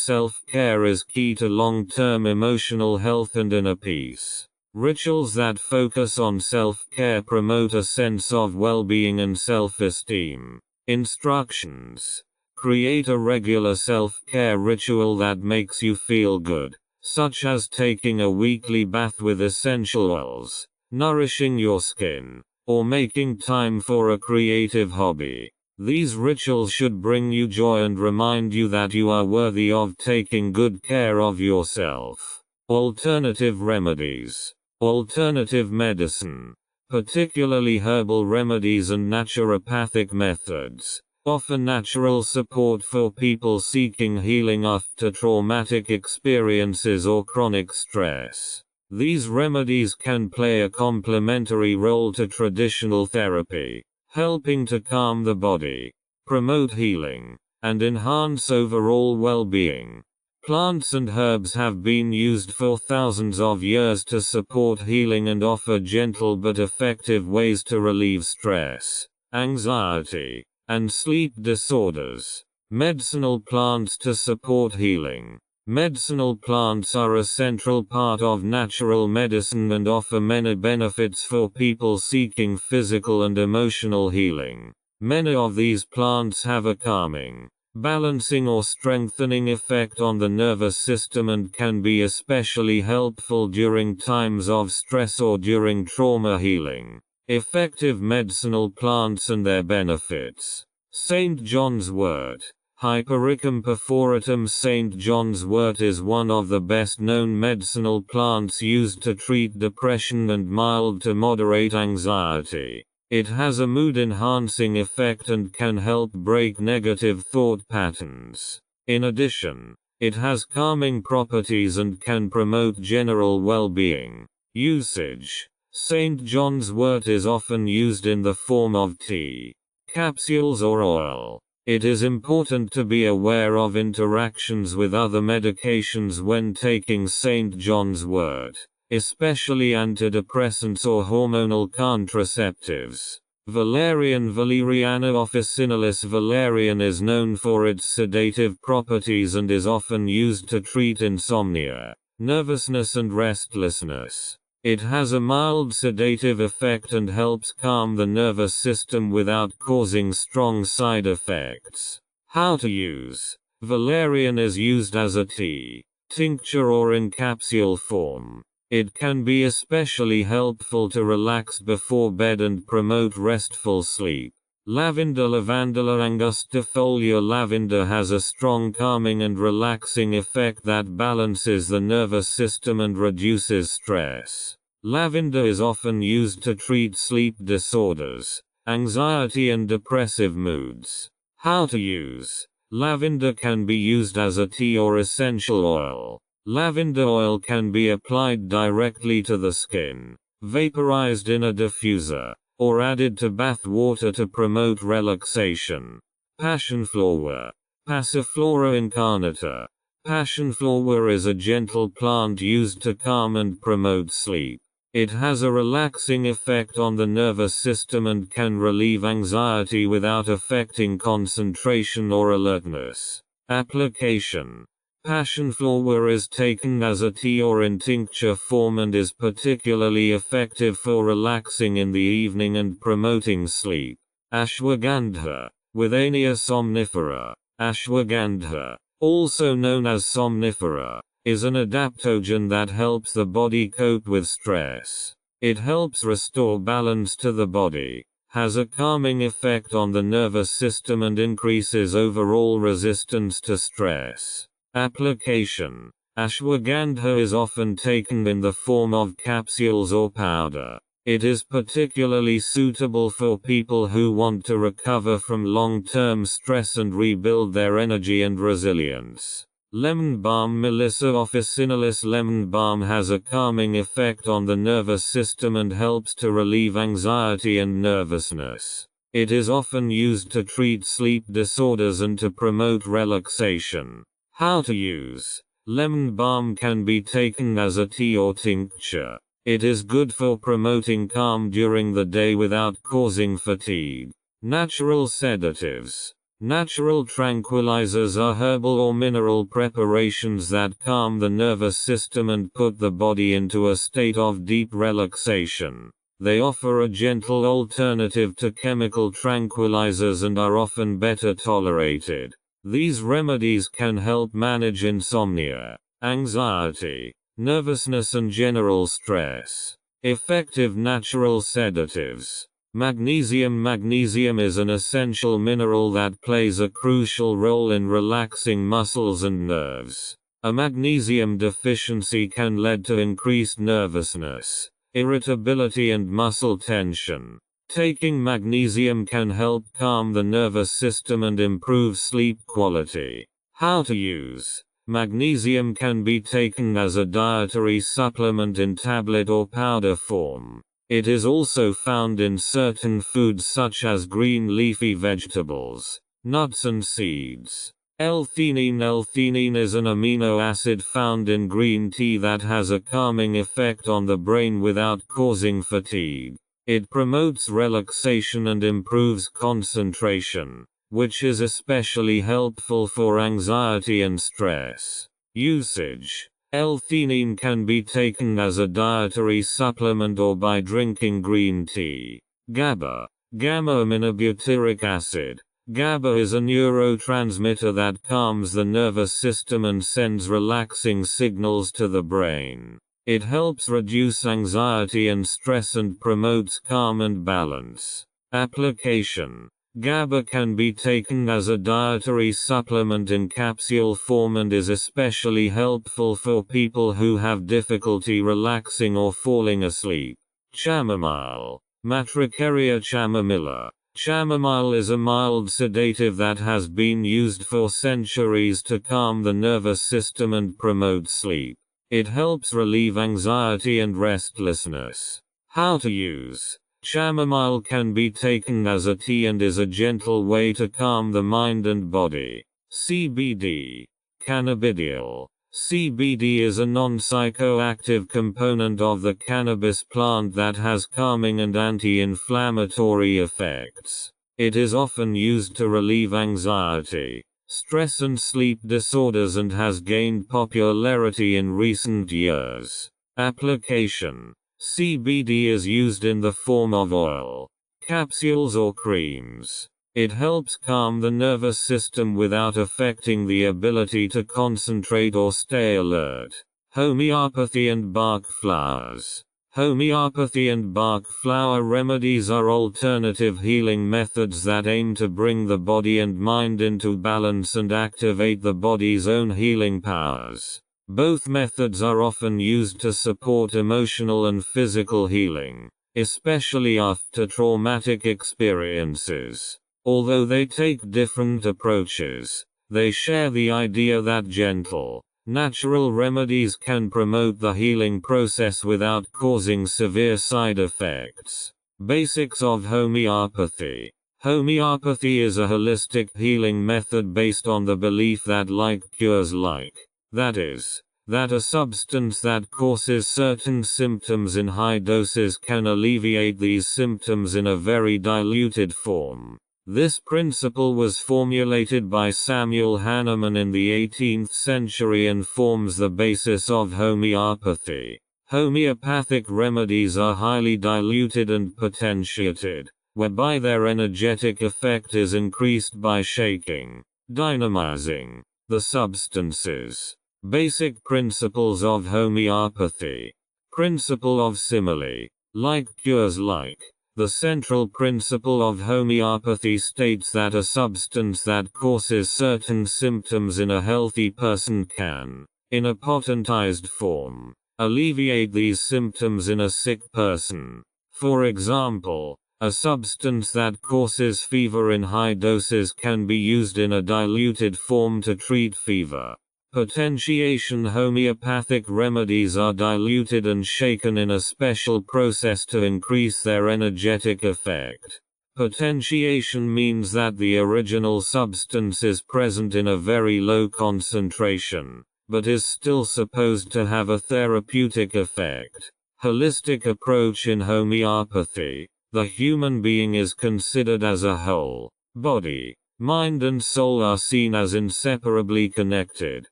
Self-care is key to long-term emotional health and inner peace. Rituals that focus on self-care promote a sense of well-being and self-esteem. Instructions. Create a regular self-care ritual that makes you feel good, such as taking a weekly bath with essential oils, nourishing your skin, or making time for a creative hobby. These rituals should bring you joy and remind you that you are worthy of taking good care of yourself. Alternative remedies. Alternative medicine, particularly herbal remedies and naturopathic methods, offer natural support for people seeking healing after traumatic experiences or chronic stress. These remedies can play a complementary role to traditional therapy, helping to calm the body, promote healing, and enhance overall well-being. Plants and herbs have been used for thousands of years to support healing and offer gentle but effective ways to relieve stress, anxiety, and sleep disorders. Medicinal plants to support healing. Medicinal plants are a central part of natural medicine and offer many benefits for people seeking physical and emotional healing. Many of these plants have a calming, balancing or strengthening effect on the nervous system and can be especially helpful during times of stress or during trauma healing. Effective medicinal plants and their benefits. St. John's wort. Hypericum perforatum. St. John's wort is one of the best-known medicinal plants used to treat depression and mild to moderate anxiety. It has a mood-enhancing effect and can help break negative thought patterns. In addition, it has calming properties and can promote general well-being. Usage. St. John's wort is often used in the form of tea, capsules or oil. It is important to be aware of interactions with other medications when taking St. John's wort, especially antidepressants or hormonal contraceptives. Valerian. Valeriana officinalis. Valerian is known for its sedative properties and is often used to treat insomnia, nervousness and restlessness. It has a mild sedative effect and helps calm the nervous system without causing strong side effects. How to use. Valerian is used as a tea, tincture or in capsule form. It can be especially helpful to relax before bed and promote restful sleep. Lavender Lavandula angustifolia. Lavender has a strong calming and relaxing effect that balances the nervous system and reduces stress. Lavender is often used to treat sleep disorders, anxiety and depressive moods. How to use. Lavender can be used as a tea or essential oil. Lavender oil can be applied directly to the skin, vaporized in a diffuser, or added to bath water to promote relaxation. Passionflower. Passiflora incarnata. Passionflower is a gentle plant used to calm and promote sleep. It has a relaxing effect on the nervous system and can relieve anxiety without affecting concentration or alertness. Application. Passionflower is taken as a tea or in tincture form and is particularly effective for relaxing in the evening and promoting sleep. Ashwagandha. Withania somnifera. Ashwagandha, also known as somnifera, is an adaptogen that helps the body cope with stress. It helps restore balance to the body, has a calming effect on the nervous system and increases overall resistance to stress. Application. Ashwagandha is often taken in the form of capsules or powder. It is particularly suitable for people who want to recover from long-term stress and rebuild their energy and resilience. Lemon balm. Melissa officinalis. Lemon balm has a calming effect on the nervous system and helps to relieve anxiety and nervousness. It is often used to treat sleep disorders and to promote relaxation. How to use. Lemon balm can be taken as a tea or tincture. It is good for promoting calm during the day without causing fatigue. Natural sedatives. Natural tranquilizers are herbal or mineral preparations that calm the nervous system and put the body into a state of deep relaxation. They offer a gentle alternative to chemical tranquilizers and are often better tolerated. These remedies can help manage insomnia, anxiety, nervousness and general stress. Effective natural sedatives. Magnesium. Magnesium is an essential mineral that plays a crucial role in relaxing muscles and nerves. A magnesium deficiency can lead to increased nervousness, irritability and muscle tension. Taking magnesium can help calm the nervous system and improve sleep quality. How to use. Magnesium can be taken as a dietary supplement in tablet or powder form. It is also found in certain foods such as green leafy vegetables, nuts and seeds. L-theanine. L-theanine is an amino acid found in green tea that has a calming effect on the brain without causing fatigue. It promotes relaxation and improves concentration, which is especially helpful for anxiety and stress. Usage. L-theanine can be taken as a dietary supplement or by drinking green tea. GABA. Gamma-aminobutyric acid. GABA is a neurotransmitter that calms the nervous system and sends relaxing signals to the brain. It helps reduce anxiety and stress and promotes calm and balance. Application. GABA can be taken as a dietary supplement in capsule form and is especially helpful for people who have difficulty relaxing or falling asleep. Chamomile. Matricaria chamomilla. Chamomile is a mild sedative that has been used for centuries to calm the nervous system and promote sleep. It helps relieve anxiety and restlessness. How to use. Chamomile can be taken as a tea and is a gentle way to calm the mind and body. CBD. Cannabidiol. CBD is a non-psychoactive component of the cannabis plant that has calming and anti-inflammatory effects. It is often used to relieve anxiety, stress and sleep disorders and has gained popularity in recent years. Application: CBD is used in the form of oil, capsules or creams. It helps calm the nervous system without affecting the ability to concentrate or stay alert. Homeopathy and Bach flowers. Homeopathy and Bach flower remedies are alternative healing methods that aim to bring the body and mind into balance and activate the body's own healing powers. Both methods are often used to support emotional and physical healing, especially after traumatic experiences. Although they take different approaches, they share the idea that gentle, natural remedies can promote the healing process without causing severe side effects. Basics of homeopathy. Homeopathy is a holistic healing method based on the belief that like cures like. That is, that a substance that causes certain symptoms in high doses can alleviate these symptoms in a very diluted form. This principle was formulated by Samuel Hahnemann in the 18th century and forms the basis of homeopathy. Homeopathic remedies are highly diluted and potentiated, whereby their energetic effect is increased by shaking, dynamizing, the substances. Basic principles of homeopathy. Principle of simile. Like cures like. The central principle of homeopathy states that a substance that causes certain symptoms in a healthy person can, in a potentized form, alleviate these symptoms in a sick person. For example, a substance that causes fever in high doses can be used in a diluted form to treat fever. Potentiation. Homeopathic remedies are diluted and shaken in a special process to increase their energetic effect. Potentiation means that the original substance is present in a very low concentration, but is still supposed to have a therapeutic effect. Holistic approach. In homeopathy, the human being is considered as a whole. Body, mind and soul are seen as inseparably connected.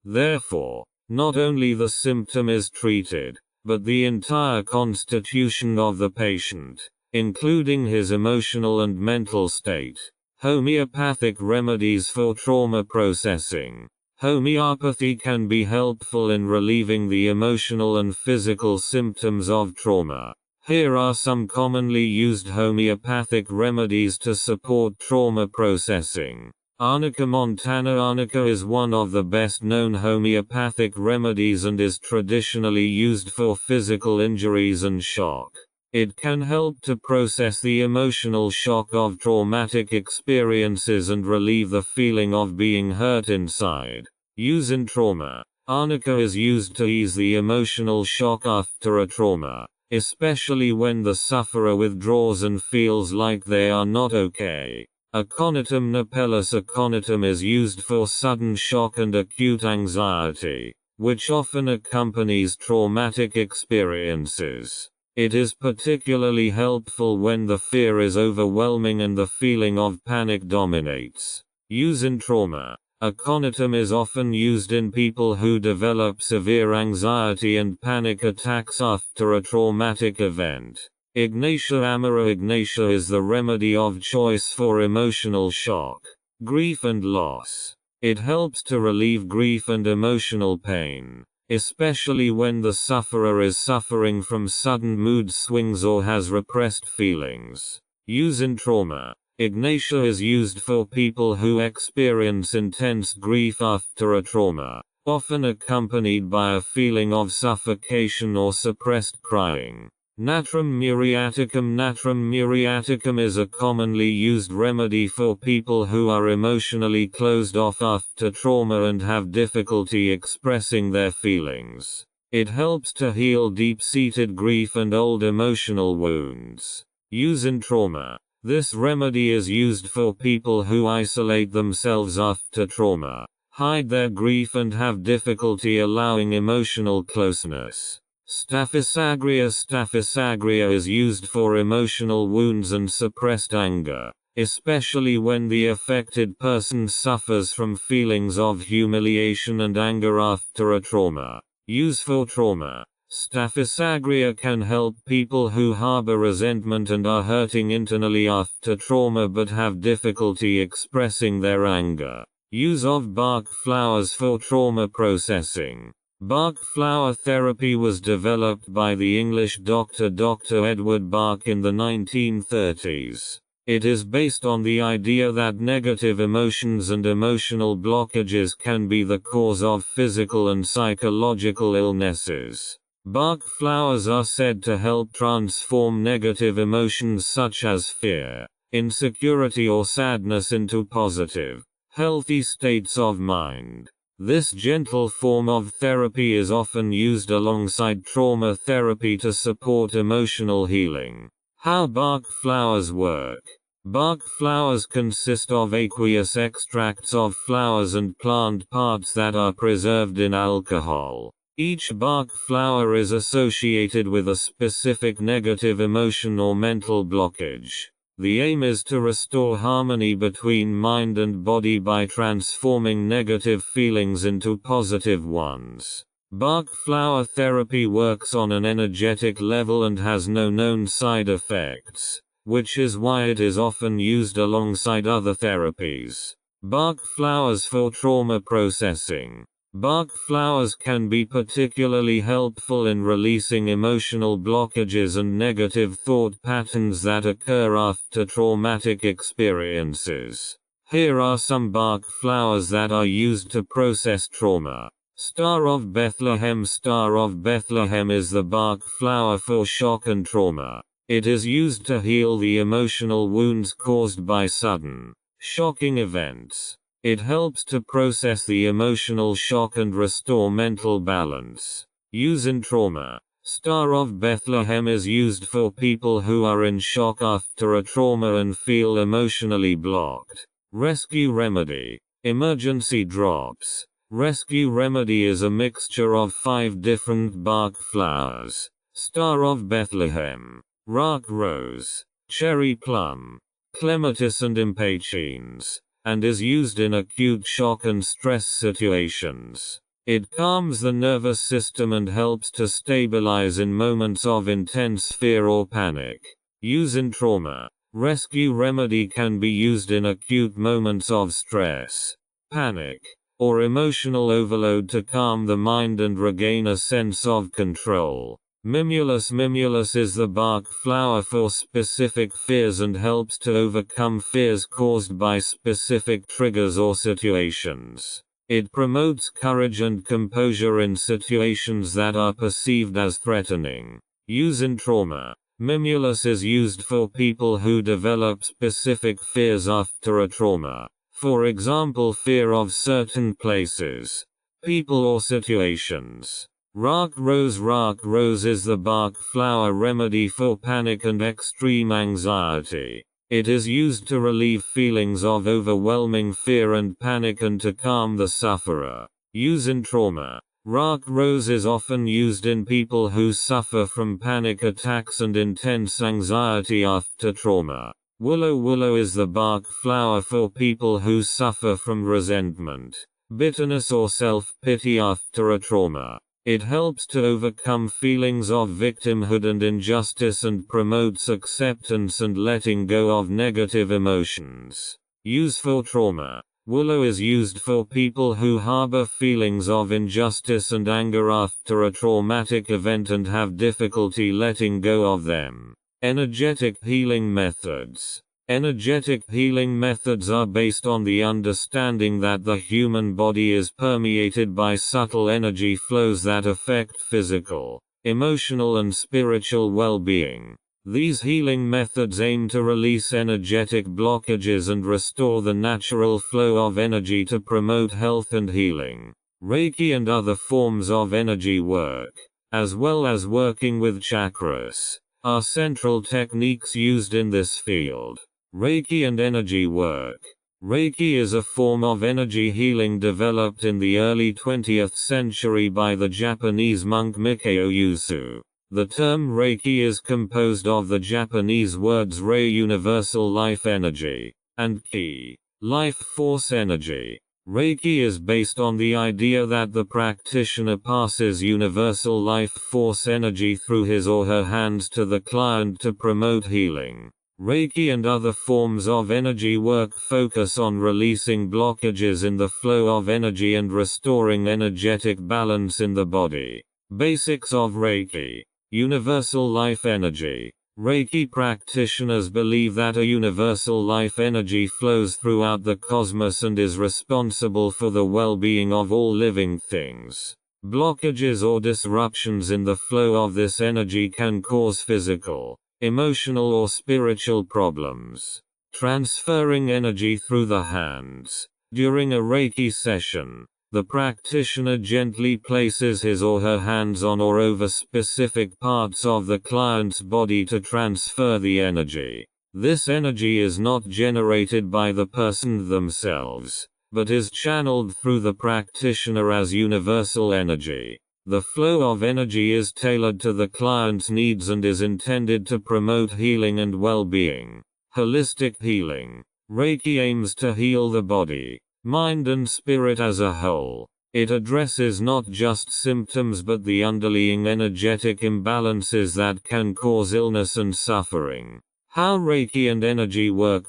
Therefore, not only the symptom is treated, but the entire constitution of the patient, including his emotional and mental state. Homeopathic remedies for trauma processing. Homeopathy can be helpful in relieving the emotional and physical symptoms of trauma. Here are some commonly used homeopathic remedies to support trauma processing. Arnica montana. Arnica is one of the best-known homeopathic remedies and is traditionally used for physical injuries and shock. It can help to process the emotional shock of traumatic experiences and relieve the feeling of being hurt inside. Use in trauma. Arnica is used to ease the emotional shock after a trauma, especially when the sufferer withdraws and feels like they are not okay. Aconitum napellus. Aconitum is used for sudden shock and acute anxiety, which often accompanies traumatic experiences. It is particularly helpful when the fear is overwhelming and the feeling of panic dominates. Use in trauma. Aconitum is often used in people who develop severe anxiety and panic attacks after a traumatic event. Ignatia amara. Ignatia is the remedy of choice for emotional shock, grief and loss. It helps to relieve grief and emotional pain, especially when the sufferer is suffering from sudden mood swings or has repressed feelings. Use in trauma. Ignatia is used for people who experience intense grief after a trauma, often accompanied by a feeling of suffocation or suppressed crying. Natrum muriaticum. Natrum muriaticum is a commonly used remedy for people who are emotionally closed off after trauma and have difficulty expressing their feelings. It helps to heal deep-seated grief and old emotional wounds. Use in trauma. This remedy is used for people who isolate themselves after trauma, hide their grief and have difficulty allowing emotional closeness. Staphysagria. Staphysagria is used for emotional wounds and suppressed anger, especially when the affected person suffers from feelings of humiliation and anger after a trauma. Useful trauma. Staphysagria can help people who harbor resentment and are hurting internally after trauma but have difficulty expressing their anger. Use of Bach flowers for trauma processing. Bach flower therapy was developed by the English doctor Dr. Edward Bach in the 1930s. It is based on the idea that negative emotions and emotional blockages can be the cause of physical and psychological illnesses. Bach flowers are said to help transform negative emotions such as fear, insecurity or sadness into positive, healthy states of mind. This gentle form of therapy is often used alongside trauma therapy to support emotional healing. How Bach flowers work. Bach flowers consist of aqueous extracts of flowers and plant parts that are preserved in alcohol. Each Bach flower is associated with a specific negative emotion or mental blockage. The aim is to restore harmony between mind and body by transforming negative feelings into positive ones. Bach flower therapy works on an energetic level and has no known side effects, which is why it is often used alongside other therapies. Bach flowers for trauma processing. Bach flowers can be particularly helpful in releasing emotional blockages and negative thought patterns that occur after traumatic experiences. Here are some Bach flowers that are used to process trauma. Star of Bethlehem. Star of Bethlehem is the Bach flower for shock and trauma. It is used to heal the emotional wounds caused by sudden, shocking events. It helps to process the emotional shock and restore mental balance. Use in trauma. Star of Bethlehem is used for people who are in shock after a trauma and feel emotionally blocked. Rescue remedy. Emergency drops. Rescue remedy is a mixture of 5 different Bach flowers. Star of Bethlehem, rock rose, cherry plum, clematis and impatiens, and is used in acute shock and stress situations. It calms the nervous system and helps to stabilize in moments of intense fear or panic. Use in trauma. Rescue remedy can be used in acute moments of stress, panic, or emotional overload to calm the mind and regain a sense of control. Mimulus. Mimulus is the Bach flower for specific fears and helps to overcome fears caused by specific triggers or situations. It promotes courage and composure in situations that are perceived as threatening. Use in trauma. Mimulus is used for people who develop specific fears after a trauma. For example, fear of certain places, people or situations. Rock rose. Rock rose is the Bach flower remedy for panic and extreme anxiety. It is used to relieve feelings of overwhelming fear and panic and to calm the sufferer. Use in trauma. Rock rose is often used in people who suffer from panic attacks and intense anxiety after trauma. Willow. Willow is the Bach flower for people who suffer from resentment, bitterness or self-pity after a trauma. It helps to overcome feelings of victimhood and injustice and promotes acceptance and letting go of negative emotions. Use for trauma. Willow is used for people who harbor feelings of injustice and anger after a traumatic event and have difficulty letting go of them. Energetic healing methods. Energetic healing methods are based on the understanding that the human body is permeated by subtle energy flows that affect physical, emotional and spiritual well-being. These healing methods aim to release energetic blockages and restore the natural flow of energy to promote health and healing. Reiki and other forms of energy work, as well as working with chakras, are central techniques used in this field. Reiki and energy work. Reiki is a form of energy healing developed in the early 20th century by the Japanese monk Mikao Yusu. The term Reiki is composed of the Japanese words Rei, universal life energy, and Ki, life force energy. Reiki is based on the idea that the practitioner passes universal life force energy through his or her hands to the client to promote healing. Reiki and other forms of energy work focus on releasing blockages in the flow of energy and restoring energetic balance in the body. Basics of Reiki. Universal life energy. Reiki practitioners believe that a universal life energy flows throughout the cosmos and is responsible for the well-being of all living things. Blockages or disruptions in the flow of this energy can cause physical, emotional or spiritual problems. Transferring energy through the hands. During a Reiki session, the practitioner gently places his or her hands on or over specific parts of the client's body to transfer the energy. This energy is not generated by the person themselves, but is channeled through the practitioner as universal energy. The flow of energy is tailored to the client's needs and is intended to promote healing and well-being. Holistic healing. Reiki aims to heal the body, mind and spirit as a whole. It addresses not just symptoms but the underlying energetic imbalances that can cause illness and suffering. How Reiki and energy work.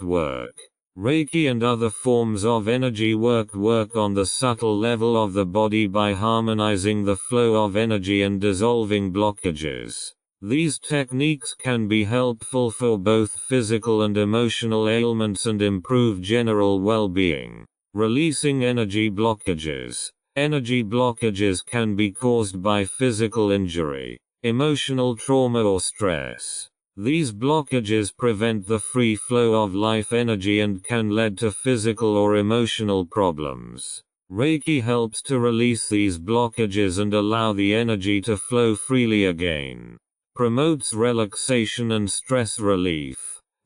Reiki and other forms of energy work on the subtle level of the body by harmonizing the flow of energy and dissolving blockages. These techniques can be helpful for both physical and emotional ailments and improve general well-being. Releasing energy blockages. Energy blockages can be caused by physical injury, emotional trauma or stress. These blockages prevent the free flow of life energy and can lead to physical or emotional problems. Reiki helps to release these blockages and allow the energy to flow freely again. Promotes relaxation and stress relief.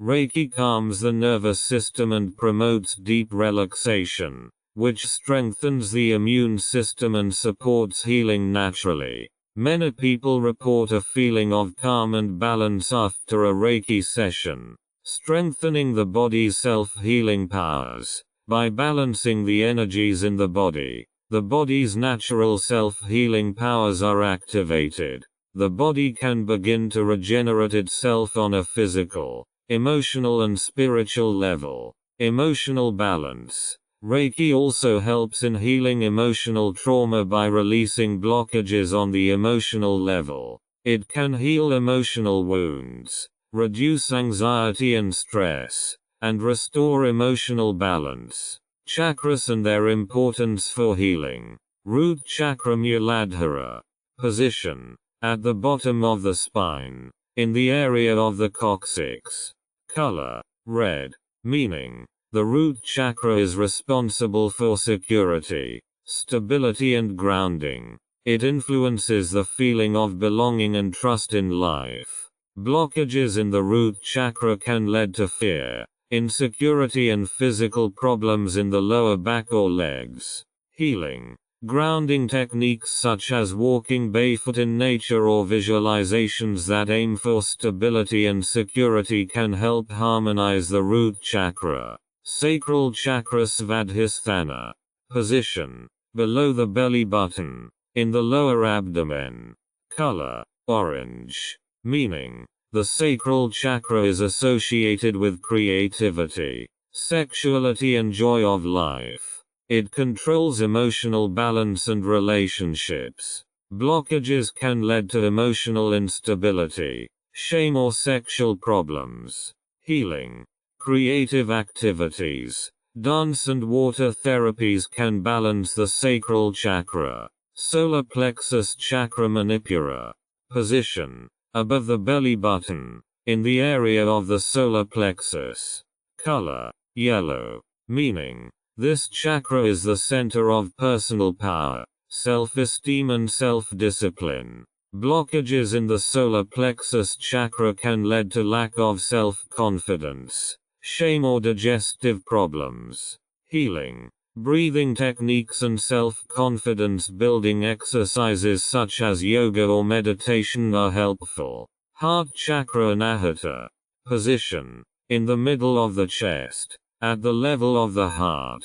Reiki calms the nervous system and promotes deep relaxation, which strengthens the immune system and supports healing naturally. Many people report a feeling of calm and balance after a Reiki session. Strengthening the body's self-healing powers. By balancing the energies in the body's natural self-healing powers are activated. The body can begin to regenerate itself on a physical, emotional and spiritual level. Emotional balance. Reiki also helps in healing emotional trauma by releasing blockages on the emotional level. It can heal emotional wounds, reduce anxiety and stress, and restore emotional balance. Chakras and their importance for healing. Root chakra Muladhara. Position. At the bottom of the spine, in the area of the coccyx. Color. Red. Meaning, the root chakra is responsible for security, stability and grounding. It influences the feeling of belonging and trust in life. Blockages in the root chakra can lead to fear, insecurity and physical problems in the lower back or legs. Healing. Grounding techniques such as walking barefoot in nature or visualizations that aim for stability and security can help harmonize the root chakra. Sacral chakra Svadhisthana. Position. Below the belly button, in the lower abdomen. Color. Orange. Meaning, the sacral chakra is associated with creativity, sexuality and joy of life. It controls emotional balance and relationships. Blockages can lead to emotional instability, shame or sexual problems. Healing. Creative activities. Dance and water therapies can balance the sacral chakra. Solar plexus chakra Manipura. Position. Above the belly button, in the area of the solar plexus. Color. Yellow. Meaning, this chakra is the center of personal power, self-esteem and self-discipline. Blockages in the solar plexus chakra can lead to lack of self-confidence, shame or digestive problems. Healing. Breathing techniques and self-confidence building exercises such as yoga or meditation are helpful. Heart chakra anahata. Position. In the middle of the chest. At the level of the heart.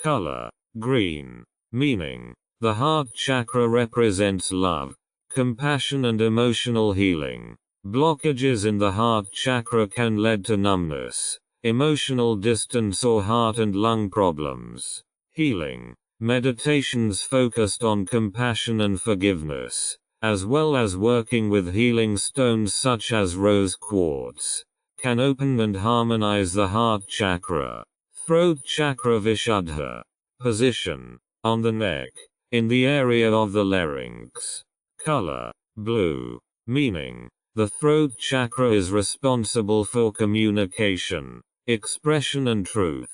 Color. Green. Meaning. The heart chakra represents love, compassion and emotional healing. Blockages in the heart chakra can lead to numbness, emotional distance or heart and lung problems. Healing. Meditations focused on compassion and forgiveness, as well as working with healing stones such as rose quartz, can open and harmonize the heart chakra. Throat chakra vishuddha. Position. On the neck. In the area of the larynx. Color. Blue. Meaning. The throat chakra is responsible for communication, expression and truth.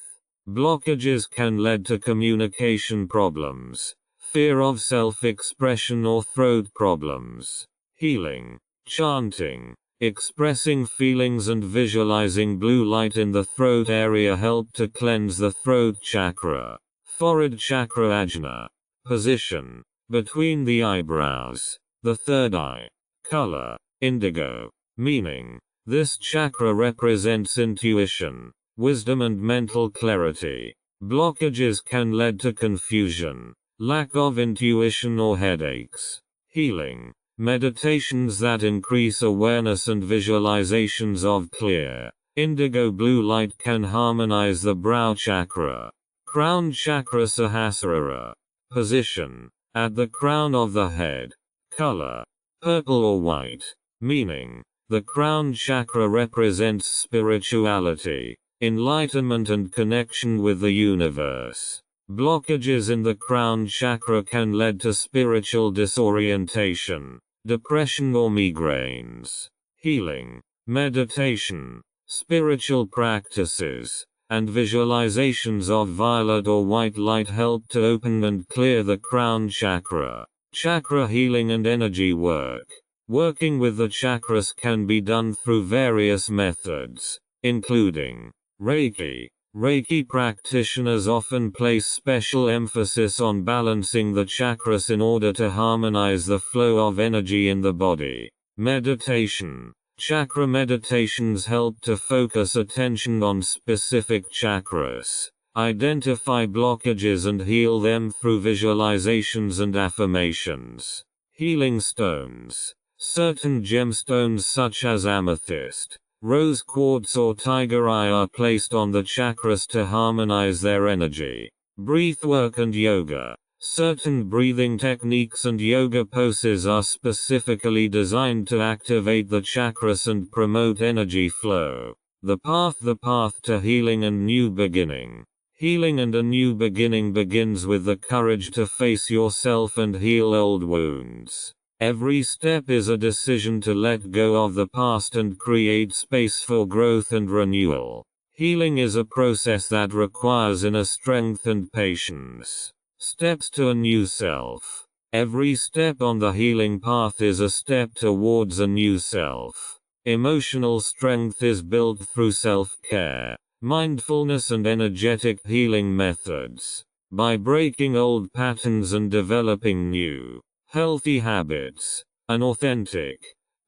Blockages can lead to communication problems, fear of self-expression or throat problems. Healing. Chanting. Expressing feelings and visualizing blue light in the throat area help to cleanse the throat chakra. Forehead chakra ajna. Position. Between the eyebrows. The third eye. Color. Indigo. Meaning. This chakra represents intuition, wisdom and mental clarity. Blockages can lead to confusion, lack of intuition or headaches. Healing. Meditations that increase awareness and visualizations of clear, indigo blue light can harmonize the brow chakra. Crown chakra sahasrara. Position. At the crown of the head. Color. Purple or white. Meaning. The crown chakra represents spirituality, enlightenment and connection with the universe. Blockages in the crown chakra can lead to spiritual disorientation, depression or migraines. Healing. Meditation, spiritual practices, and visualizations of violet or white light help to open and clear the crown chakra. Chakra healing and energy work. Working with the chakras can be done through various methods, including Reiki. Reiki practitioners often place special emphasis on balancing the chakras in order to harmonize the flow of energy in the body. Meditation. Chakra meditations help to focus attention on specific chakras, identify blockages and heal them through visualizations and affirmations. Healing stones. Certain gemstones such as amethyst, rose quartz or tiger eye are placed on the chakras to harmonize their energy. Breathwork and yoga. Certain breathing techniques and yoga poses are specifically designed to activate the chakras and promote energy flow. The path to healing and new beginning. Healing and a new beginning begins with the courage to face yourself and heal old wounds. Every step is a decision to let go of the past and create space for growth and renewal. Healing is a process that requires inner strength and patience. Steps to a new self. Every step on the healing path is a step towards a new self. Emotional strength is built through self-care, mindfulness and energetic healing methods. By breaking old patterns and developing new, healthy habits, an authentic,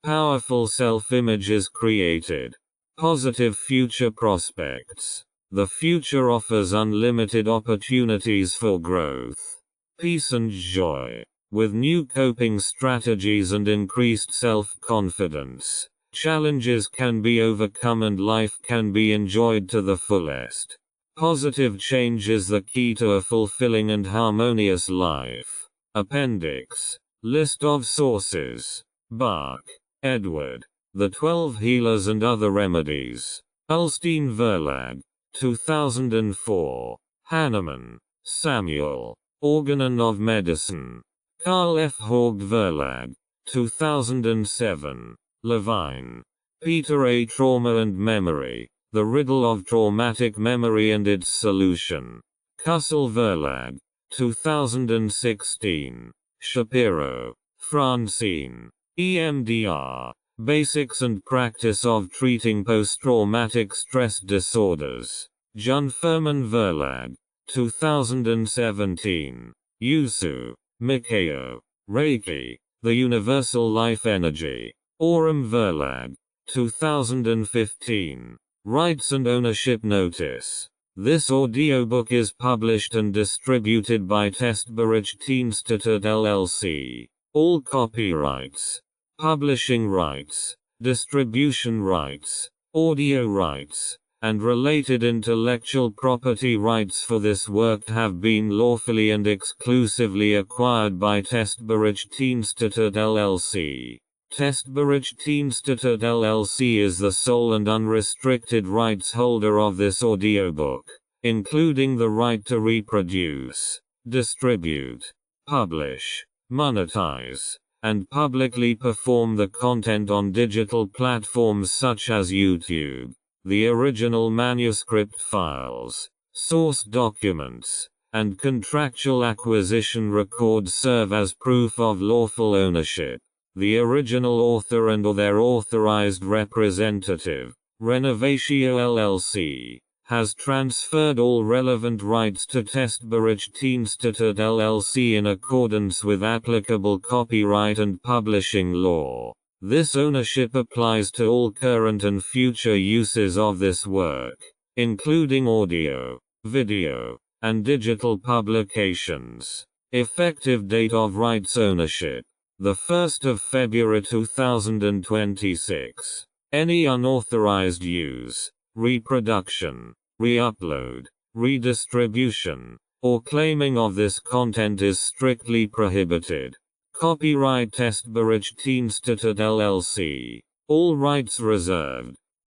powerful self-image is created. Positive future prospects. The future offers unlimited opportunities for growth, peace and joy. With new coping strategies and increased self-confidence, challenges can be overcome and life can be enjoyed to the fullest. Positive change is the key to a fulfilling and harmonious life. Appendix. List of sources. Bach, Edward. The 12 Healers and Other Remedies. Ulstein Verlag. 2004. Hahnemann, Samuel. Organon of Medicine. Carl F. Haug Verlag. 2007. Levine, Peter A. Trauma and Memory. The Riddle of Traumatic Memory and Its Solution. Kussel Verlag. 2016. Shapiro, Francine. EMDR. Basics and Practice of Treating Post-Traumatic Stress Disorders. John Furman Verlag. 2017. Yusu, Mikao, Reiki, The Universal Life Energy. Aurum Verlag. 2015. Rights and Ownership Notice. This audiobook is published and distributed by Testberichtdienststätte LLC. All copyrights, publishing rights, distribution rights, audio rights, and related intellectual property rights for this work have been lawfully and exclusively acquired by Testberichtdienststätte LLC. Testberichtdienststätte LLC is the sole and unrestricted rights holder of this audiobook, including the right to reproduce, distribute, publish, monetize, and publicly perform the content on digital platforms such as YouTube. The original manuscript files, source documents, and contractual acquisition records serve as proof of lawful ownership. The original author and/or their authorized representative, Renovatio LLC, has transferred all relevant rights to Testberichtdienststätte LLC in accordance with applicable copyright and publishing law. This ownership applies to all current and future uses of this work, including audio, video, and digital publications. Effective date of rights ownership: the 1st of February 2026. Any unauthorized use, reproduction, re-upload, redistribution, or claiming of this content is strictly prohibited. Copyright Testberichtdienststätte LLC. All rights reserved.